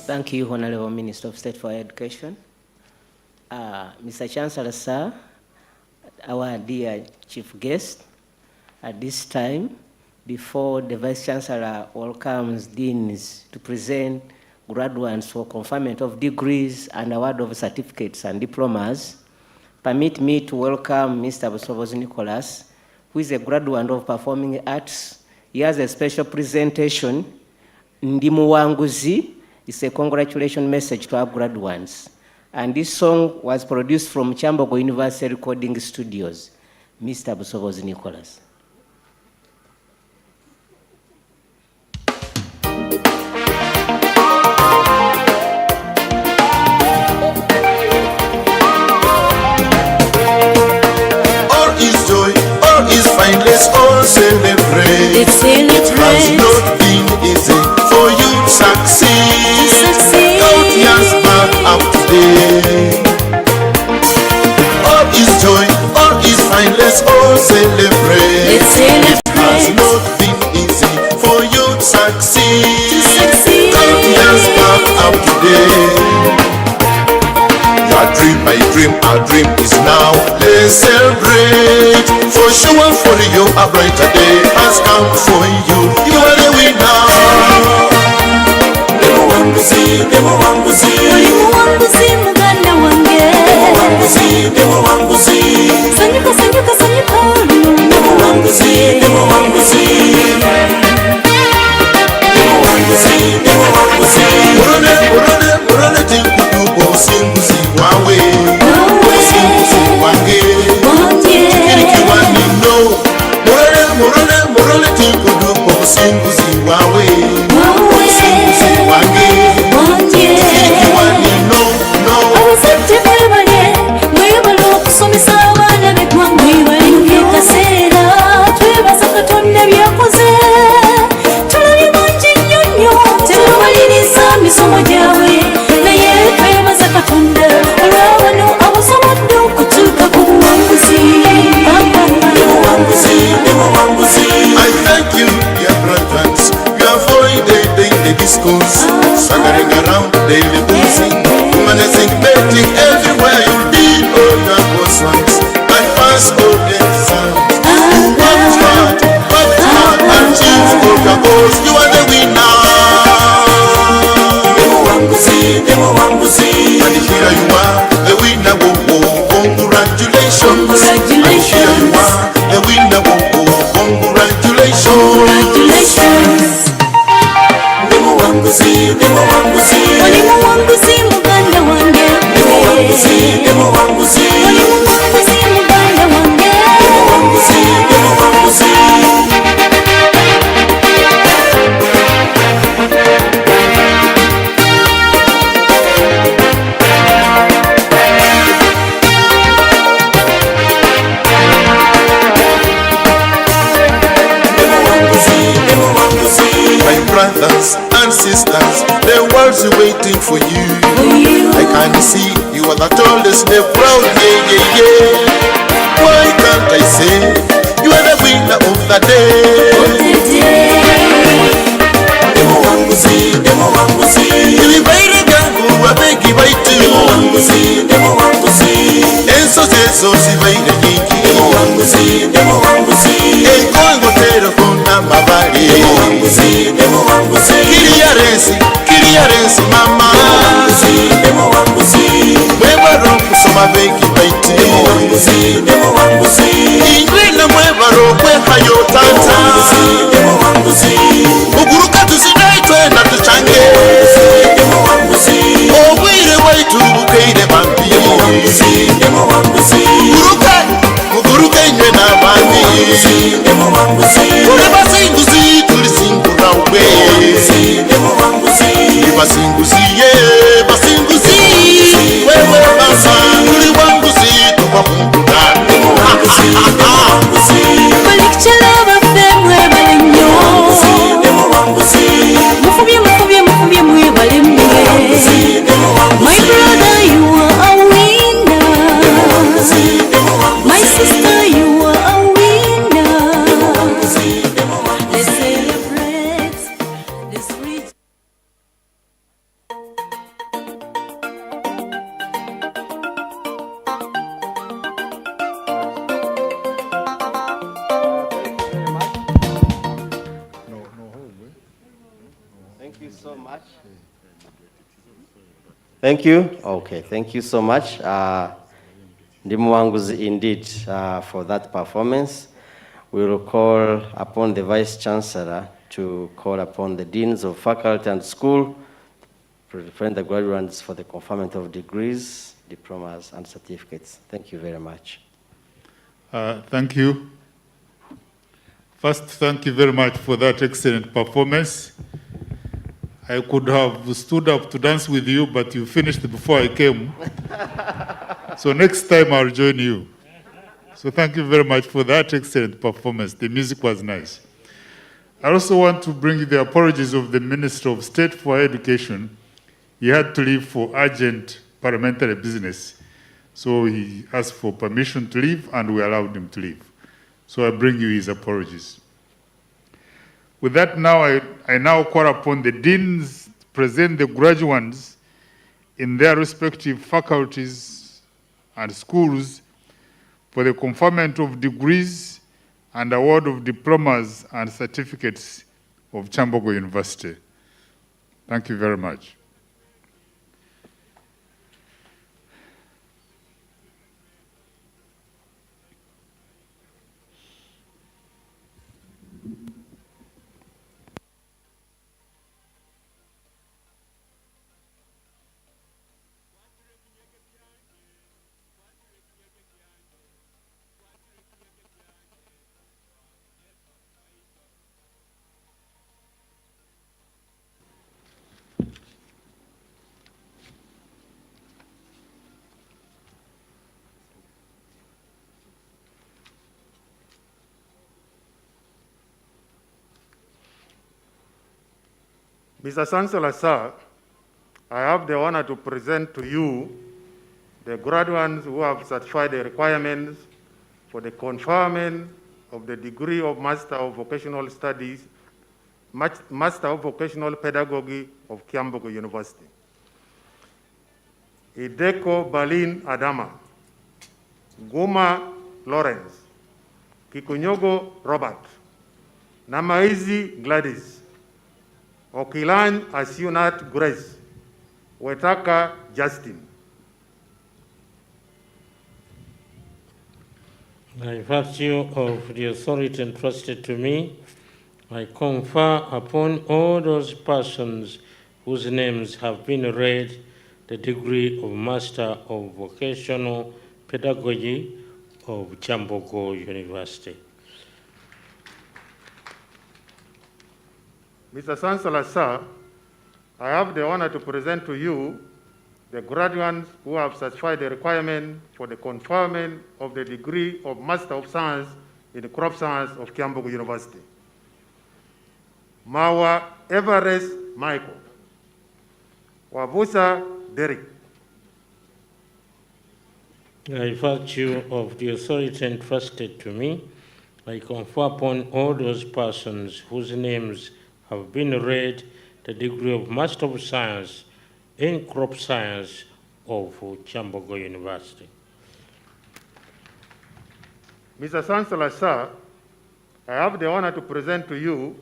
Thank you, Honorable Minister of State for Education. Mr. Chancellor, sir, our dear chief guest, at this time, before the Vice Chancellor welcomes deans to present graduates for conferment of degrees and award of certificates and diplomas, permit me to welcome Mr. Busobozi Nicholas, who is a graduate of Performing Arts. He has a special presentation. Ndimu Wanguzi is a congratulation message to our graduates. And this song was produced from Kyambogo University Recording Studios. Mr. Busobozi Nicholas. My dream, our dream is now. Let's celebrate. For sure, for you, a brighter day has come for you. You are the winner. Demo wanguzi, demo wanguzi. Demo wanguzi, muganda wange. Demo wanguzi, demo wanguzi. Sanyuka, sanyuka, sanyuka. Demo wanguzi, demo wanguzi. Demo wanguzi, demo wanguzi. Murone, murone, murone, tinkudu bosinguzi wawe. Bosinguzi wange. Chikirikiwani no. Murone, murone, murone, tinkudu bosinguzi wawe. Bosinguzi wange. Chikirikiwani no, no. Abasajja mwebale, mwebale okusomesa abaana b'eggwanga, mwebale ng'ekaseera, twebaza Katonda by'akoze. Tulabye bangi nnyo nnyo, tebamaliriza misomo gyabwe, naye twebaza Katonda olw'abano abasobodde okutuuka ku buwanguzi. I thank you, dear brothers. You avoided daily discourse, swaggering around daily boozing, humanizing, betting everywhere you did all your crosswords and passed all exams. Worked hard, achieved all your goals. You are the winner. And here you are, the winner. Whoa, whoa, congratulations. And here you are, the winner. Whoa, whoa, congratulations. Demo wanguzi, demo wanguzi. Olimu wanguzi muganda wange. Demo wanguzi, demo wanguzi. Olimu wanguzi muganda wange. Demo wanguzi, demo wanguzi. My brothers and sisters, the world's waiting for you. I can see you are the tallest, the proud, yeah, yeah, yeah. Why can't I say you are the winner of the day? Demo wanguzi, demo wanguzi. Ibibaire gangu wabegi baitu. Demo wanguzi, demo wanguzi. Enso zezo zibaire nyingi. Demo wanguzi, demo wanguzi. Enkongo telefona mabali. Demo wanguzi, demo wanguzi. Kiriya rensi mama. Demo wanguzi, demo wanguzi. Mwebaro kusoma begi baitu. Demo wanguzi, demo wanguzi. Ingwina mwebaro kwehayo tata. Demo wanguzi, demo wanguzi. Uguruka tusidaitwe na tuchange. Demo wanguzi. Obwire waitu bukeire bambi. Demo wanguzi, demo wanguzi. Muguruke nywe n'abandi. Demo wanguzi. Tuli basinguzi, tuli singura ube. Demo wanguzi. Tuli basinguzi, yeah, basinguzi. Wewe basa, tuli wanguzi, tubakungura. Demo wanguzi, demo wanguzi. Balikichala baffe mwebale nnyo. Demo wanguzi. Mufubye, mufubye, mufubye mwebale nnyo. My brother, you are a winner. My sister, you are a winner. Let's celebrate this rich. Thank you so much. Thank you. Okay, thank you so much. Ndimu wanguzi indeed for that performance. We will call upon the Vice Chancellor to call upon the deans of faculty and school to present the graduates for the conferment of degrees, diplomas, and certificates. Thank you very much. Thank you. First, thank you very much for that excellent performance. I could have stood up to dance with you, but you finished before I came. So next time I'll join you. So thank you very much for that excellent performance. The music was nice. I also want to bring you the apologies of the Minister of State for Education. He had to leave for urgent parliamentary business. So he asked for permission to leave, and we allowed him to leave. So I bring you his apologies. With that, now I now call upon the deans to present the graduates in their respective faculties and schools for the conferment of degrees and award of diplomas and certificates of Kyambogo University. Thank you very much. Mr. Chancellor, sir, I have the honor to present to you the graduates who have satisfied the requirements for the conferment of the degree of Master of Vocational Studies, Master of Vocational Pedagogy of Kyambogo University. Ideko Berlin Adama, Guma Lawrence, Kikunyogo Robert, Namaizi Gladys, Okilan Asunat Grace, Wetaka Justin. By virtue of the authority entrusted to me, I confer upon all those persons whose names have been read the degree of Master of Vocational Pedagogy of Kyambogo University. Mr. Chancellor, sir, I have the honor to present to you the graduates who have satisfied the requirement for the conferment of the degree of Master of Science in Crop Science of Kyambogo University. Mawa Everest Michael, Wavusa Derek. By virtue of the authority entrusted to me, I confer upon all those persons whose names have been read the degree of Master of Science in Crop Science of Kyambogo University. Mr. Chancellor, sir, I have the honor to present to you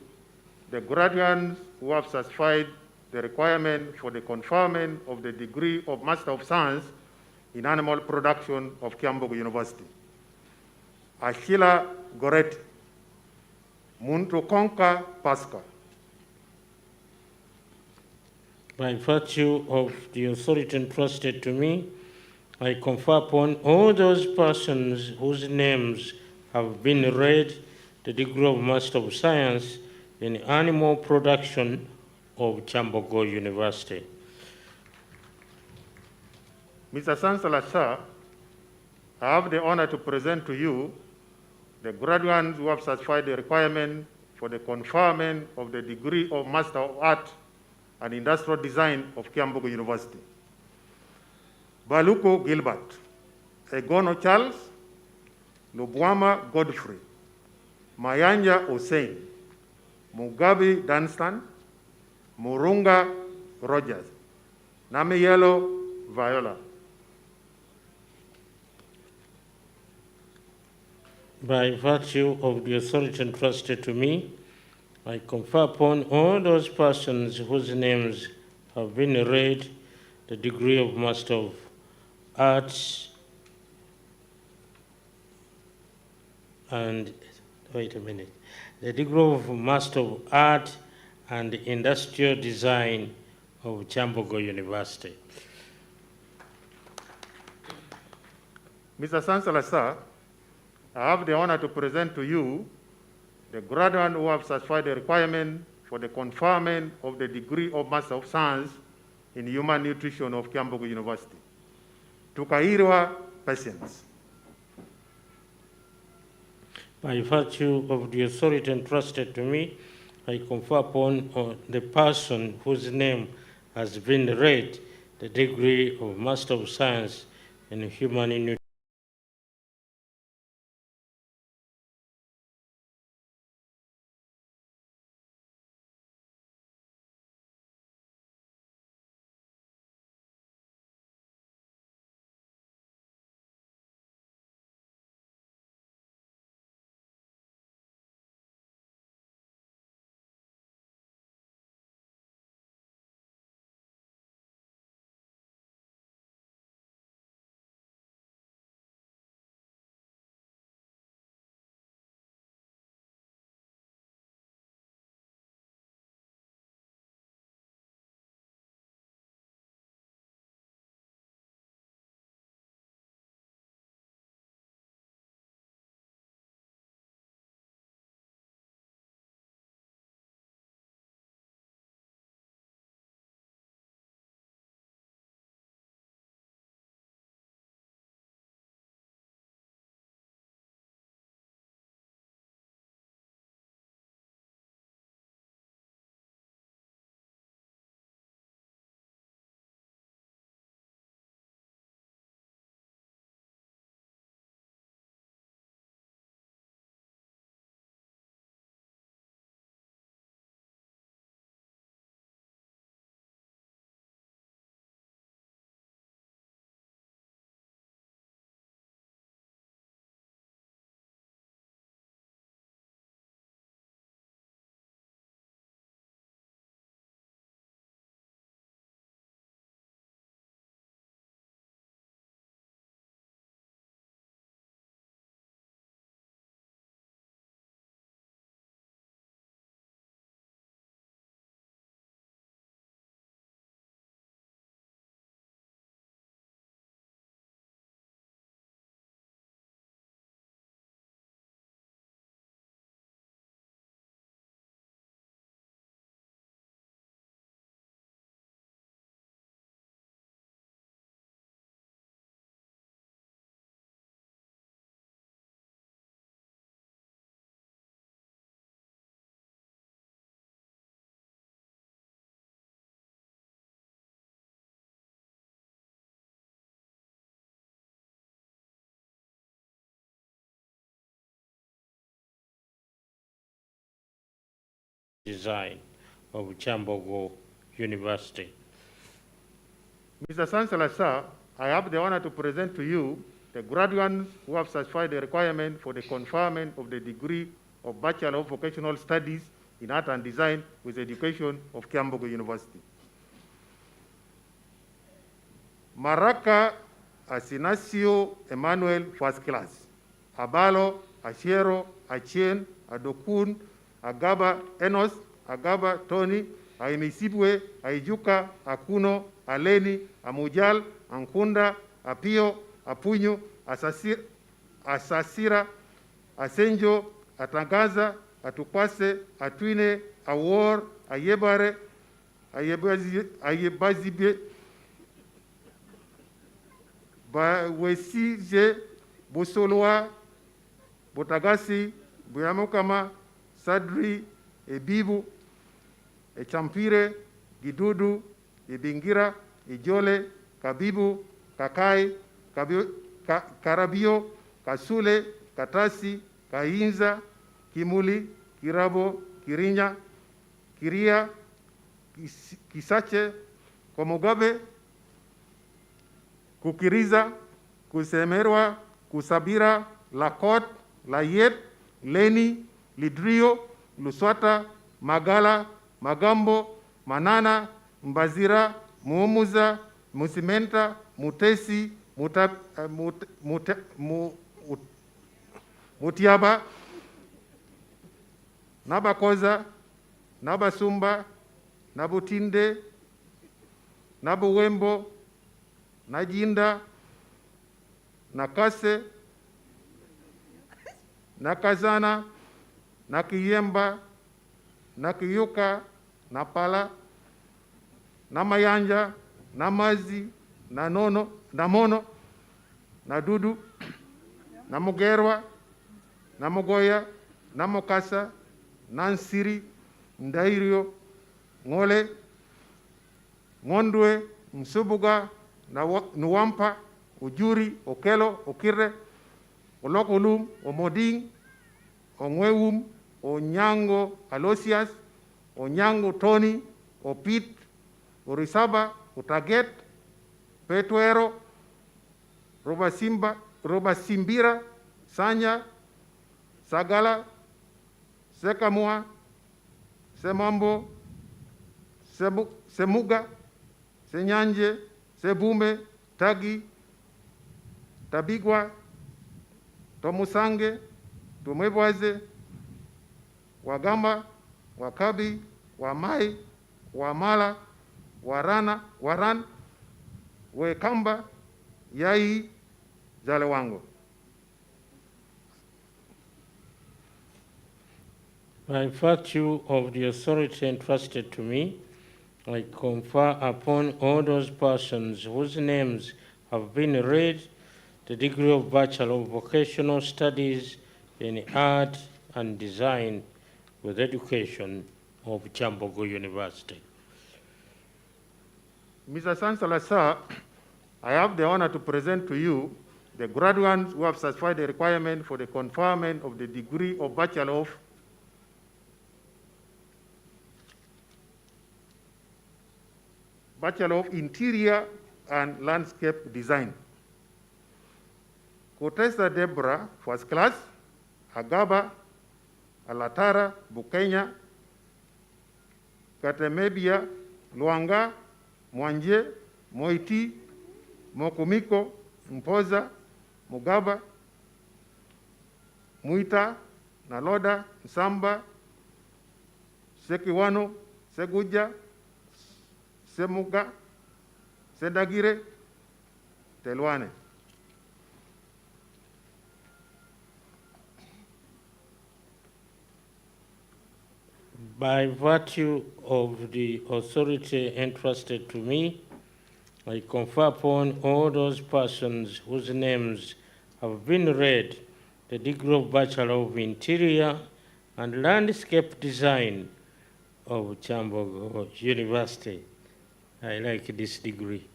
the graduates who have satisfied the requirement for the conferment of the degree of Master of Science in Animal Production of Kyambogo University. Ashila Goretti, Muntokonka Pascal. By virtue of the authority entrusted to me, I confer upon all those persons whose names have been read the degree of Master of Science in Animal Production of Kyambogo University. Mr. Chancellor, sir, I have the honor to present to you the graduates who have satisfied the requirement for the conferment of the degree of Master of Art and Industrial Design of Kyambogo University. Baluko Gilbert, Egono Charles, Lubwama Godfrey, Mayanja Hussein, Mugabe Dunstan, Murunga Rogers, Namiyelo Viola. By virtue of the authority entrusted to me, I confer upon all those persons whose names have been read the degree of Master of Arts and, the degree of Master of Art and Industrial Design of Kyambogo University. Mr. Chancellor, sir, I have the honor to present to you the graduates who have satisfied the requirement for the conferment of the degree of Master of Science in Human Nutrition of Kyambogo University. Tukairwa Patience. By virtue of the authority entrusted to me, I confer upon the person whose name has been read the degree of Master of Science in Human Nutrition Design of Kyambogo University. Mr. Chancellor, sir, I have the honor to present to you the graduates who have satisfied the requirement for the conferment of the degree of Bachelor of Vocational Studies in Art and Design with Education of Kyambogo University. Maraka Asinasio Emmanuel, first class. Abalo, Ashiero, Achien, Adokun, Agaba Enos, Agaba Tony, Aimisibwe, Aijuka, Akuno, Aleni, Amujal, Ankunda, Apio, Apunyo, Asasira, Asenjo, Atangaza, Atukwase, Atwine, Awor, Ayebare, Ayebazibe, Bawesije, Busoloa, Botagasi, Buyamukama, Sadri, Ebibu, Echampire, Gidudu, Ebingira, Ijole, Kabibu, Kakai, Karabio, Kasule, Katasi, Kainza, Kimuli, Kirabo, Kirinya, Kiria, Kisache, Komogabe, Kukiriza, Kusemerwa, Kusabira, Lakot, Layet, Leni, Lidrio, Luswata, Magala, Magambo, Manana, Mbazira, Muumuza, Musimenta, Mutesi, Mutiaba, Nabakoza, Nabasumba, Nabutinde, Nabuwembo, Najinda, Nakase, Nakazana, Nakiyemba, Nakiyuka, Napala, Namayanja, Namazi, Nanono, Namono, Nadudu, Namugerwa, Namugoya, Namokasa, Nansiri, Ndairio, Ngole, Ngondwe, Msubuga, Nuwampa, Ujuri, Okelo, Okire, Olokolum, Omoding, Ongwewum, Onyango Alosias, Onyango Tony, Opit, Orisaba, Utaget, Petuero, Robasimbira, Sanya, Sagala, Sekamua, Semambo, Semuga, Senyanje, Sebume, Tagi, Tabigwa, Tomusange, Tumebwaze, Wagamba, Wakabi, Wamai, Wamala, Waran, Wekamba, Yai, Zalewango. By virtue of the authority entrusted to me, I confer upon all those persons whose names have been read the degree of Bachelor of Vocational Studies in Art and Design with Education of Kyambogo University. Mr. Chancellor, sir, I have the honor to present to you the graduates who have satisfied the requirement for the conferment of the degree of Bachelor of Interior and Landscape Design. Kotesa Deborah, first class. Agaba, Alatara, Bukenya, Katemebia, Luanga, Mwanje, Moiti, Mokumiko, Mpoza, Mugaba, Muita, Naloda, Samba, Sekiwano, Seguja, Semuga, Sedagire, Telwane. By virtue of the authority entrusted to me, I confer upon all those persons whose names have been read the degree of Bachelor of Interior and Landscape Design of Kyambogo University. I like this degree.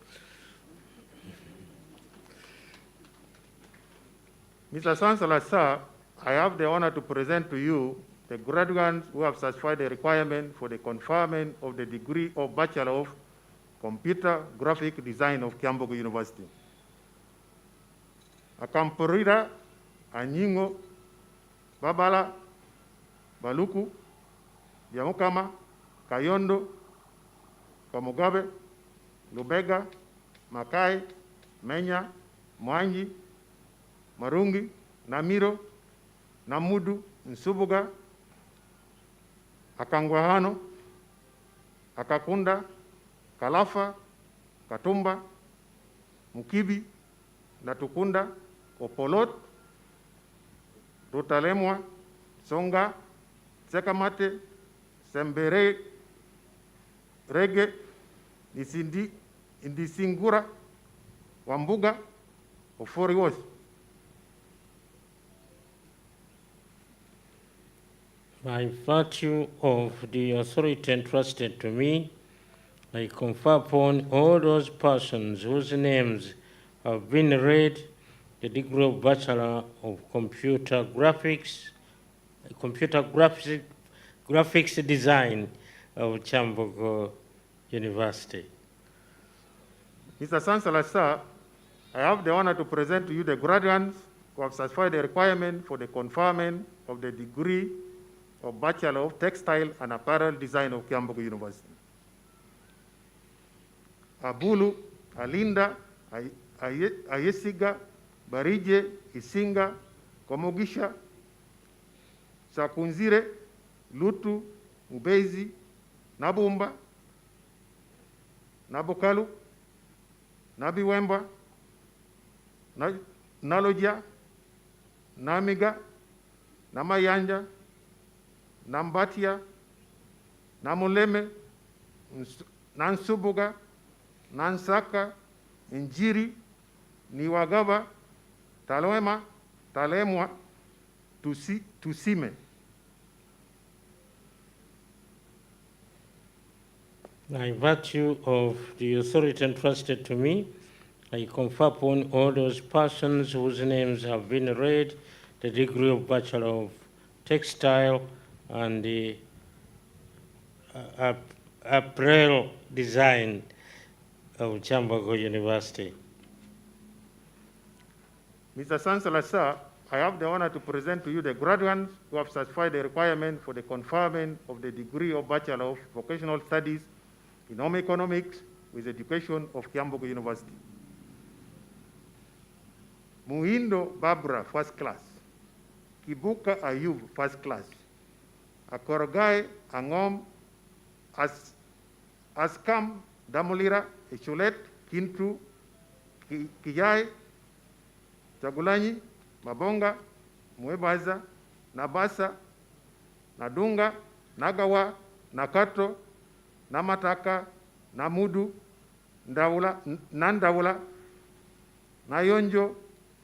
Mr. Chancellor, sir, I have the honor to present to you the graduates who have satisfied the requirement for the conferment of the degree of Bachelor of Computer Graphic Design of Kyambogo University. Akampurira, Anyingo, Babala, Baluku, Yamukama, Kayondo, Kamugabe, Lubega, Makai, Menya, Mwanji, Marungi, Namiro, Namudu, Nsubuga, Akangwahano, Akakunda, Kalafa, Katumba, Mukibi, Natukunda, Opolot, Rutalemwa, Songa, Sekamate, Sembere, Rege, Indisingura, Wambuga, Oforiwos. By virtue of the authority entrusted to me, I confer upon all those persons whose names have been read the degree of Bachelor of Computer Graphics Design of Kyambogo University. Mr. Chancellor, sir, I have the honor to present to you the graduates who have satisfied the requirement for the conferment of the degree of Bachelor of Textile and Apparel Design of Kyambogo University. Abulu, Alinda, Ayesiga, Barije, Isinga, Komogisha, Sakunzire, Lutu, Ubezi, Nabumba, Nabokalu, Nabiwemba, Naloja, Namiga, Namayanja, Nambatia, Namuleme, Nansubuga, Nansaka, Njiri, Niwagaba, Talema, Talemwa, Tusime. By virtue of the authority entrusted to me, I confer upon all those persons whose names have been read the degree of Bachelor of Textile and the Apparel Design of Kyambogo University. Mr. Chancellor, sir, I have the honor to present to you the graduates who have satisfied the requirement for the conferment of the degree of Bachelor of Vocational Studies in Home Economics with Education of Kyambogo University. Muindo Barbara, first class. Kibuka Ayub, first class. Akorogai Angom Askam Damulira, Echulet, Kintu, Kijai, Chagulanyi, Mabonga, Mwebaza, Nabasa, Nadunga, Nagawa, Nakato, Namataka, Namudu, Nandaula, Nayonjo,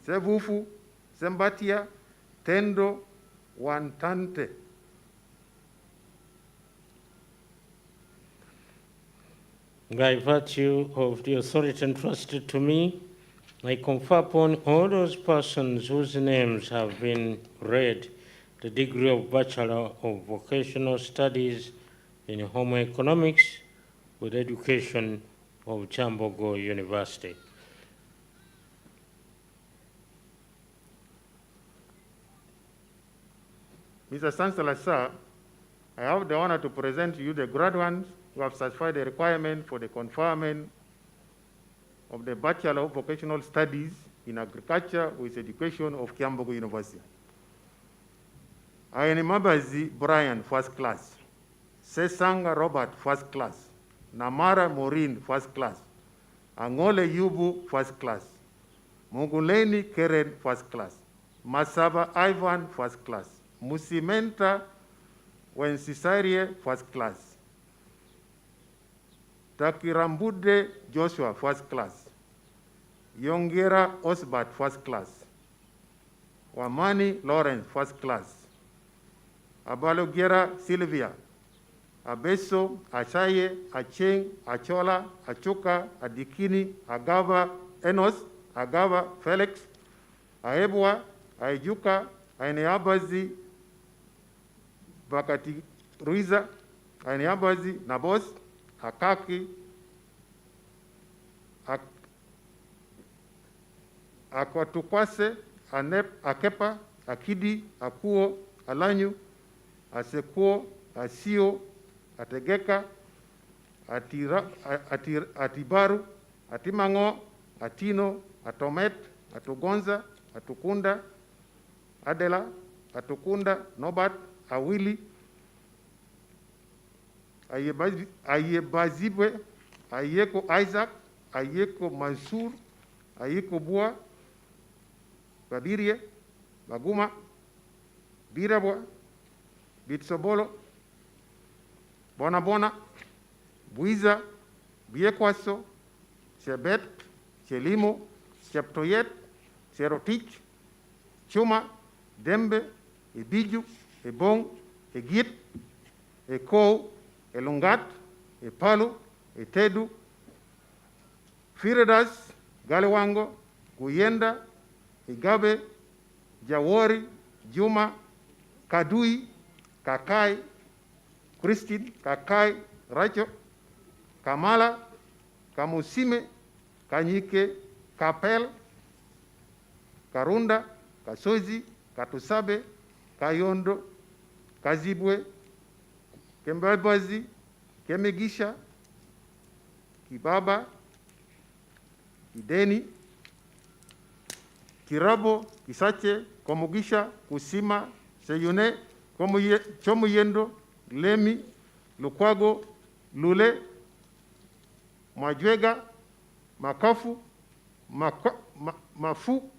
Sevufu, Sembatia, Tendo, Wantante. By virtue of the authority entrusted to me, I confer upon all those persons whose names have been read the degree of Bachelor of Vocational Studies in Home Economics with Education of Kyambogo University. Mr. Chancellor, sir, I have the honor to present to you the graduates who have satisfied the requirement for the conferment of the Bachelor of Vocational Studies in Agriculture with Education of Kyambogo University. Ayenimabazi Brian, first class. Sesanga Robert, first class. Namara Maureen, first class. Angole Yubu, first class. Munguleni Keren, first class. Masaba Ivan, first class. Musimenta Wensisarie, first class. Takirambude Joshua, first class. Yongera Osbert, first class. Wamani Lawrence, first class. Abalogera Sylvia. Abeso, Achaye, Acheng, Achola, Achuka, Adikini, Agava, Enos, Agava, Felix, Aebwa, Aejuka, Aineabazi, bakati ruiza aniabazi na boss akaki akwatukwase akepa akidi akuo alanyu asekuo asio ategeka atibaru atimango atino atomet atugonza atukunda adela atukunda nobat awili ayebazibwe ayeko Isaac ayeko Mansur ayeko Bua babirie baguma birabwa bitsobolo bona buiza biekwaso sebet chelimo cheptoyet serotich chuma dembe ebiju ebong egit ekou elungat epalu etedu firedas galewango guyenda igabe jawori juma kadui kakai Christine kakai racho kamala kamusime kanyike kapel karunda kasozi katusabe kayondo kazibwe kembabazi kemegisha kibaba kideni kirabo kisache komugisha kusima seyune chomuyendo lemi lukwago lule majwega makafu mafu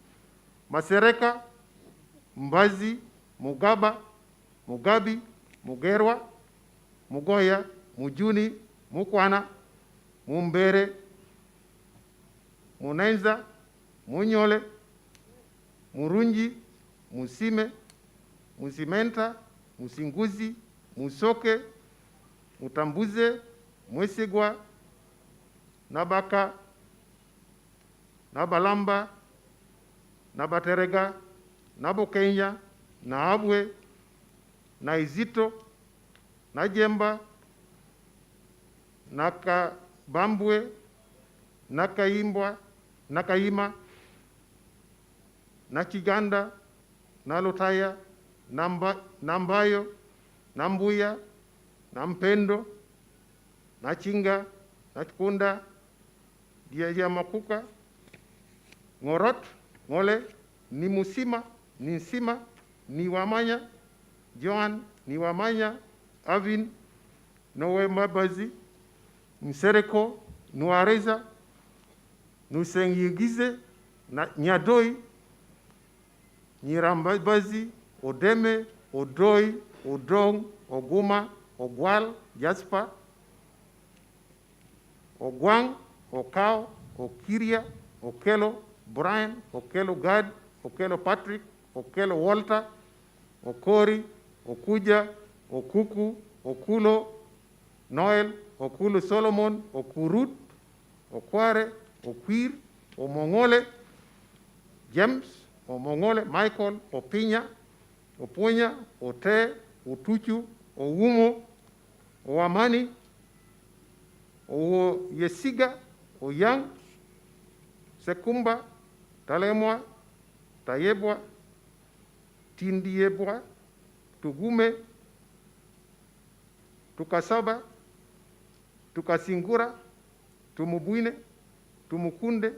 masereka mbazi mugaba mugabi mugerwa mugoya mujuni mukwana mumbere munenza munyole murunji musime musimenta musinguzi musoke mutambuze mwesigwa nabaka nabalamba nabaterega nabokenya naabwe naizito najemba nakabambwe nakaimbwa nakaima nakiganda nalotaya nambayo nambuya nampendo nachinga nachikunda dia makuka ngorot ngole ni musima ni nsima ni wamanya Joan ni wamanya Avin nowe mabazi msereko nuareza nusengigize na nyadoi nyirambazi odeme odoi odong oguma ogwal jasper ogwang okao okiria okelo Brian okelo Gad okelo Patrick okelo Walter okori okuja okuku okulo Noel okulo Solomon okurut okware okwir omongole James omongole Michael opinya opunya ote otuchu oumo oamani o yesiga oyang sekumba talemwa tayebwa tindiebwa tugume tukasaba tukasingura tumubwine tumukunde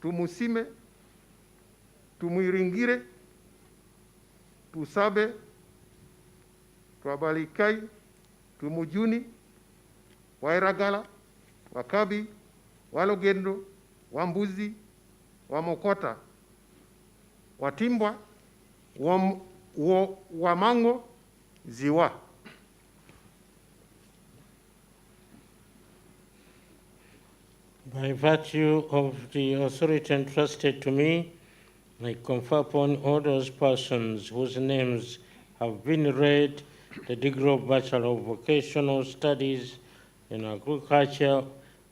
tumusime tumuiringire tusabe twabalikai tumujuni wairagala wakabi walogendo wambuzi wamokota watimbwa wamango ziwa. By virtue of the authority entrusted to me, I confer upon all those persons whose names have been read the degree of Bachelor of Vocational Studies in Agriculture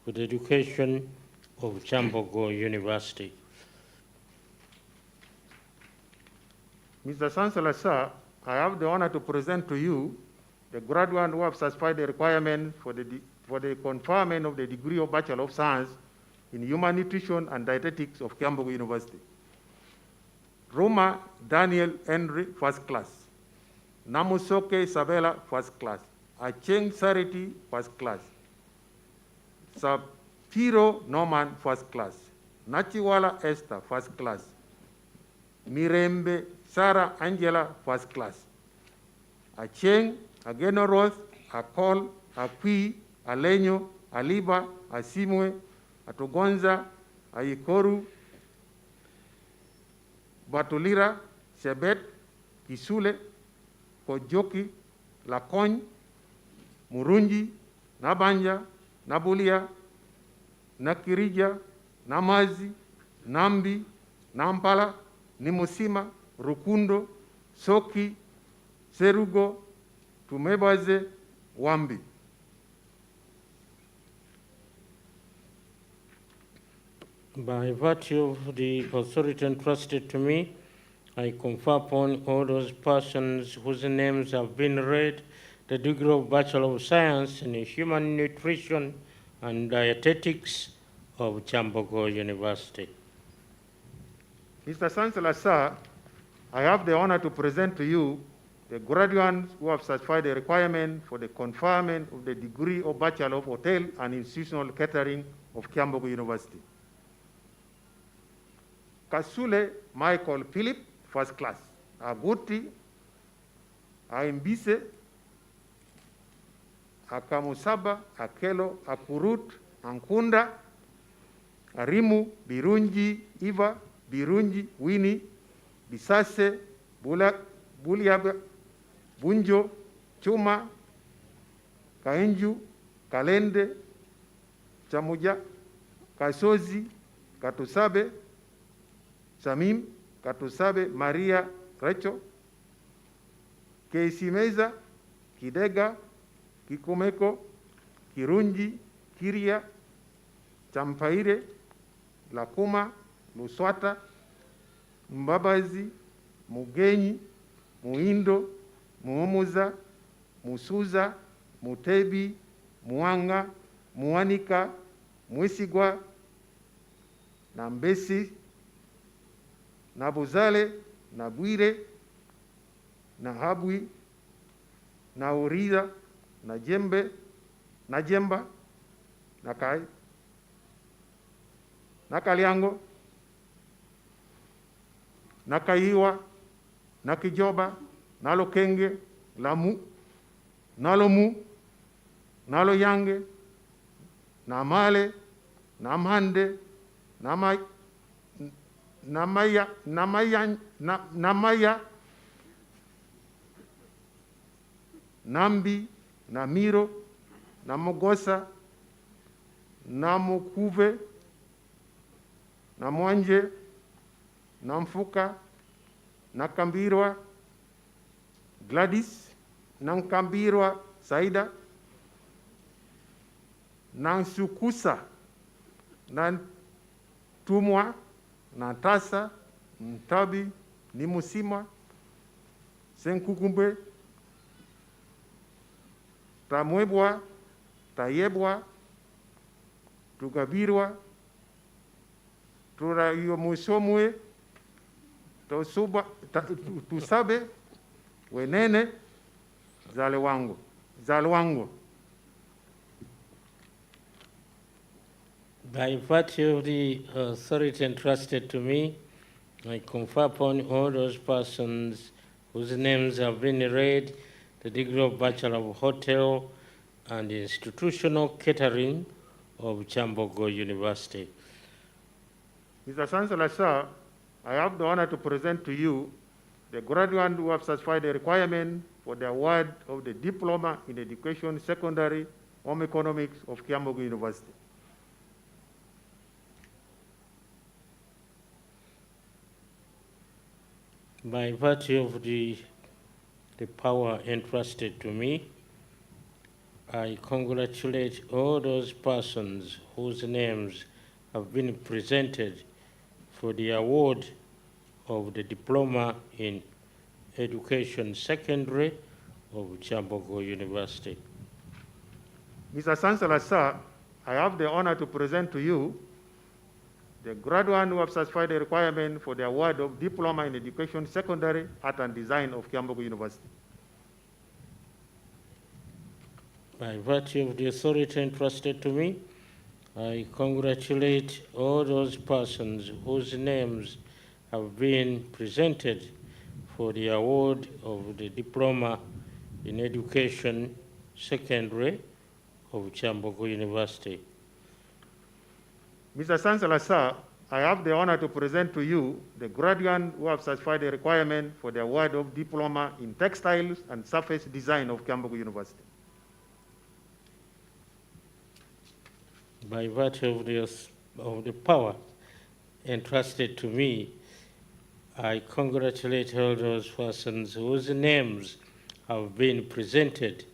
with Education of Kyambogo University. Mr. Chancellor, sir, I have the honor to present to you the graduates who have satisfied the requirements for the conferment of the degree of Bachelor of Science in Human Nutrition and Dietetics of Kyambogo University. Roma Daniel Henry, first class. Namusoke Isabella, first class. Acheng Sariti, first class. Sapiro Norman, first class. Nachiwala Esther, first class. Mirembe Sarah Angela, first class. Acheng, Ageno Roth, Akol, Akwi, Alenyo, Aliba, Asimwe, Atogonza, Ayikoru, Batulira, Shebet, Kisule, Kojoki, Lakony, Murunji, Nabanja, Nabulia, Nakirija, Namazi, Nambi, Nampala, Nimosima, Rukundo, Soki, Serugo, Tumebaze, Wambi. By virtue of the authority entrusted to me, I confer upon all those persons whose names have been read the degree of Bachelor of Science in Human Nutrition and Dietetics of Kyambogo University. Mr. Chancellor, sir, I have the honor to present to you the graduates who have satisfied the requirement for the conferment of the degree of Bachelor of Hotel and Institutional Catering of Kyambogo University. Kasule Michael Philip, first class. Aguti, Aimbise, Akamusaba, Akelo, Akurut, Ankunda, Arimu, Birunji, Iva, Birunji, Winnie, Bisase, Buliaba, Bunjo, Chuma, Kaenju, Kalende, Chamuja, Kasozi, Katusabe, Samim, Katusabe, Maria, Recho, Keisimeza, Kidega, Kikomeko, Kirunji, Kiria, Champaire, Lakuma, Luswata, Mbabazi, Mugenyi, Muindo, Muomuza, Musuza, Mutebi, Muanga, Muanika, Mwisigwa, Nambesi, Nabuzale, Nabwire, Nahabwi, Nauriza, Najembe, Najemba, Nakai, Nakaliango, Nakaiwa, Nakijoba, Nalokenge, Lamu, Nalomu, Naloyange, Namale, Namhande, Namaya, Nambi, Namiro, Namogosa, Namokuve, Namwanje, Namfuka, Nakambirwa, Gladys, Nankambirwa, Saida, Nansukusa, Nantumwa, Natasa, Ntabi, Nimusima, Senkukumbe, Tamwebwa, Tayebwa, Tugabirwa, Turayomusomwe, Tusabe, Wenene, Zalwango. By virtue of the authority entrusted to me, I confer upon all those persons whose names have been read the degree of Bachelor of Hotel and Institutional Catering of Kyambogo University. Mr. Chancellor, sir, I have the honor to present to you the graduates who have satisfied the requirement for the award of the Diploma in Education Secondary Home Economics of Kyambogo University. By virtue of the power entrusted to me, I congratulate all those persons whose names have been presented for the award of the Diploma in Education Secondary of Kyambogo University. Mr. Chancellor, sir, I have the honor to present to you the graduates who have satisfied the requirement for the award of Diploma in Education, Secondary, Art and Design of Kyambogo University. By virtue of the authority entrusted to me, I congratulate all those persons whose names have been presented for the award of the Diploma in Education, Secondary of Kyambogo University. Mr. Chancellor, sir, I have the honor to present to you the graduates who have satisfied the requirement for the award of Diploma in Textiles and Surface Design of Kyambogo University. By virtue of the power entrusted to me, I congratulate all those persons whose names have been presented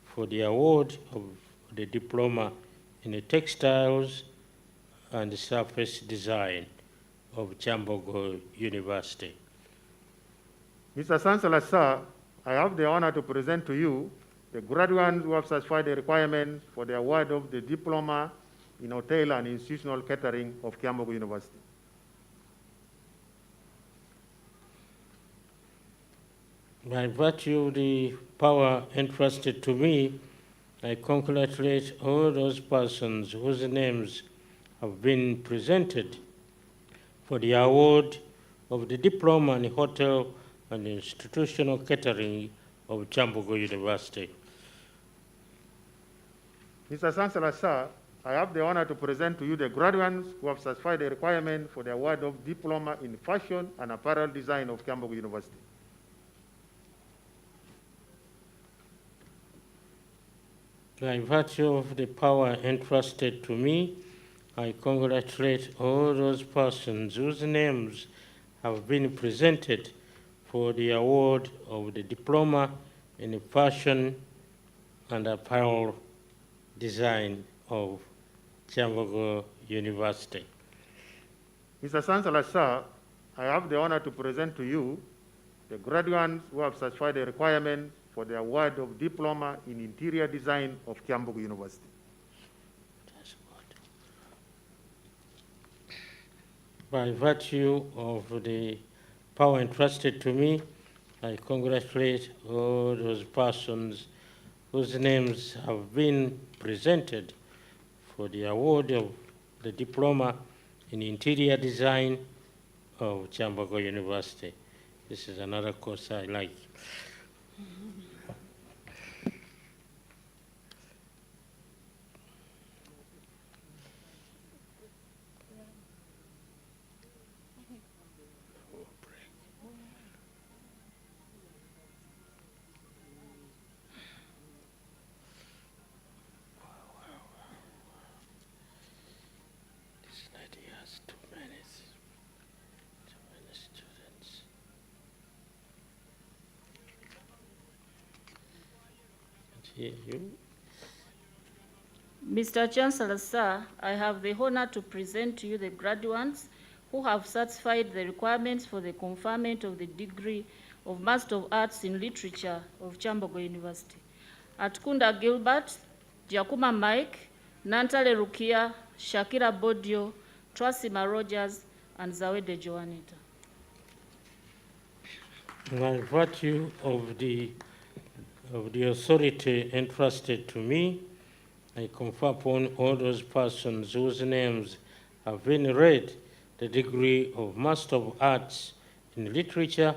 for the award of the Diploma in the Textiles and Surface Design of Kyambogo University. Mr. Chancellor, sir, I have the honor to present to you the graduates who have satisfied the requirements for the award of the Diploma in Hotel and Institutional Catering of Kyambogo University. By virtue of the power entrusted to me, I congratulate all those persons whose names have been presented for the award of the Diploma in Hotel and Institutional Catering of Kyambogo University. Mr. Chancellor, sir, I have the honor to present to you the graduates who have satisfied the requirement for the award of Diploma in Fashion and Apparel Design of Kyambogo University. By virtue of the power entrusted to me, I congratulate all those persons whose names have been presented for the award of the Diploma in Fashion and Apparel Design of Kyambogo University. Mr. Chancellor, sir, I have the honor to present to you the graduates who have satisfied the requirement for the award of Diploma in Interior Design of Kyambogo University. By virtue of the power entrusted to me, I congratulate all those persons whose names have been presented for the award of the Diploma in Interior Design of Kyambogo University. This is another course I like. Mr. Chancellor, sir, I have the honor to present to you the graduates who have satisfied the requirements for the conferment of the degree of Master of Arts in Literature of Kyambogo University. Atkunda Gilbert, Jakuma Mike, Nantale Rukia, Shakira Bodio, Trasima Rogers, and Zawede Joanita. By virtue of the authority entrusted to me, I confer upon all those persons whose names have been read the degree of Master of Arts in Literature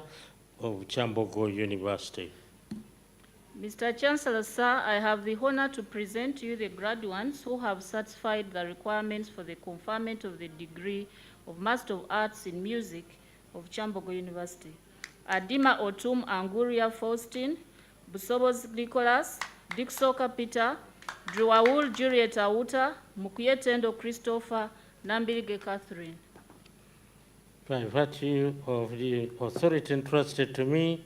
of Kyambogo University. Mr. Chancellor, sir, I have the honor to present to you the graduates who have satisfied the requirements for the conferment of the degree of Master of Arts in Music of Kyambogo University. Adima Otum Anguria Faustin, Busobos Nicholas, Dixoka Peter, Druawul Juliet Auta, Mukuyetendo Christopher, Nambirige Catherine. By virtue of the authority entrusted to me,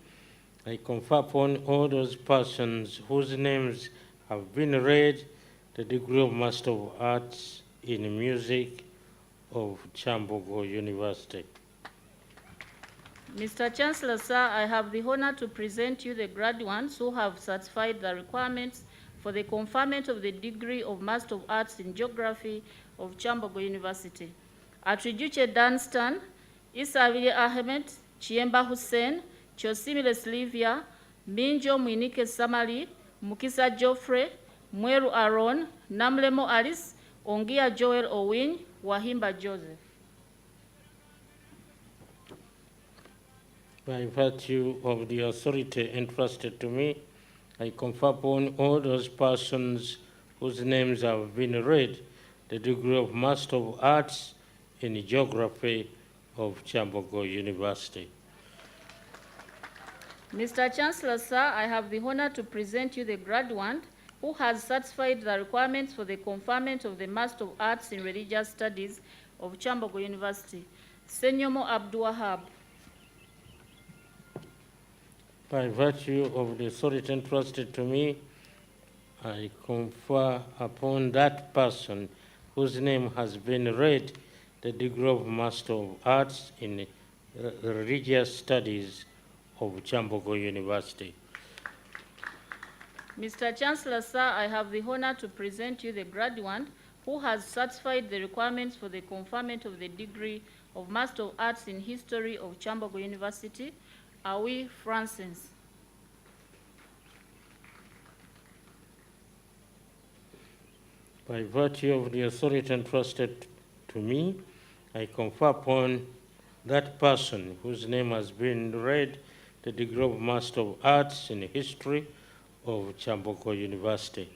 I confer upon all those persons whose names have been read the degree of Master of Arts in Music of Kyambogo University. Mr. Chancellor, sir, I have the honor to present you the graduates who have satisfied the requirements for the conferment of the degree of Master of Arts in Geography of Kyambogo University. Attributed Dunstan, Isavili Ahmed, Chiemba Hussein, Chosimile Sylvia, Minjo Mwinike Samali, Mukisa Geoffrey, Mweru Aaron, Namlemo Alice, Ongia Joel Owin, Wahimba Joseph. By virtue of the authority entrusted to me, I confer upon all those persons whose names have been read the degree of Master of Arts in Geography of Kyambogo University. Mr. Chancellor, sir, I have the honor to present you the graduate who has satisfied the requirements for the conferment of the Master of Arts in Religious Studies of Kyambogo University, Senyomo Abduwahab. By virtue of the authority entrusted to me, I confer upon that person whose name has been read the degree of Master of Arts in Religious Studies of Kyambogo University. Mr. Chancellor, sir, I have the honor to present you the graduate who has satisfied the requirements for the conferment of the degree of Master of Arts in History of Kyambogo University, Awi Francis. By virtue of the authority entrusted to me, I confer upon that person whose name has been read the degree of Master of Arts in History of Kyambogo University.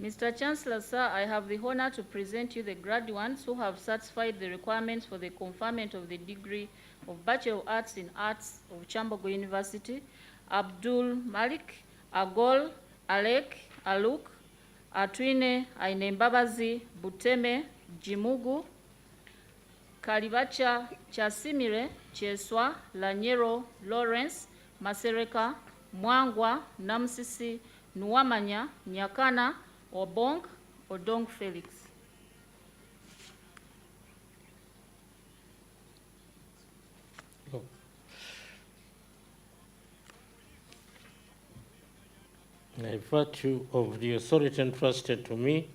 Mr. Chancellor, sir, I have the honor to present you the graduates who have satisfied the requirements for the conferment of the degree of Bachelor of Arts in Arts of Kyambogo University, Abdul Malik, Agol, Alek, Aluk, Atwine, Ainembabazi, Buteme, Jimugu, Kalibacha, Chasimire, Cheswa, Lanyero, Lawrence, Masereka, Mwangwa, Namsisi, Nuamanya, Nyakana, Obong, Odong Felix. By virtue of the authority entrusted to me,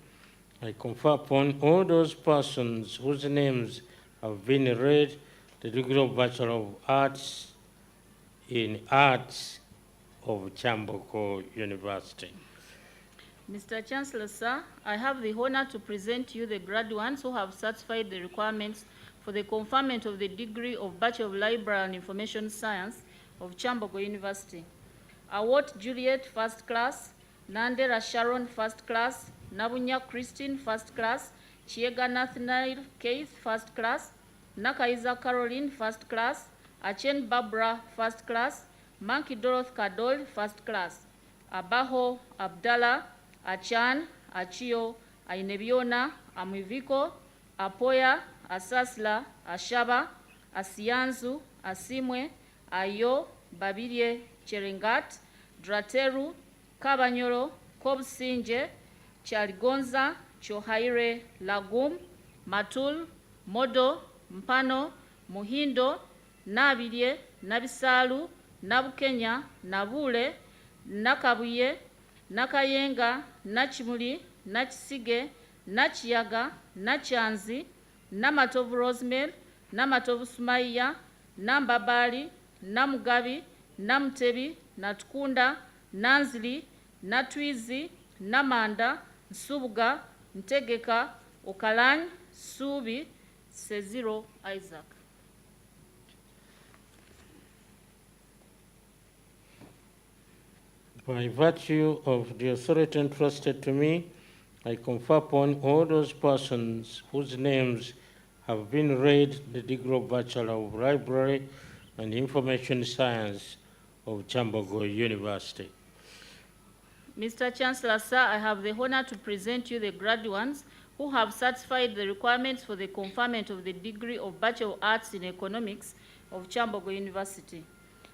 I confer upon all those persons whose names have been read the degree of Bachelor of Arts in Arts of Kyambogo University. Mr. Chancellor, sir, I have the honor to present you the graduates who have satisfied the requirements for the conferment of the degree of Bachelor of Library and Information Science of Kyambogo University. Award Juliet, first class, Nandera Sharon, first class, Nabunya Christine, first class, Chiega Nathaniel Keith, first class, Nakaiza Caroline, first class, Achen Barbara, first class, Manki Doroth Kadol, first class, Abaho Abdallah, Achan, Achio, Ainebiona, Amiviko, Apoya, Asasla, Ashaba, Asianzu, Asimwe, Ayo, Babirie, Cherengat, Drateru, Kabanyoro, Kobsinje, Chaligonza, Chohaire, Lagum, Matul, Modo, Mpano, Muhindo, Nabilie, Nabisalu, Nabukenya, Nabule, Nakabuye, Nakayenga, Nachimuli, Nachisige, Nachiyaga, Nachanzi, Namatovu Rosemary, Namatovu Sumaiya, Nambabali, Namugabi, Namtebi, Natkunda, Nanzili, Natwizi, Namanda, Nsubuga, Ntegeka, Okalany, Subi, Seziro Isaac. By virtue of the authority entrusted to me, I confer upon all those persons whose names have been read the degree of Bachelor of Library and Information Science of Kyambogo University. Mr. Chancellor, sir, I have the honor to present you the graduates who have satisfied the requirements for the conferment of the degree of Bachelor of Arts in Economics of Kyambogo University.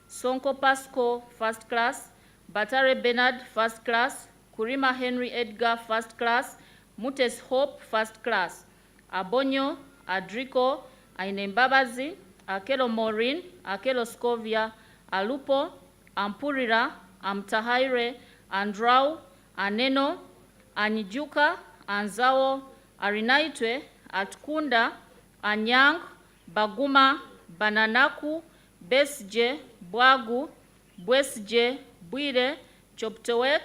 Sonko Pasco, first class, Batare Bernard, first class, Kurima Henry Edgar, first class, Mutes Hope, first class, Abonyo, Adrico, Ainembabazi, Akelo Maureen, Akelo Scovia, Alupo, Ampurira, Amtahaire, Andrau, Aneno, Anijuka, Anzao, Arinaitwe, Atkunda, Anyang, Baguma, Bananaku, Besje, Bwagu, Bwesje, Bwire, Choptewek,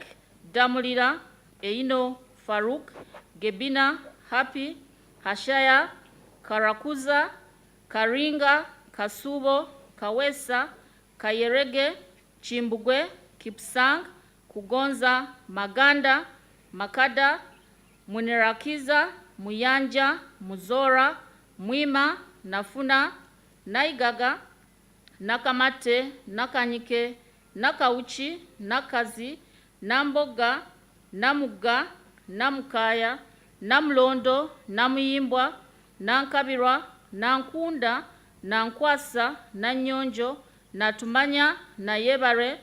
Damulira, Eino, Farouk, Gebina, Happy, Hashaya, Karakuza, Karinga, Kasubo, Kawesa, Kayerege, Chimbugwe, Kipsang, Kugonza, Maganda, Makada, Munerakiza, Muyanja, Muzora, Mwima, Nafuna, Naigaga, Nakamate, Nakanyike, Nakauchi, Nakazi, Namboga, Namuga, Namukaya, Namlondo, Namuyimbwa, Nankabirwa, Nankunda, Nankwasa, Nanyonjo, Natumanya, Nayebare,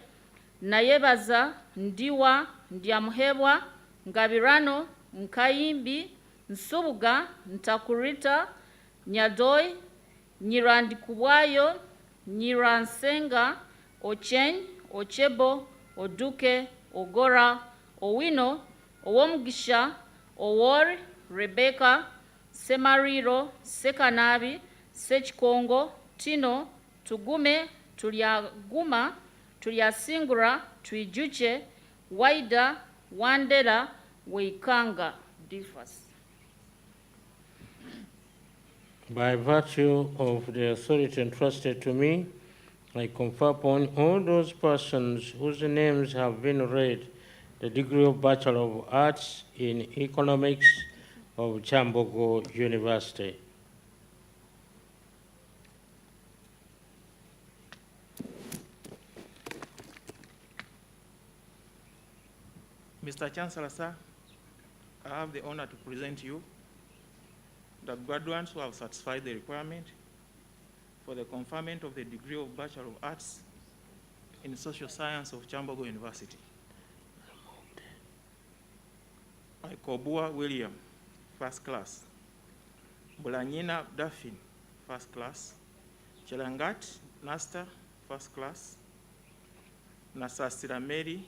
Nayebaza, Ndiwa, Ndiamuhebwa, Ngabirano, Nkayimbi, Nsubuga, Ntakurita, Nyadoi, Nyirandikubwayo, Nyiransenga, Ocheny, Ochebo, Oduke, Ogora, Owino, Owomugisha, Owori, Rebecca, Semariro, Sekanabi, Sechikongo, Tino, Tugume, Tuliaguma, Tuliasingura, Tuijuche, Waida, Wandera, Weikanga, Differs. By virtue of the authority entrusted to me, I confer upon all those persons whose names have been read the degree of Bachelor of Arts in Economics of Kyambogo University. Mr. Chancellor, sir, I have the honor to present you the graduates who have satisfied the requirement for the conferment of the degree of Bachelor of Arts in Social Science of Kyambogo University. Aikobua William, first class. Bulanyina Daphne, first class. Chelangat Nasta, first class. Nasasira Mary,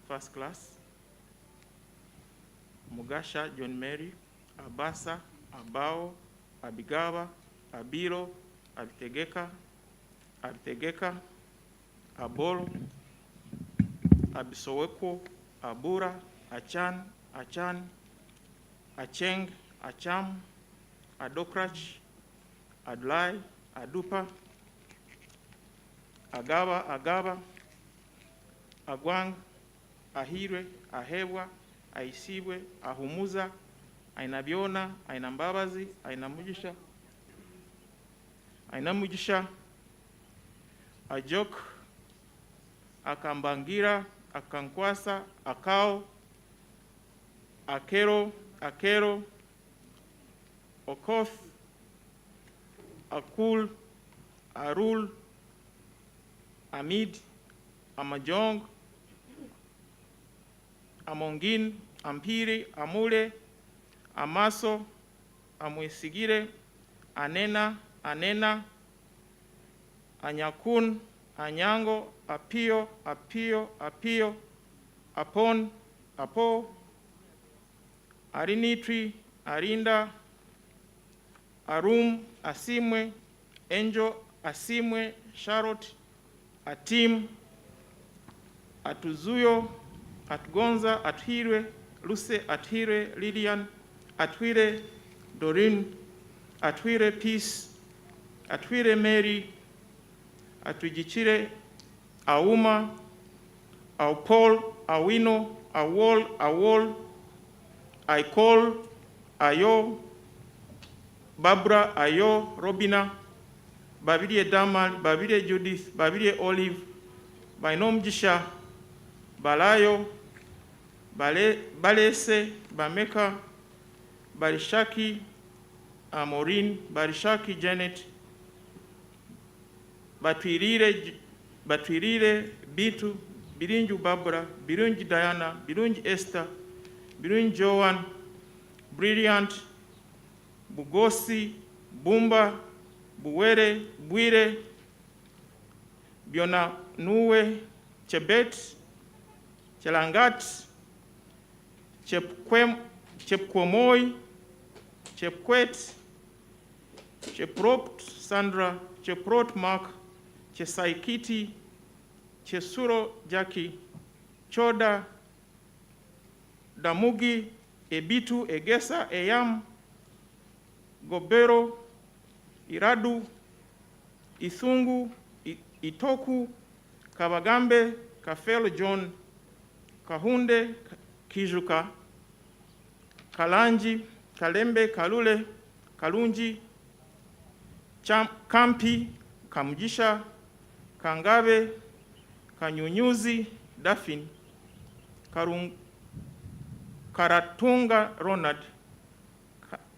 first class. Mugasha John Mary, Abasa, Abao, Abigawa, Abiro, Abitegeka, Abolo, Abisoweko, Abura, Achan, Acheng, Acham, Adokrach, Adlai, Adupa, Agaba, Agwang, Ahire, Ahewa, Aisibwe, Ahumuza, Ainabiona, Ainambabazi, Ainamugisha, Ajok, Akambangira, Akankwasa, Akao, Akero, Okoth, Akul, Arul, Amid, Amajong, Amongin, Ampiri, Amule, Amaso, Amwesigire, Anena, Anyakun, Anyango, Apio, Apon, Apo, Arinitri, Arinda, Arum, Asimwe, Angel, Asimwe, Charlotte, Atim, Atuzuyo, Atgonza, Athire, Luce, Athire, Lilian, Atwire, Doreen, Atwire, Peace, Atwire, Mary, Atwijichire, Auma, Aupol, Awino, Awol, Aikol, Ayo, Barbara, Ayo, Robina, Babide Damal, Babide Judith, Babide Olive, Bainom Jisha, Balayo, Balese, Bameka, Barishaki, Maureen, Barishaki Janet, Batwirire Bitu, Birinju Barbara, Birunji Diana, Birunji Esther, Birunji Joan, Brilliant, Bugosi, Bumba, Buwere, Bwire, Biona Nuwe, Chebet, Chelangat, Chepkwomoi, Chepkwet, Cheprot Sandra, Cheprot Mark, Chesaikiti, Chesuro Jackie, Choda, Damugi, Ebitu, Egesa, Eyam, Gobero, Iradu, Isungu, Itoku, Kabagambe, Kafel John, Kahunde, Kijuka, Kalanji, Kalembe, Kalule, Kalunji, Kampi, Kamjisha, Kangabe, Kanyunyuzi, Dafin, Karatunga Ronald,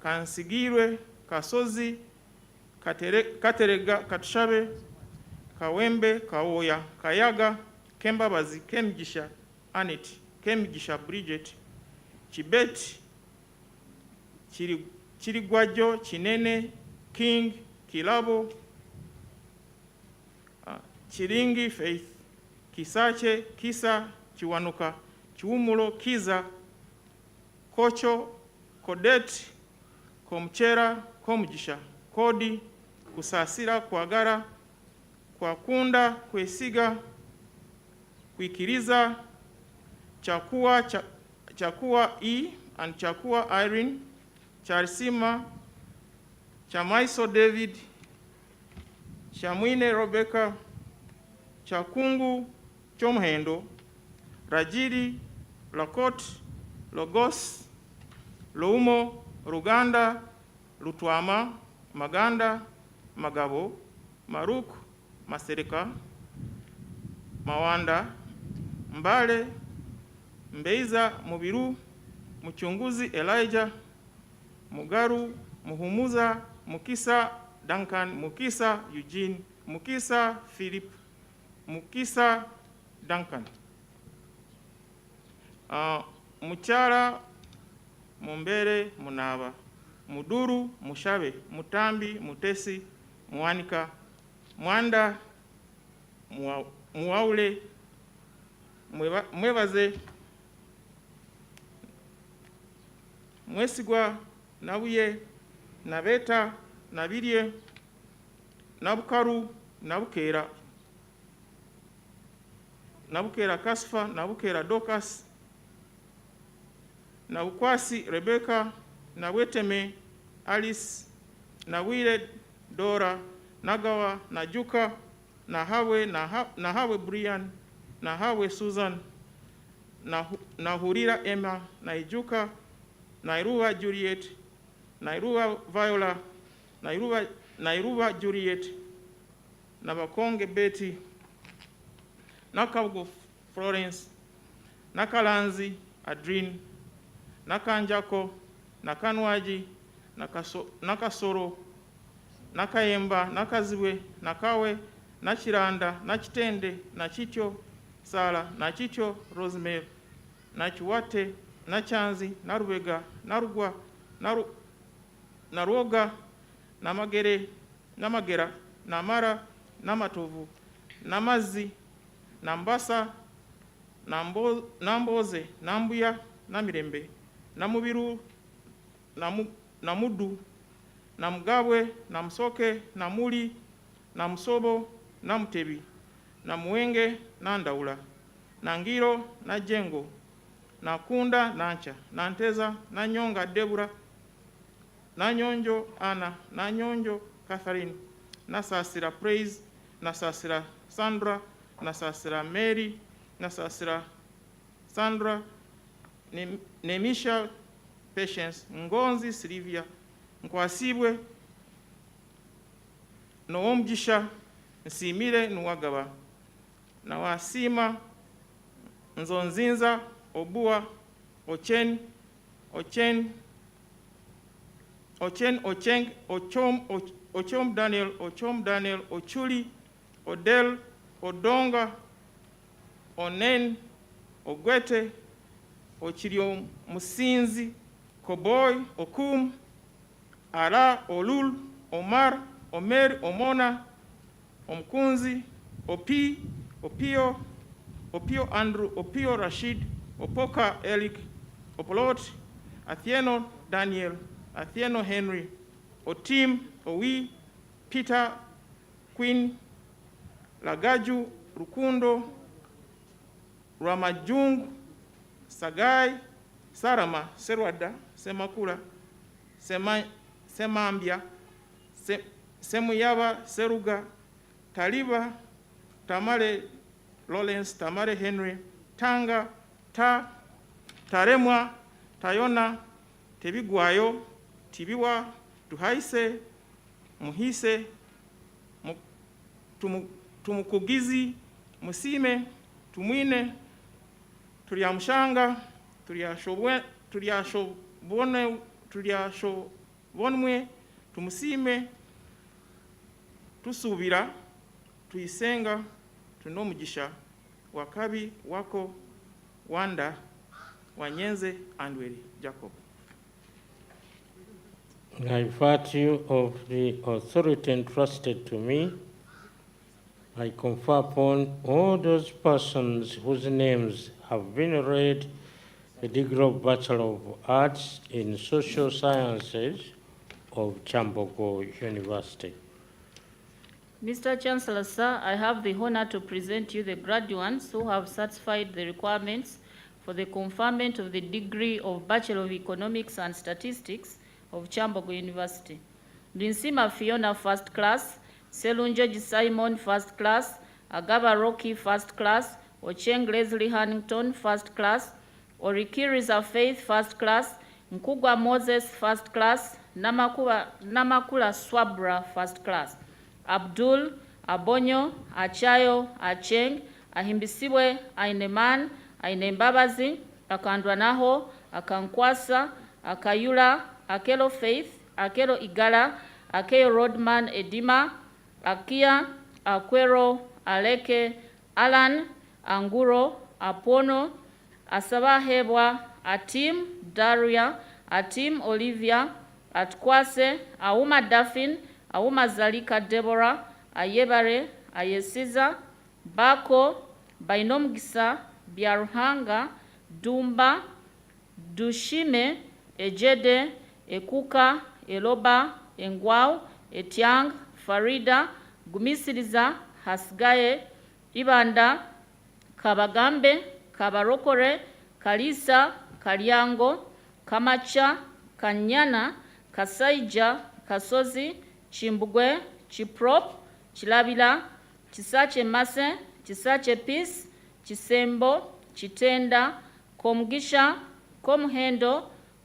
Kansigirwe, Kasozi, Katerega, Katshabe, Kawembe, Kaoya, Kayaga, Kembabazi, Kemjisha, Anet, Kemjisha Bridget, Chibet, Chirigwajo, Chinene, King, Kilabo, Chiringi, Faith, Kisache, Kisa, Chiwanuka, Chiumulo, Kiza, Kocho, Kodet, Komchera, Komjisha, Kodi, Kusasira, Kwagara, Kwakunda, Kwesiga, Kwikiriza, Chakua E and Chakua Irene, Charisima, Chamaiso David, Chamwine Rebecca, Chakungu Chomhendo, Rajiri, Lakot, Logos, Loumo, Ruganda, Lutwama, Maganda, Magabo, Maruk, Masereka, Mawanda, Mbale, Mbeiza, Mubiru, Mchunguzi Elijah, Mugaru, Muhumuza, Mukisa Duncan, Mukisa Eugene, Mukisa Philip, Mukisa Duncan. Muchara Mumbere Munaba, Muduru Mushabe, Mutambi Mutesi, Mwanika, Mwanda Muaule, Mwebaze, Mwesigwa, Nabuye, Nabeta, Nabirie, Nabukaru, Nabukera, Nabukera Kasfa, Nabukera Dokas, Nabukwasi Rebecca, Naweteme Alice, Nawire Dora, Nagawa, Najuka, Nahawe Brian, Nahawe Susan, Nahurira Emma, Naijuka, Nairua Juliet, Nairua Viola, Nairua Juliet, Nabakonge Betty, Nakaugo Florence, Nakalanzi Adrine, Nakanjako, Nakanwaji, Nakasoro, Nakayemba, Nakaziwe, Nakawe, Nachiranda, Nachitende, Nachicho, Sala, Nachicho, Rosemary, Nachiwate, Nachanzi, Narubega, Narugwa, Naroga, Namagere, Namagera, Namara, Namatovu, Namazi, Nambasa, Namboze, Nambuya, Namirembe, Namubiru, Namudu, Namgabwe, Namsoke, Namuli, Namsobo, Namtebi, Namuwenge, Nandaula, Nangiro, Najengo, Nakunda, Nancha, Nanteza, Nanyonga, Debura, Nanyonjo, Anna, Nanyonjo, Catherine, Nasasira Praise, Nasasira Sandra, Nasasira Mary, Nasasira Sandra, Nemisha Patience, Ngonzi Silvia, Nkwasibwe, Noomjisha, Nsimire Nuwagaba, Nawasima, Nzonzinza, Obua, Ocheng, Ochom Daniel, Ochuli, Odel, Odonga, Onen, Ogwete, Ochiriom Musinzi, Koboy, Okum, Ara, Olul, Omar, Omer Omona, Omkunzi, Opio Andrew, Opio Rashid, Opoka Eric, Opolot, Athieno Daniel, Athieno Henry, Otim Owi, Peter Queen, Lagaju Rukundo, Ramajung, Sagai, Sarama, Serwada, Semakula, Semambia, Semuyaba, Seruga, Taliba, Tamale Lawrence, Tamale Henry, Tanga, Taremwa, Tayona, Tebigwayo, Tibiwa, Tuhaise, Muhise, Tumukugizi, Musime, Tumwine, Tuliamshanga, Tuliashobonwe, Tumusime, Tusubira, Tuisenga, Tunomugisha, Wakabi, Wako, Wanda, Wanyenze, Andweri, Jacob. I virtue of the authority entrusted to me, I confer upon all those persons whose names have been read the degree of Bachelor of Arts in Social Sciences of Kyambogo University. Mr. Chancellor, sir, I have the honor to present you the graduates who have satisfied the requirements for the conferment of the degree of Bachelor of Economics and Statistics of Kyambogo University. Linsima Fiona, first class. Selunjoji Simon, first class. Agaba Rocky, first class. Ocheng Leslie Hannington, first class. Orikiriza Faith, first class. Nkugwa Moses, first class. Namakula Swabra, first class. Abdul, Abonyo, Achayo, Acheng, Ahimbisiwe, Aineman, Ainembabazi, Akandwanaho, Akankwasa, Akayula, Akelo Faith, Akelo Igala, Akeyo Rodman Edima, Akia, Akwero, Aleke, Alan, Anguro, Apono, Asabahebwa, Atim, Daria, Atim, Olivia, Atkwase, Auma Daffin, Auma Zalika Deborah, Ayebare, Ayesiza, Bako, Bainomgisa, Biaruhanga, Dumba, Dushime, Ejede, Ekuka, Eloba, Engwau, Etiang, Farida, Gumisiriza, Hasgaye, Ibanda, Kabagambe, Kabarokore, Kalisa, Kalyango, Kamacha, Kanyana, Kasaija, Kasozi, Chimbugwe, Chiprop, Chilabila, Chisache Mase, Chisache Peace, Chisembo, Chitenda, Komgisha, Komhendo,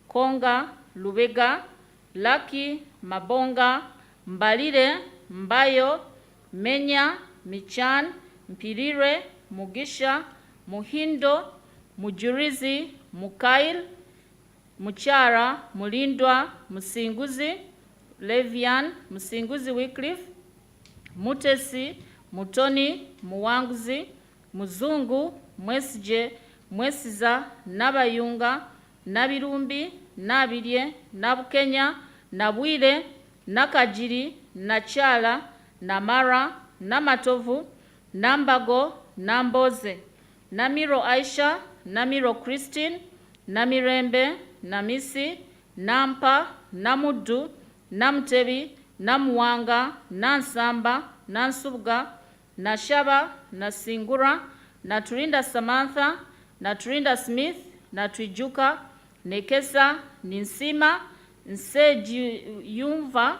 Konga, Lubega, Laki, Mabonga, Mbalire, Mbayo, Menya, Michan, Mpirire, Mugisha, Muhindo, Mujurizi, Mukail, Muchara, Mulindwa, Musinguzi, Levian, Musinguzi Wycliffe, Mutesi, Mutoni, Muwanguzi, Muzungu, Mwesije, Mwesiza, Nabayunga, Nabirumbi, Nabirye, Nabukenya, Nabwire, Nakajiri, Nachala, Namara, Namatovu, Nambago, Namboze, Namiro Aisha, Namiro Christine, Namirembe, Namisi, Nampa, Namudu, Namtebi, Namuwanga, Nansamba, Nansubga, Nashaba, Nasingura, Naturinda Samantha, Naturinda Smith, Natwijuka, Nekesa, Ninsima, Nseji Yumva,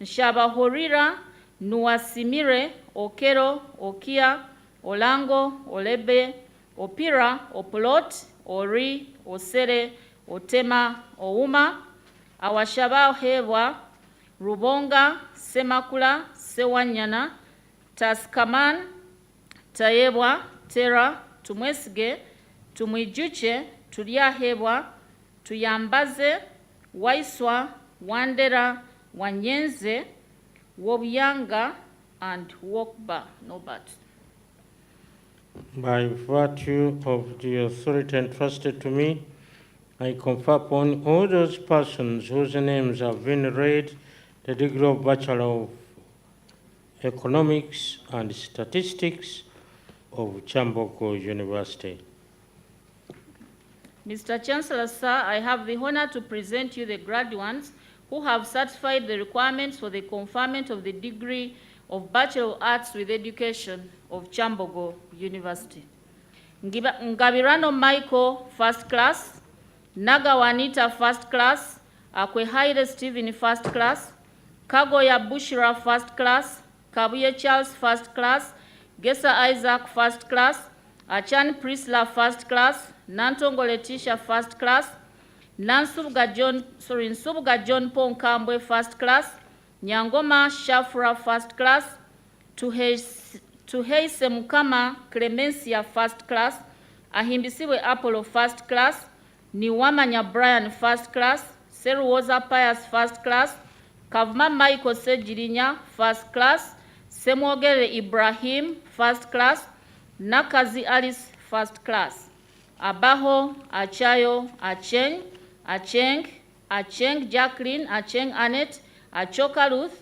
Nshabahorira, Nuwasimire, Okero, Okia, Olango, Olebe, Opira, Opolot, Ori, Osere, Otema, Ouma, Awashabahebwa, Rubonga, Semakula, Sewanyana, Taskaman, Tayebwa, Tera, Tumwesige, Tumwijuche, Tuliahebwa, Tuyambaze, Waiswa, Wandera, Wanyenze, Wobyanga, and Wokba. No but. By virtue of the authority entrusted to me, I confer upon all those persons whose names have been read the degree of Bachelor of Economics and Statistics of Kyambogo University. Mr. Chancellor, sir, I have the honor to present you the graduates who have satisfied the requirements for the conferment of the degree of Bachelor of Arts with Education of Kyambogo University. Ngabirano Michael, first class. Nagawanita, first class. Akwehaire Stephen, first class. Kagoya Bushra, first class. Kabuye Charles, first class. Gesa Isaac, first class. Achan Prisla, first class. Nantongo Letitia, first class. Nsubga John Ponkambwe, first class. Nyangoma Shafra, first class. Tuheise Mukama Clemencia, first class. Ahimbisiwe Apollo, first class. Niwamanya Brian, first class. Seruoza Pius, first class. Kavuma Michael Sejirinya, first class. Semwogere Ibrahim, first class. Nakazi Alice, first class. Abaho, Achayo, Acheng, Jacqueline, Acheng Annette, Achoka Ruth,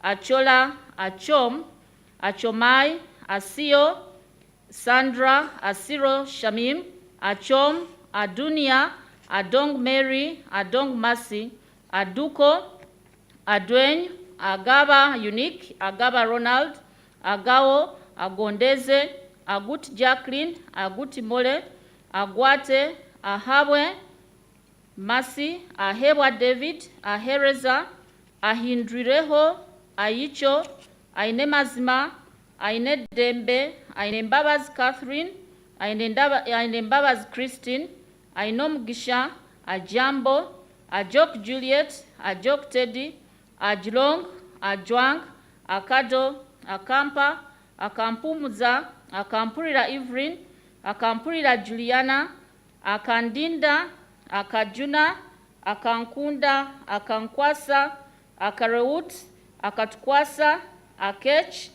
Achola, Achom, Achomai, Asio, Sandra, Asiro Shamim, Achom, Adunia, Adong Mary, Adong Mercy, Aduko, Adwen, Agaba Unique, Agaba Ronald, Agao, Agondeze, Agut Jacqueline, Aguti Mole, Agwate, Ahabwe, Mercy, Ahewa David, Ahereza, Ahindrireho, Aicho, Ainemazima, Aine Dembe, Ainembabaz Catherine, Ainembabaz Christine, Ainom Gisha, Ajambo, Ajok Juliet, Ajok Teddy, Ajlong, Ajwang, Akado, Akampa, Akampumuza, Akampurira Ivrin, Akampurira Juliana, Akandinda, Akajuna, Akankunda, Akankwasa, Akareut, Akatkwasa, Akech,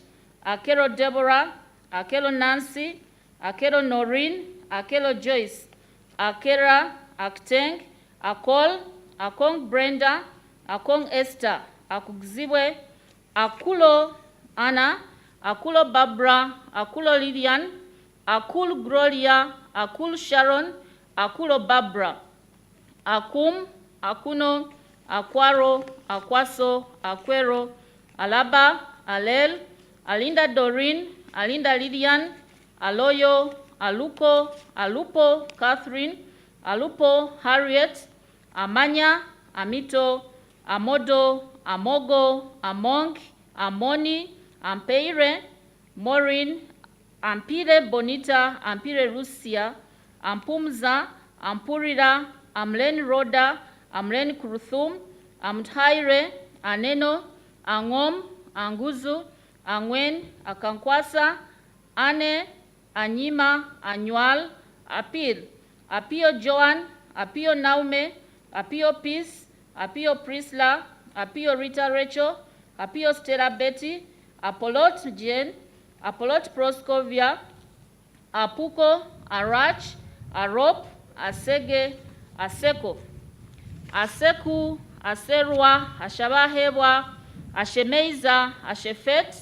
Akero Deborah, Akelo Nancy, Akelo Noreen, Akelo Joyce, Akera, Akteng, Akol, Akong Brenda, Akong Esther, Akugzibwe, Akulo Anna, Akulo Barbara, Akulo Lillian, Akul Gloria, Akul Sharon, Akulo Barbara, Akum, Akuno, Akwaro, Akwaso, Akwero, Alaba, Alel, Alinda Doreen, Alinda Lillian, Aloyo, Aluko, Alupo, Catherine, Alupo, Harriet, Amanya, Amito, Amodo, Amogo, Among, Amoni, Ampeire, Maureen, Ampire Bonita, Ampire Lucia, Ampumza, Ampurira, Amlen Roda, Amlen Kuruthum, Amthaire, Aneno, Angom, Anguzu, Angwen, Akankwasa, Ane, Anyima, Annual, Apil, Apio Joan, Apio Naume, Apio Peace, Apio Prisla, Apio Rita Rachel, Apio Stella Betty, Apolot Jane, Apolot Proscovia, Apuko, Arach, Arop, Asege, Aseko, Aseku, Aserwa, Ashabahebwa, Ashemeiza, Ashefet,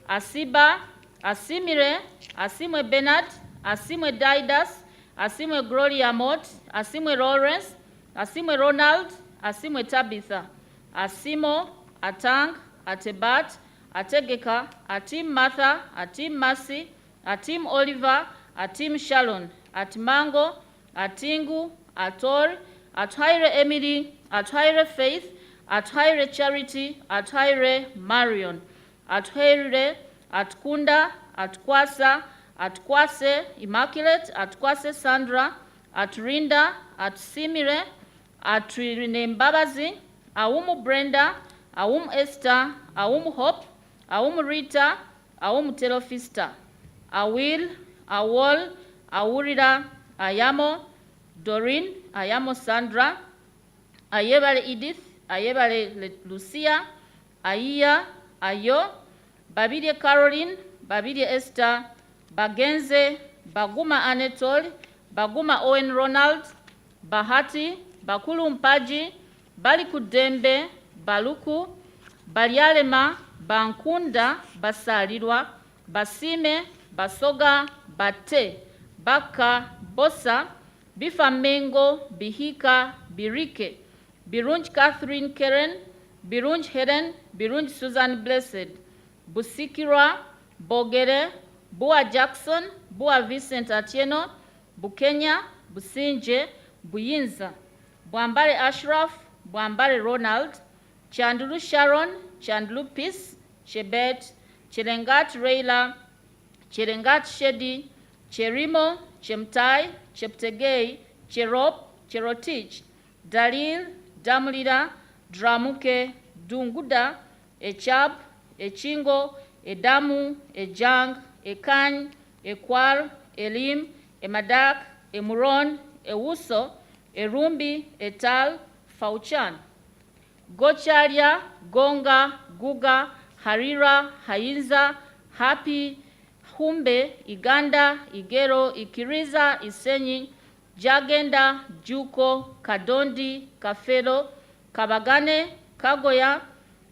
Asiba, Asimire, Asimwe Bernard, Asimwe Didas, Asimwe Gloria Mott, Asimwe Lawrence, Asimwe Ronald, Asimwe Tabitha, Asimo, Atang, Atebat, Ategeka, Atim Martha, Atim Mercy, Atim Oliver, Atim Shalon, Atmango, Atingu, Ator, Atwaire Emily, Atwaire Faith, Atwaire Charity, Atwaire Marion, Atwaire, Atkunda, Atkwasa, Atkwase Immaculate, Atkwase Sandra, Atrinda, Atsimire, Atrine Mbabazi, Awumu Brenda, Awumu Esther, Awumu Hope, Awumu Rita, Awumu Telofista, Awil, Awol, Awurida, Ayamo, Doreen, Ayamo Sandra, Ayebale Edith, Ayebale Lucia, Aya, Ayo, Babide Caroline, Babide Esther, Bagenze, Baguma Anatole, Baguma Owen Ronald, Bahati, Bakulu Mpaji, Baliku Dembe, Baluku, Balyalema, Bankunda, Basalirwa, Basime, Basoga, Bate, Baka, Bosa, Bifamengo, Bihika, Birike, Birunj Catherine Keren, Birunj Helen, Birunj Susan Blessed, Busikira, Bogere, Bua Jackson, Bua Vincent Atieno, Bukenya, Businje, Buyinza, Bwambare Ashraf, Bwambare Ronald, Chandulu Sharon, Chandulu Peace, Chebet, Cherengat Reila, Cherengat Shedi, Cherimo, Chemtai, Cheptegei, Cherop, Cherotich, Dalil, Damlida, Dramuke, Dunguda, Echab, Echingo, Edamu, Ejang, Ekany, Ekwar, Elim, Emadak, Emuron, Ewuso, Erumbi, Etal, Fauchan. Gocharia, Gonga, Guga, Harira, Hainza, Happy, Humbe, Iganda, Igero, Ikiriza, Isenyi, Jagenda, Juko, Kadondi, Kafelo, Kabagane, Kagoya,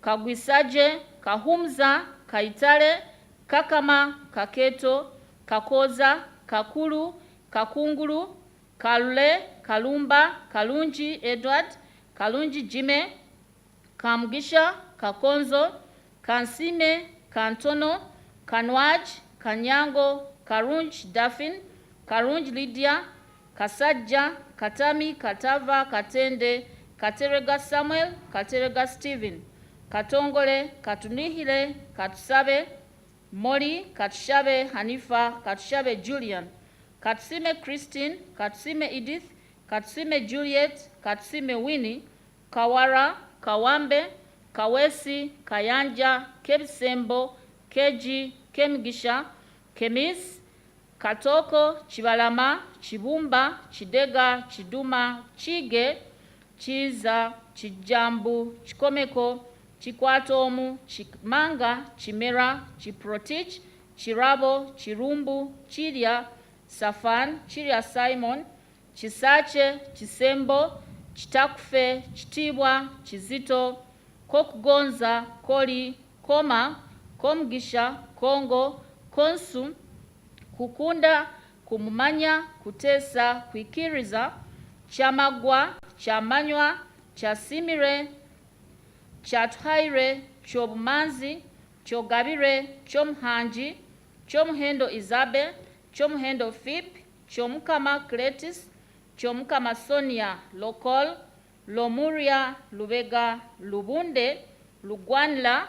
Kagwisaje, Kahumza, Kaitale, Kakama, Kaketo, Kakoza, Kakulu, Kakunguru, Kalule, Kalumba, Kalunji Edward, Kalunji Jime, Kamgisha, Kakonzo, Kansime, Kantono, Kanwaj, Kanyango, Karunj Daffin, Karunj Lydia, Kasajja, Katami, Katava, Katende, Katerega Samuel, Katerega Stephen, Katongole, Katunihile, Katsabe, Mori, Katshabe Hanifa, Katshabe Julian, Katsime Christine, Katsime Edith, Katsime Juliet, Katsime Winnie, Kawara, Kawambe, Kawesi, Kayanja, Kebisembo, Keji, Kemgisha, Kemis, Katoko, Chibalama, Chibumba, Chidega, Chiduma, Chige, Chiza, Chijambu, Chikomeko, Chikwatomu, Chimanga, Chimera, Chiprotich, Chirabo, Chirumbu, Chiria, Safan, Chiria Simon, Chisache, Chisembo, Chitakufe, Chitibwa, Chizito, Kokugonza, Koli, Koma, Komgisha, Kongo, Konsu, Kukunda, Kumumanya, Kutesa, Kwikiriza, Chamagwa, Chamanywa, Chasimire, Chathaire, Chobumanzi, Chogabire, Chomhanji, Chomhendo Izabe, Chomhendo Fip, Chomkama Cletis, Chomkama Sonia, Lokol, Lomuria, Lubega, Lubunde, Lugwanla,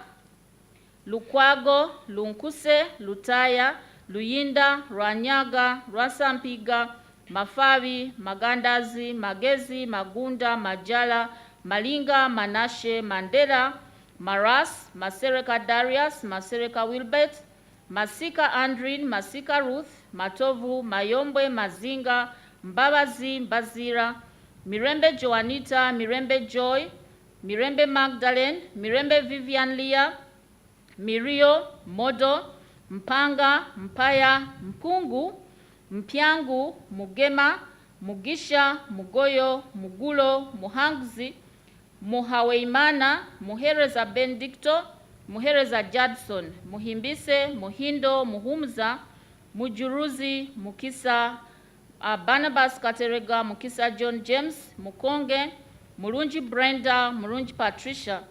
Lukwago, Lunkuse, Lutaya, Luyinda, Rwanyaga, Rwasampiga, Mafabi, Magandazi, Magezi, Magunda, Majala, Malinga, Manashe, Mandela, Maras, Masereka Darius, Masereka Wilbert, Masika Andrin, Masika Ruth, Matovu, Mayombwe, Mazinga, Mbabazi, Mbazira, Mirembe Joanita, Mirembe Joy, Mirembe Magdalene, Mirembe Vivian Leah, Mirio, Modo, Mpanga, Mpaya, Mkungu, Mpyangu, Mugema, Mugisha, Mugoyo, Mugulo, Muhangzi, Muhaweimana, Muhereza Benedicto, Muhereza Jadson, Muhimbise, Muhindo, Muhumza, Mujuruzi, Mukisa, Barnabas Katerega, Mukisa John James, Mukonge, Murunji Brenda, Murunji Patricia,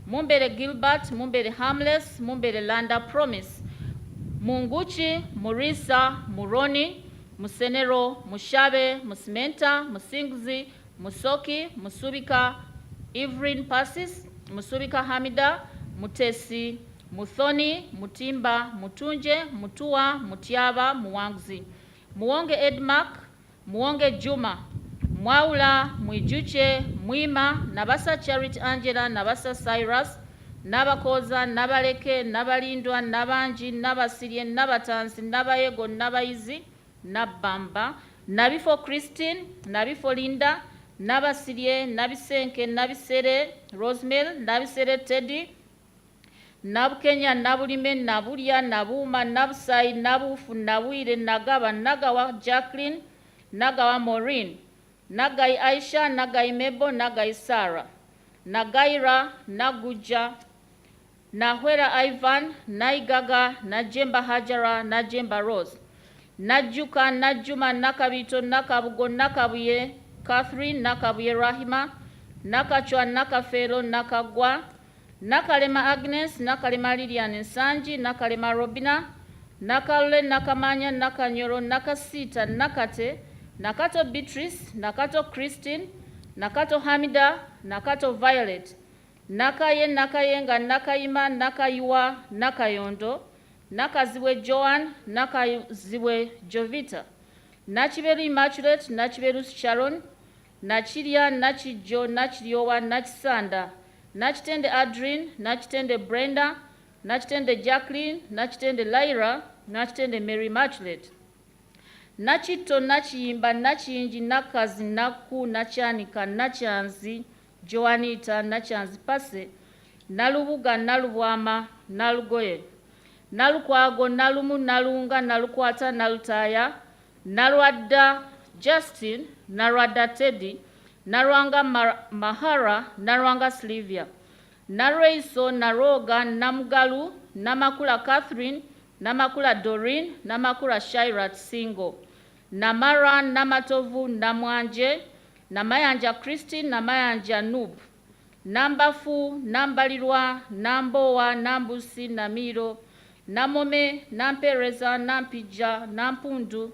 Mumbere Gilbert, Mumbere Harmless, Mumbere Landa Promise, Munguchi, Murisa, Muroni, Musenero, Mushabe, Musmenta, Musinguzi, Musoki, Musubika, Ivrin Passis, Musubika Hamida, Mutesi, Muthoni, Mutimba, Mutunje, Mutua, Mutiaba, Muwangzi, Muonge Edmark, Muonge Juma, Mwaula, Mwijuche, Mwima, Nabasa Charity Angela, Nabasa Cyrus, Nabakoza, Nabaleke, Nabalindwa, Nabanji, Nabasirye, Nabatansi, Nabayego, Nabaizi, Nabamba, Nabifo Christine, Nabifo Linda, Nabasirye, Nabisenke, Nabisere, Rosemel, Nabisere Teddy, Nabukenya, Nabulime, Nabulia, Nabuma, Nabusai, Nabufu, Nawire, Nagaba, Nagawa Jacqueline, Nagawa Maureen, Nagai Aisha, Nagai Mebo, Nagai Sarah, Nagaira, Naguja, Nahwera Ivan, Naigaga, Najemba Hajara, Najemba Rose, Najuka, Najuma, Nakabito, Nakabugo, Nakabuye, Catherine, Nakabuye Rahima, Nakachwa, Nakafero, Nakagwa, Nakalema Agnes, Nakalema Lilian Nsanji, Nakalema Robina, Nakale, Nakamanya, Nakanyoro, Nakasita, Nakate, Nakato Beatrice, Nakato Christine, Nakato Hamida, Nakato Violet, Nakaye, Nakayenga, Nakaima, Nakayua, Nakayondo, Nakaziwe Joan, Nakaziwe Jovita, Nachiveru Immaculate, Nachiveru Sharon, Nachiria, Nachijo, Nachiriowa, Nachisanda, Nachitende Adrien, Nachitende Brenda, Nachitende Jacqueline, Nachitende Lyra, Nachitende Mary Immaculate, Nachito, Nachiyimba, Nachiyinji, Nakazi, Naku, Nachanika, Nachanzi, Joanita, Nachanzi Pase, Nalubuga, Nalubwama, Nalugoye, Nalukwago, Nalumu, Nalunga, Nalukwata, Nalutaya, Nalwada Justin, Narwada Teddy, Narwanga Mahara, Narwanga Slivia, Nareiso, Naroga, Namgalu, Namakula Catherine, Namakula Doreen, Namakula Shairat Singo, Namara, Namatovu, Namwanje, Namayanja Christine, Namayanja Nub, Nambafu, Nambalirwa, Namboa, Nambusi, Namiro, Namome, Nampereza, Nampija, Nampundu,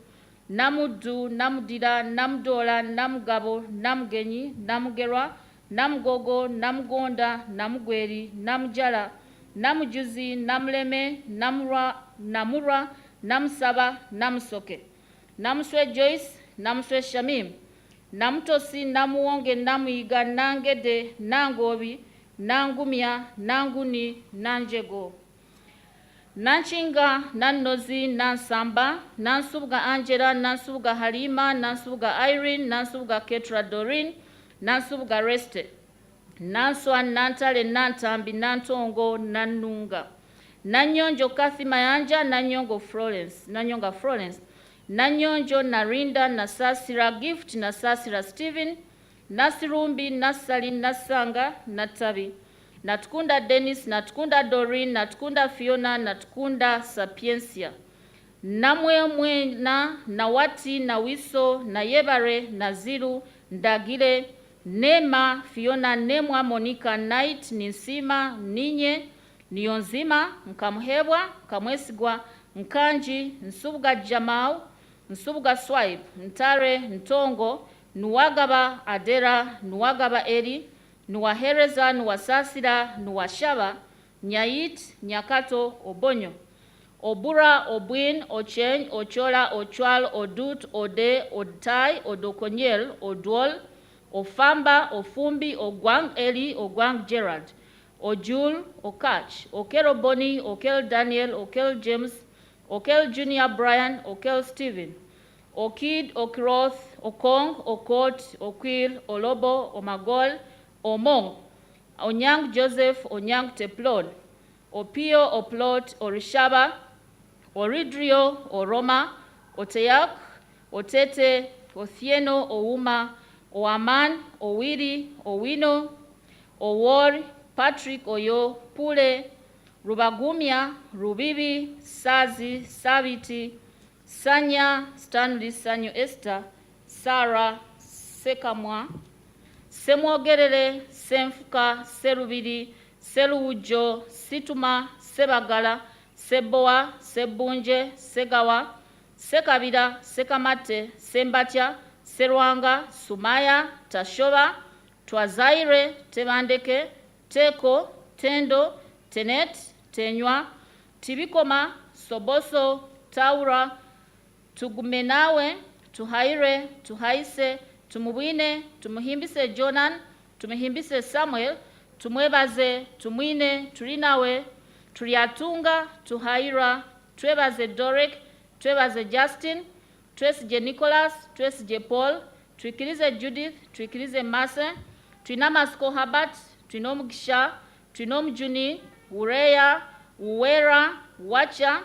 Namudu, Namudira, Namdola, Namgabo, Namgenyi, Namgerwa, Namgogo, Namgonda, Namgweri, Namjala, Namujuzi, Namleme, Namura, Namsaba, Namsoke, Namswe Joyce, Namswe Shamim, Namtosi, Namuonge, Namuiga, Nangede, Nangobi, Nangumia, Nanguni, Nanjego, Nanchinga, Nannozi, Nansamba, Nansubga Angela, Nansubga Halima, Nansubga Irene, Nansubga Ketra Doreen, Nansubga Reste, Nanswa, Nantale, Nantambi, Nantongo, Nanunga, Nanyonjo Kathy Mayanja, Nanyonga Florence, Nanyonjo Narinda, Nasasira Gift, Nasasira Stephen, Nasirumbi, Nasali, Nasanga, Natabi, Natkunda Dennis, Natkunda Doreen, Natkunda Fiona, Natkunda Sapiencia, Namwemwena, Nawati, Nawiso, Nayebare, Naziru, Ndagile, Nema, Fiona, Nemwa, Monica, Knight, Ninsima, Ninye, Nionzima, Nkamhebwa, Kamwesigwa, Nkanji, Nsubga Jamau, Nsubga Swipe, Ntare, Ntongo, Nuwagaba Adera, Nuwagaba Eri, Nuwahereza, Nuwasasira, Nuwashaba, Nyait, Nyakato, Obonyo, Obura, Obwin, Ocheng, Ochola, Ochwal, Odut, Ode, Odtai, Odokonyel, Odwol, Ofamba, Ofumbi, Ogwang Eli, Ogwang Gerard, Ojul, Okach, Okelo Boni, Okel Daniel, Okel James, Okel Junior Brian, Okel Stephen, Okid, Okiroth, Okong, Okot, Okwil, Olobo, Omagol, Omong, Onyang Joseph, Onyang Teplon, Opio, Oplot, Orishaba, Oridrio, Oroma, Oteyak, Otete, Othieno, Ouma, Oaman, Owiri, Owino, Owor, Patrick, Oyo, Pule, Rubagumia, Rubibi, Sazi, Saviti, Sanya, Stanley, Sanyo Esther, Sarah, Sekamwa, Semwogerere, Semfuka, Serubiri, Seluujo, Situma, Sebagala, Seboa, Sebunje, Segawa, Sekabira, Sekamate, Sembatya, Serwanga, Sumaya, Tashoba, Twazaire, Tebandeke, Teko, Tendo, Tenet, Tenywa, Tibikoma, Soboso, Taura, Tugumenawe, Tuhaire, Tuhaise, Tumubwine, Tumuhimbise Jonan, Tumuhimbise Samuel, Tumwebaze, Tumwine, Turinawe, Turiatunga, Tuhaira, Twebaze Dorek, Twebaze Justin, Twesije Nicholas, Twesije Paul, Twikirize Judith, Twikirize Mase, Twinamasko Habat, Twinomugisha, Twinomjuni, Ureya, Uwera, Wacha,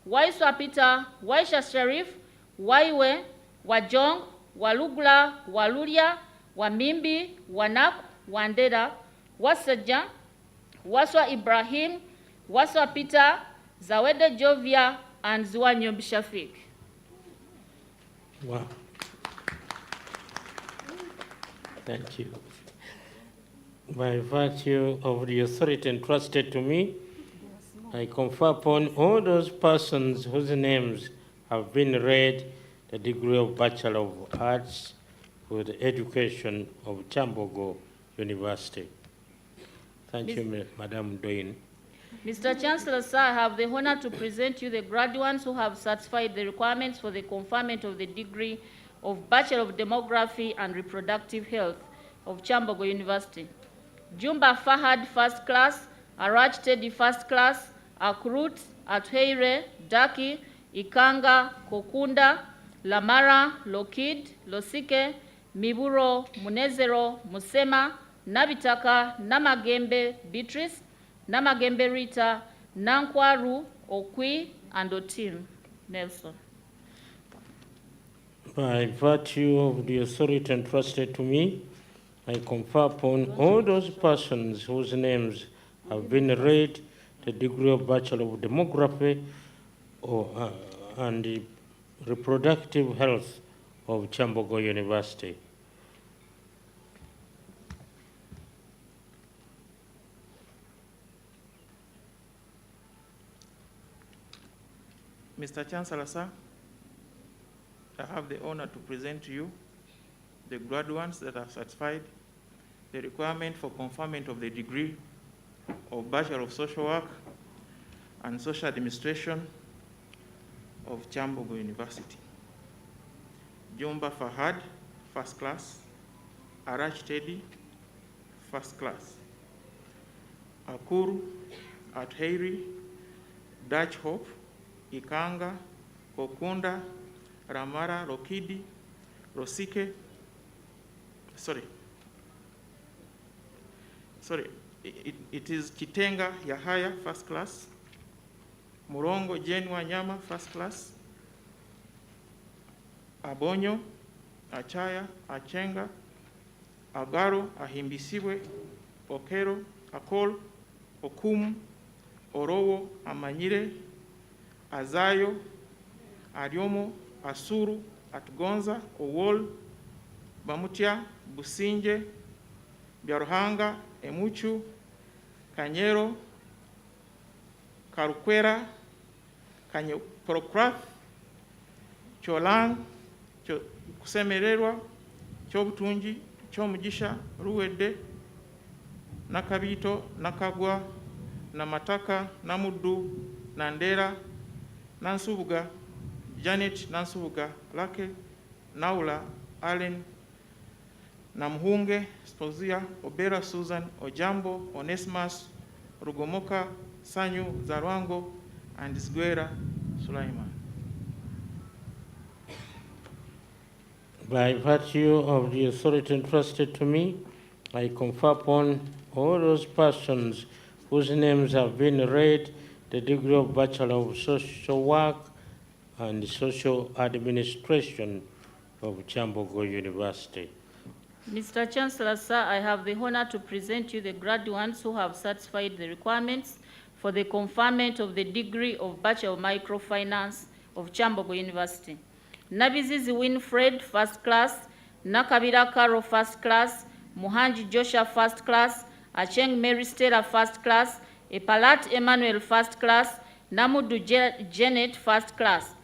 Waiswa Peter, Waisha Sharif, Waiwe, Wajong, Walugla, Waluria, Wamimbi, Wanak, Wandera, Wasaja, Waswa Ibrahim, Waswa Peter, Zawede Jovia, and Zuanyo Bishafik. Wow. Thank you. By virtue of the authority entrusted to me, I confer upon all those persons whose names have been read the degree of Bachelor of Arts with Education of Kyambogo University. Thank you, Madam Doyin. Mr. Chancellor, sir, I have the honor to present you the graduates who have satisfied the requirements for the conferment of the degree of Bachelor of Demography and Reproductive Health of Kyambogo University. Jumba Fahad, first class; Arach Teddy, first class; Akurut, Atweire, Daki, Ikanga, Kokunda, Lamara, Lokid, Losike, Miburo, Munezero, Musema, Nabitaka, Namagembe, Beatrice, Namagembe Rita, Nankwaru, Okwi, and Otim. Nelson. By virtue of the authority entrusted to me, I confer upon all those persons whose names have been read the degree of Bachelor of Demography and Reproductive Health of Kyambogo University. Mr. Chancellor, sir, I have the honor to present to you the graduates that have satisfied the requirement for conferment of the degree of Bachelor of Social Work and Social Administration of Kyambogo University. Jumba Fahad, first class; Arach Teddy, first class; Akuru, Atweire, Dutch Hope, Ikanga, Kokunda, Ramara, Lokidi, Rosike, it is Kitenga Yahaya, first class; Murongo Jane Wanyama, first class; Abonyo, Achaya, Achenga, Agaro, Ahimbisiwe, Okero, Akol, Okum, Orowo, Amanyire, Azayo, Ariomo, Asuru, Atgonza, Owol, Bamutia, Businje, Byaruhanga, Emuchu, Kanyero, Karukwera, Prokrath, Cholang, Kusemererwa, Chobutunji, Chomugisha, Ruwede, Nakabito, Nakagwa, Namataka, Namudu, Nandera, Nansubuga, Janet Nansubuga, Lake, Naula, Allen, Namhunge, Sposia, Obera Susan, Ojambo, Onesimus, Rugomoka, Sanyu, Zarwango, and Isguera Sulaiman. By virtue of the authority entrusted to me, I confer upon all those persons whose names have been read the degree of Bachelor of Social Work and Social Administration of Kyambogo University. Mr. Chancellor, sir, I have the honor to present you the graduates who have satisfied the requirements for the conferment of the degree of Bachelor of Microfinance of Kyambogo University. Nabizizi Winfred, first class; Nakabira Karo, first class; Muhanji Joshua, first class; Acheng Mary Stella, first class; Epalat Emmanuel, first class; Namudu Janet, first class;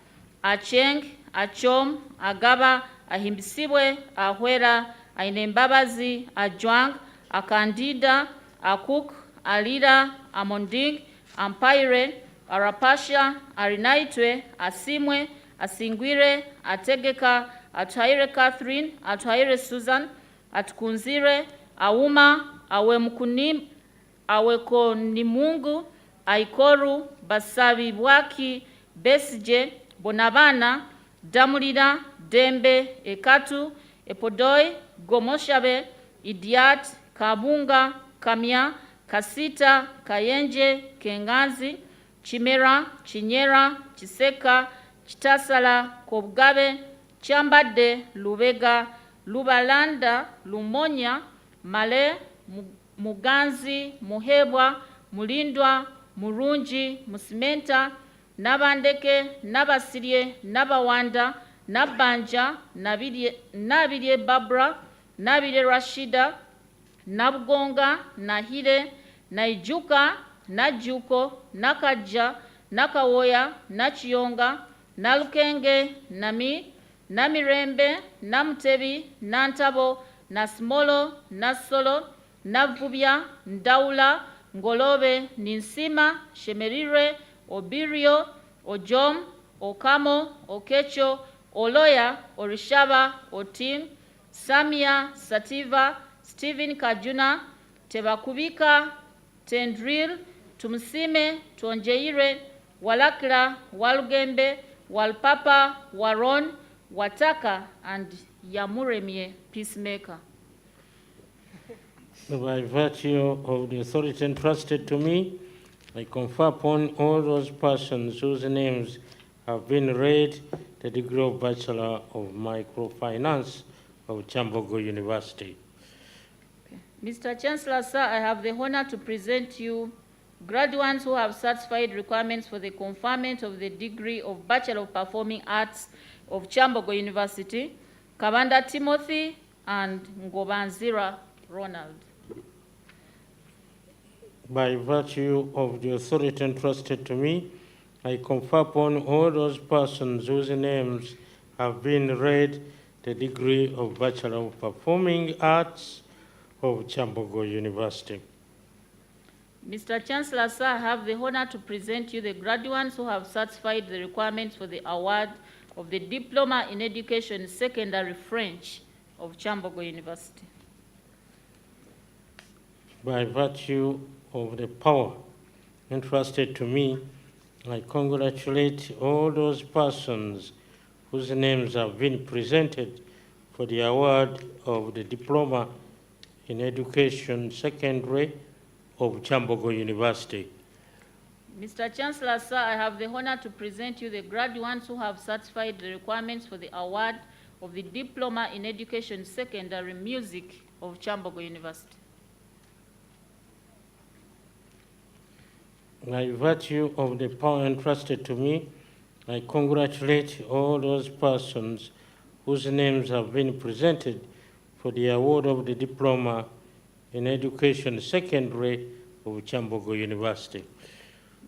Acheng, Achom, Agaba, Ahimbisibwe, Ahwera, Ainembabazi, Ajwang, Akandida, Akuk, Alida, Amonding, Ampaire, Arapasha, Arinaitwe, Asimwe, Asingwire, Ategeka, Atwaire Catherine, Atwaire Susan, Atkunzire, Auma, Awemkunim, Awekonimungu, Aikoru, Basabi Bwaki, Besije, Bonabana, Damulida, Dembe, Ekatu, Epodoi, Gomoshabe, Idiat, Kabunga, Kamia, Kasita, Kayenje, Kengazi, Chimera, Chinyera, Chiseka, Chitasala, Kobgabe, Chambade, Lubega, Lubalanda, Lumonya, Male, Muganzi, Muhebwa, Mulindwa, Murungi, Musimenta, Nabandeke, Nabasirye, Nabawanda, Nabanja, Nabirye Babra, Nabirye Rashida, Nabugonga, Nahire, Naijuka, Najuko, Nakaja, Nakawoya, Nachionga, Nalukenge, Nami, Namirembe, Namtebi, Nantabo, Nasmolo, Nasolo, Navubya, Ndaula, Ngolobe, Ninsima, Shemerire, Obirio, Ojom, Okamo, Okecho, Oloya, Orishaba, Otim, Samia, Sativa, Stephen Kajuna, Tebakubika, Tendril, Tumsime, Tuonjeire, Walakra, Walugembe, Walpapa, Waron, Wataka, and Yamuremie, Peacemaker. By virtue of the authority entrusted to me, I confer upon all those persons whose names have been read the degree of Bachelor of Microfinance of Kyambogo University. Mr. Chancellor, sir, I have the honor to present you graduates who have satisfied requirements for the conferment of the degree of Bachelor of Performing Arts of Kyambogo University, Kabanda Timothy and Ngobanzira Ronald. By virtue of the authority entrusted to me, I confer upon all those persons whose names have been read the degree of Bachelor of Performing Arts of Kyambogo University. Mr. Chancellor, sir, I have the honor to present you the graduates who have satisfied the requirements for the award of the Diploma in Education Secondary French of Kyambogo University. By virtue of the power entrusted to me, I congratulate all those persons whose names have been presented for the award of the Diploma in Education Secondary of Kyambogo University. Mr. Chancellor, sir, I have the honor to present you the graduates who have satisfied the requirements for the award of the Diploma in Education Secondary Music of Kyambogo University. By virtue of the power entrusted to me, I congratulate all those persons whose names have been presented for the award of the Diploma in Education Secondary of Kyambogo University.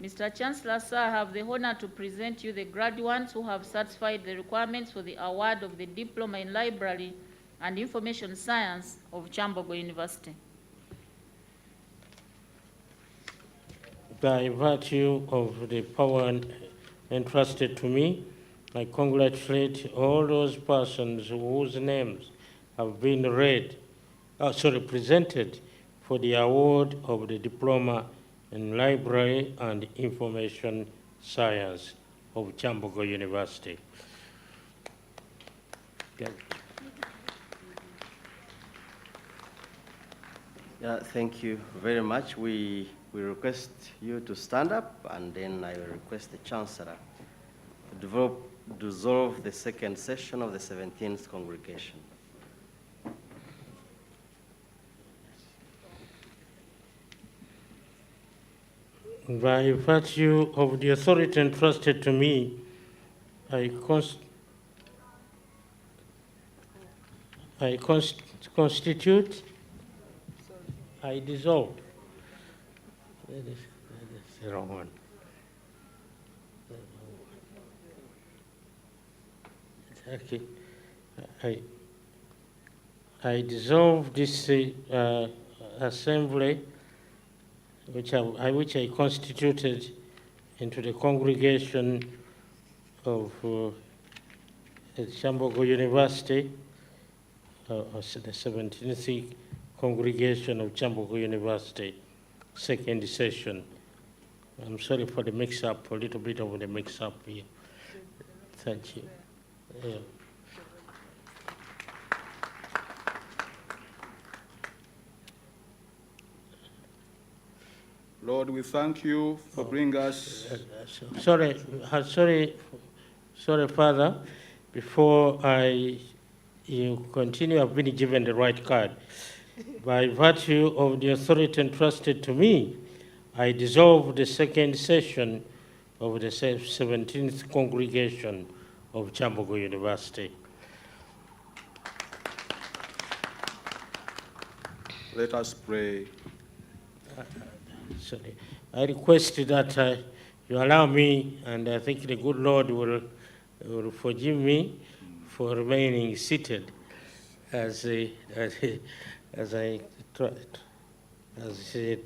Mr. Chancellor, sir, I have the honor to present you the graduates who have satisfied the requirements for the award of the Diploma in Library and Information Science of Kyambogo University. By virtue of the power entrusted to me, I congratulate all those persons whose names have been presented for the award of the Diploma in Library and Information Science of Kyambogo University. Yeah, thank you very much. We request you to stand up, and then I will request the Chancellor to dissolve the second session of the 17th congregation. By virtue of the authority entrusted to me, I dissolve. That is the wrong one. Okay. I dissolve this assembly, which I constituted into the congregation of Kyambogo University, the 17th congregation of Kyambogo University, second session. I'm sorry for the mix-up, a little bit of the mix-up here. Thank you. Yeah. Lord, we thank you for bringing us. Sorry, Father. Before you continue, I've been given the right card. By virtue of the authority entrusted to me, I dissolve the second session of the 17th congregation of Kyambogo University. Let us pray. Sorry. I request that you allow me, and I think the good Lord will forgive me for remaining seated as I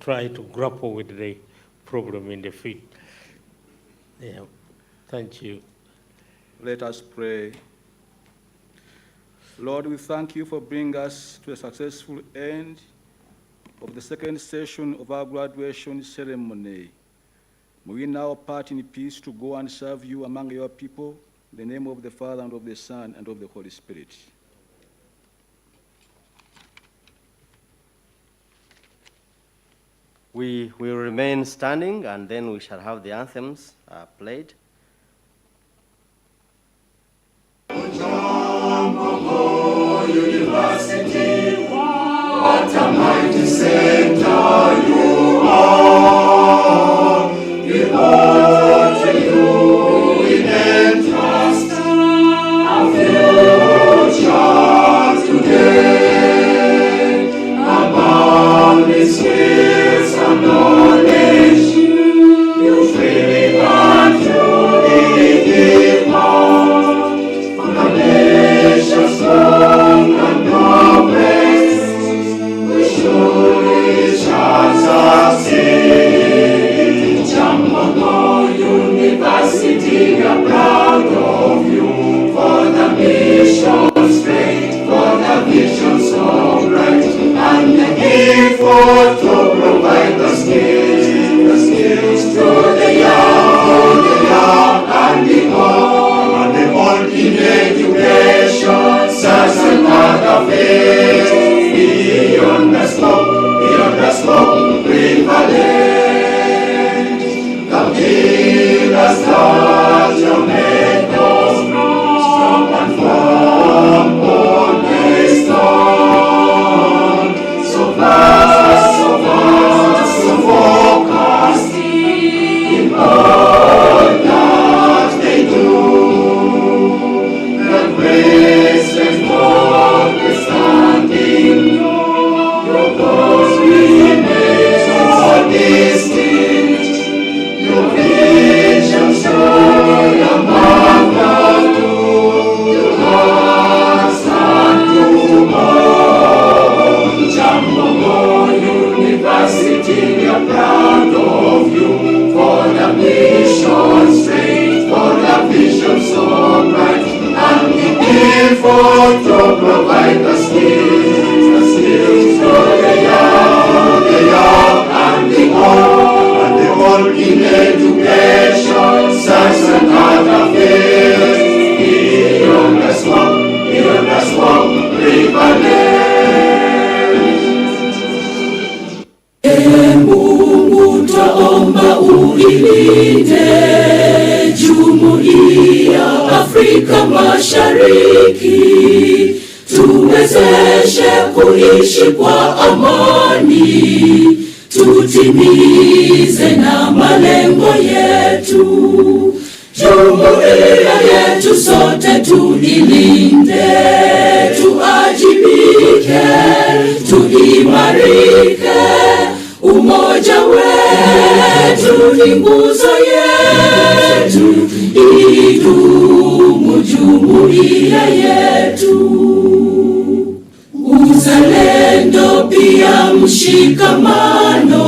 try to grapple with the problem in the field. Yeah. Thank you. Let us pray. Lord, we thank you for bringing us to a successful end of the second session of our graduation ceremony. May we now part in peace to go and serve you among your people, in the name of the Father, and of the Son, and of the Holy Spirit. We will remain standing, and then we shall have the anthems played. Chancellor University, what a mighty center you are. We hold to you in entrust our future today. Abounding skills and knowledge, you freely grant to the depart. For the nation's long and progress, we surely shall succeed. Kyambogo University, we are proud of you for the mission straight, for the vision so bright, and the effort to provide the skills to the young and the old in education, science and other fields, beyond the smoke, prevalent. The pillars that you made us strong and firm on the stone. So fast, so focused in all that they do. The grace and notwithstanding, your cause remains so distinct. Your vision sure your marvel to us and to all. Kyambogo University, we are proud of you for the mission straight, for the vision so bright, and the effort to provide the skills to the young and the old in education, science and other fields, beyond the smoke, prevalent. Mungu twaomba uilinde Jumuiya Afrika Mashariki, tuwezeshe kuishi kwa amani, tutimize na malengo yetu. Jumuiya yetu sote tuilinde, tuajibike, tuimarike. Umoja wetu ni nguzo yetu, idumu jumuiya yetu. Uzalendo pia mshikamano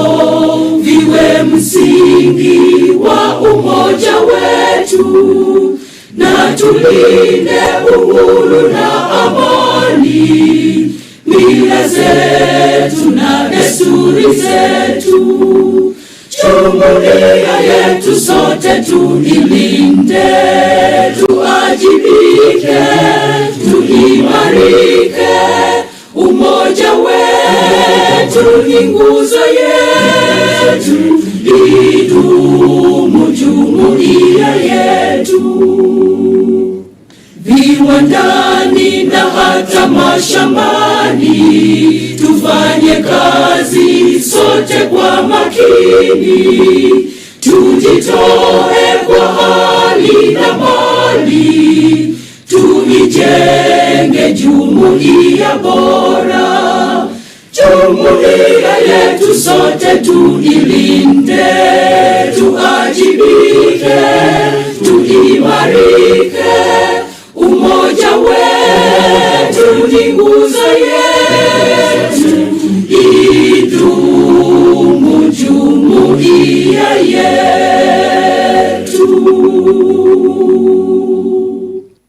viwe msingi wa umoja wetu, na tulinde uhuru na amani, mila zetu na desturi zetu. Jumuiya yetu sote tuilinde, tuajibike, tuimarike. Umoja wetu ni nguzo yetu, idumu jumuiya yetu. viwandani na hata mashambani. Tufanye kazi sote kwa makini, tujitoe kwa hali na mali, tuijenge jumuiya bora. Jumuiya yetu sote tuilinde, tuajibike, tuimarike. Umoja wetu ni nguzo yetu, idumu jumuiya yetu.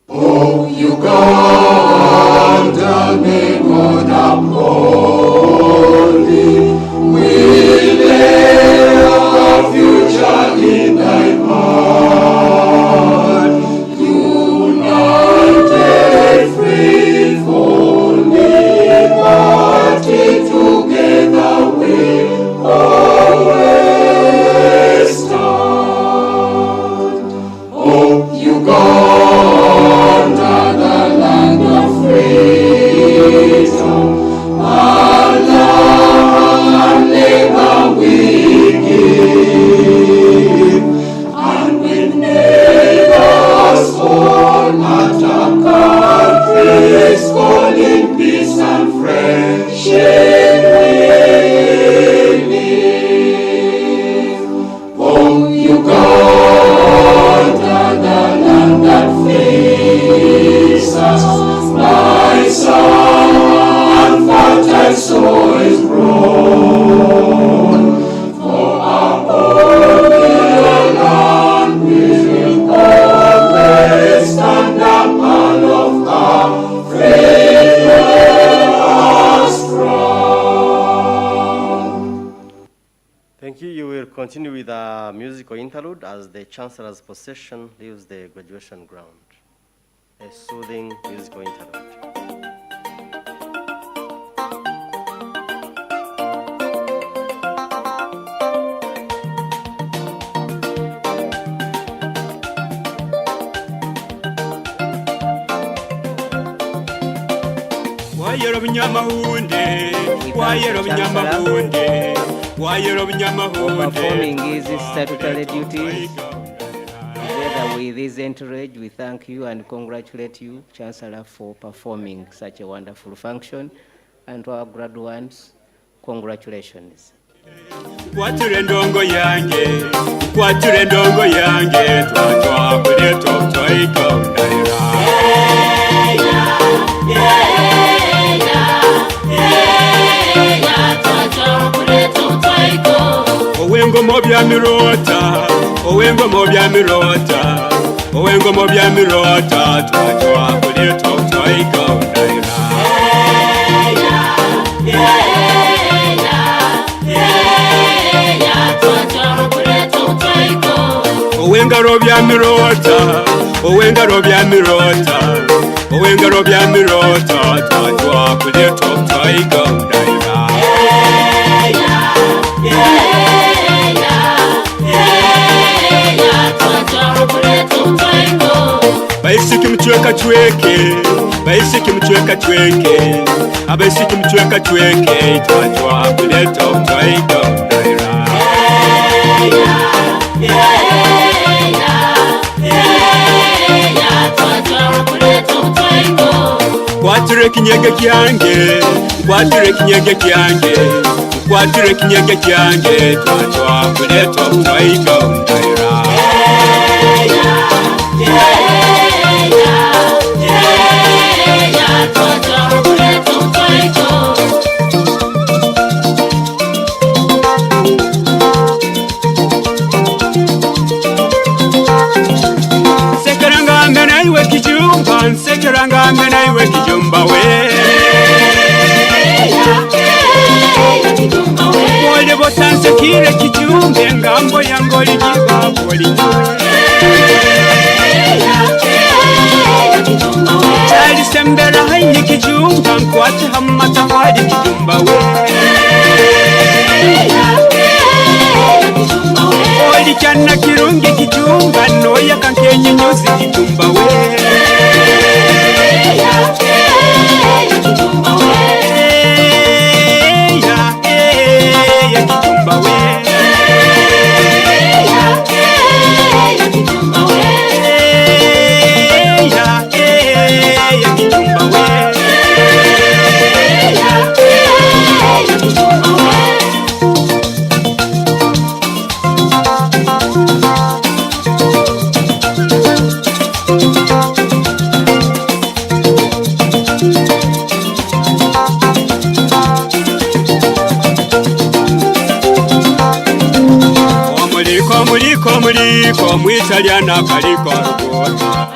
Oh, Uganda, may God uphold thee. We lay our future in thy heart. United, free for liberty, together we always stand. Oh, Uganda, the land of freedom, our love and labor we give, and with neighbors all at our country's calling, peace and friendship we live. Oh, Uganda, the land that feeds us, my son, and fertile soil grown. For our holy land will always stand up and of our freedom strong. Thank you. You will continue with a musical interlude as the Chancellor's procession leaves the graduation ground. A soothing musical interlude. Wayero Bunyamahunde, Wayero Bunyamahunde, Wayero Bunyamahunde. Performing his statutory duties. Together with his entourage, we thank you and congratulate you, Chancellor, for performing such a wonderful function. And to our graduates, congratulations. Kwature ndongo yange, kwature ndongo yange, twatwa kuleto twaika unaira. Owengo mobya mirota, owengo mobya mirota, owengo mobya mirota, twatwa kuleto twaika unaira. Owengaro bya mirota, owengaro bya mirota, owengaro bya mirota, twatwa kuleto twaika unaira. Baisiki mchweka chweke, baisiki mchweka chweke, abaisiki mchweka chweke, twatwa kuleto twaika unaira. Kwatire kinyege kyange, kwatire kinyege kyange, kwatire kinyege kyange, twatwa kuleto twaika unaira. Sekeranga mena iwe kijumba, sekeranga mena iwe kijumba we. Wole botanse kire kijumbe, ngambo yangoli jiba boli jwe. Chali sembera haini kijumba, nkwate hamata wadi kijumba we. Oli chana kirungi kijumba, noya kankenye nyuzi kijumba we. muliko mwitaliana kaliko lugoto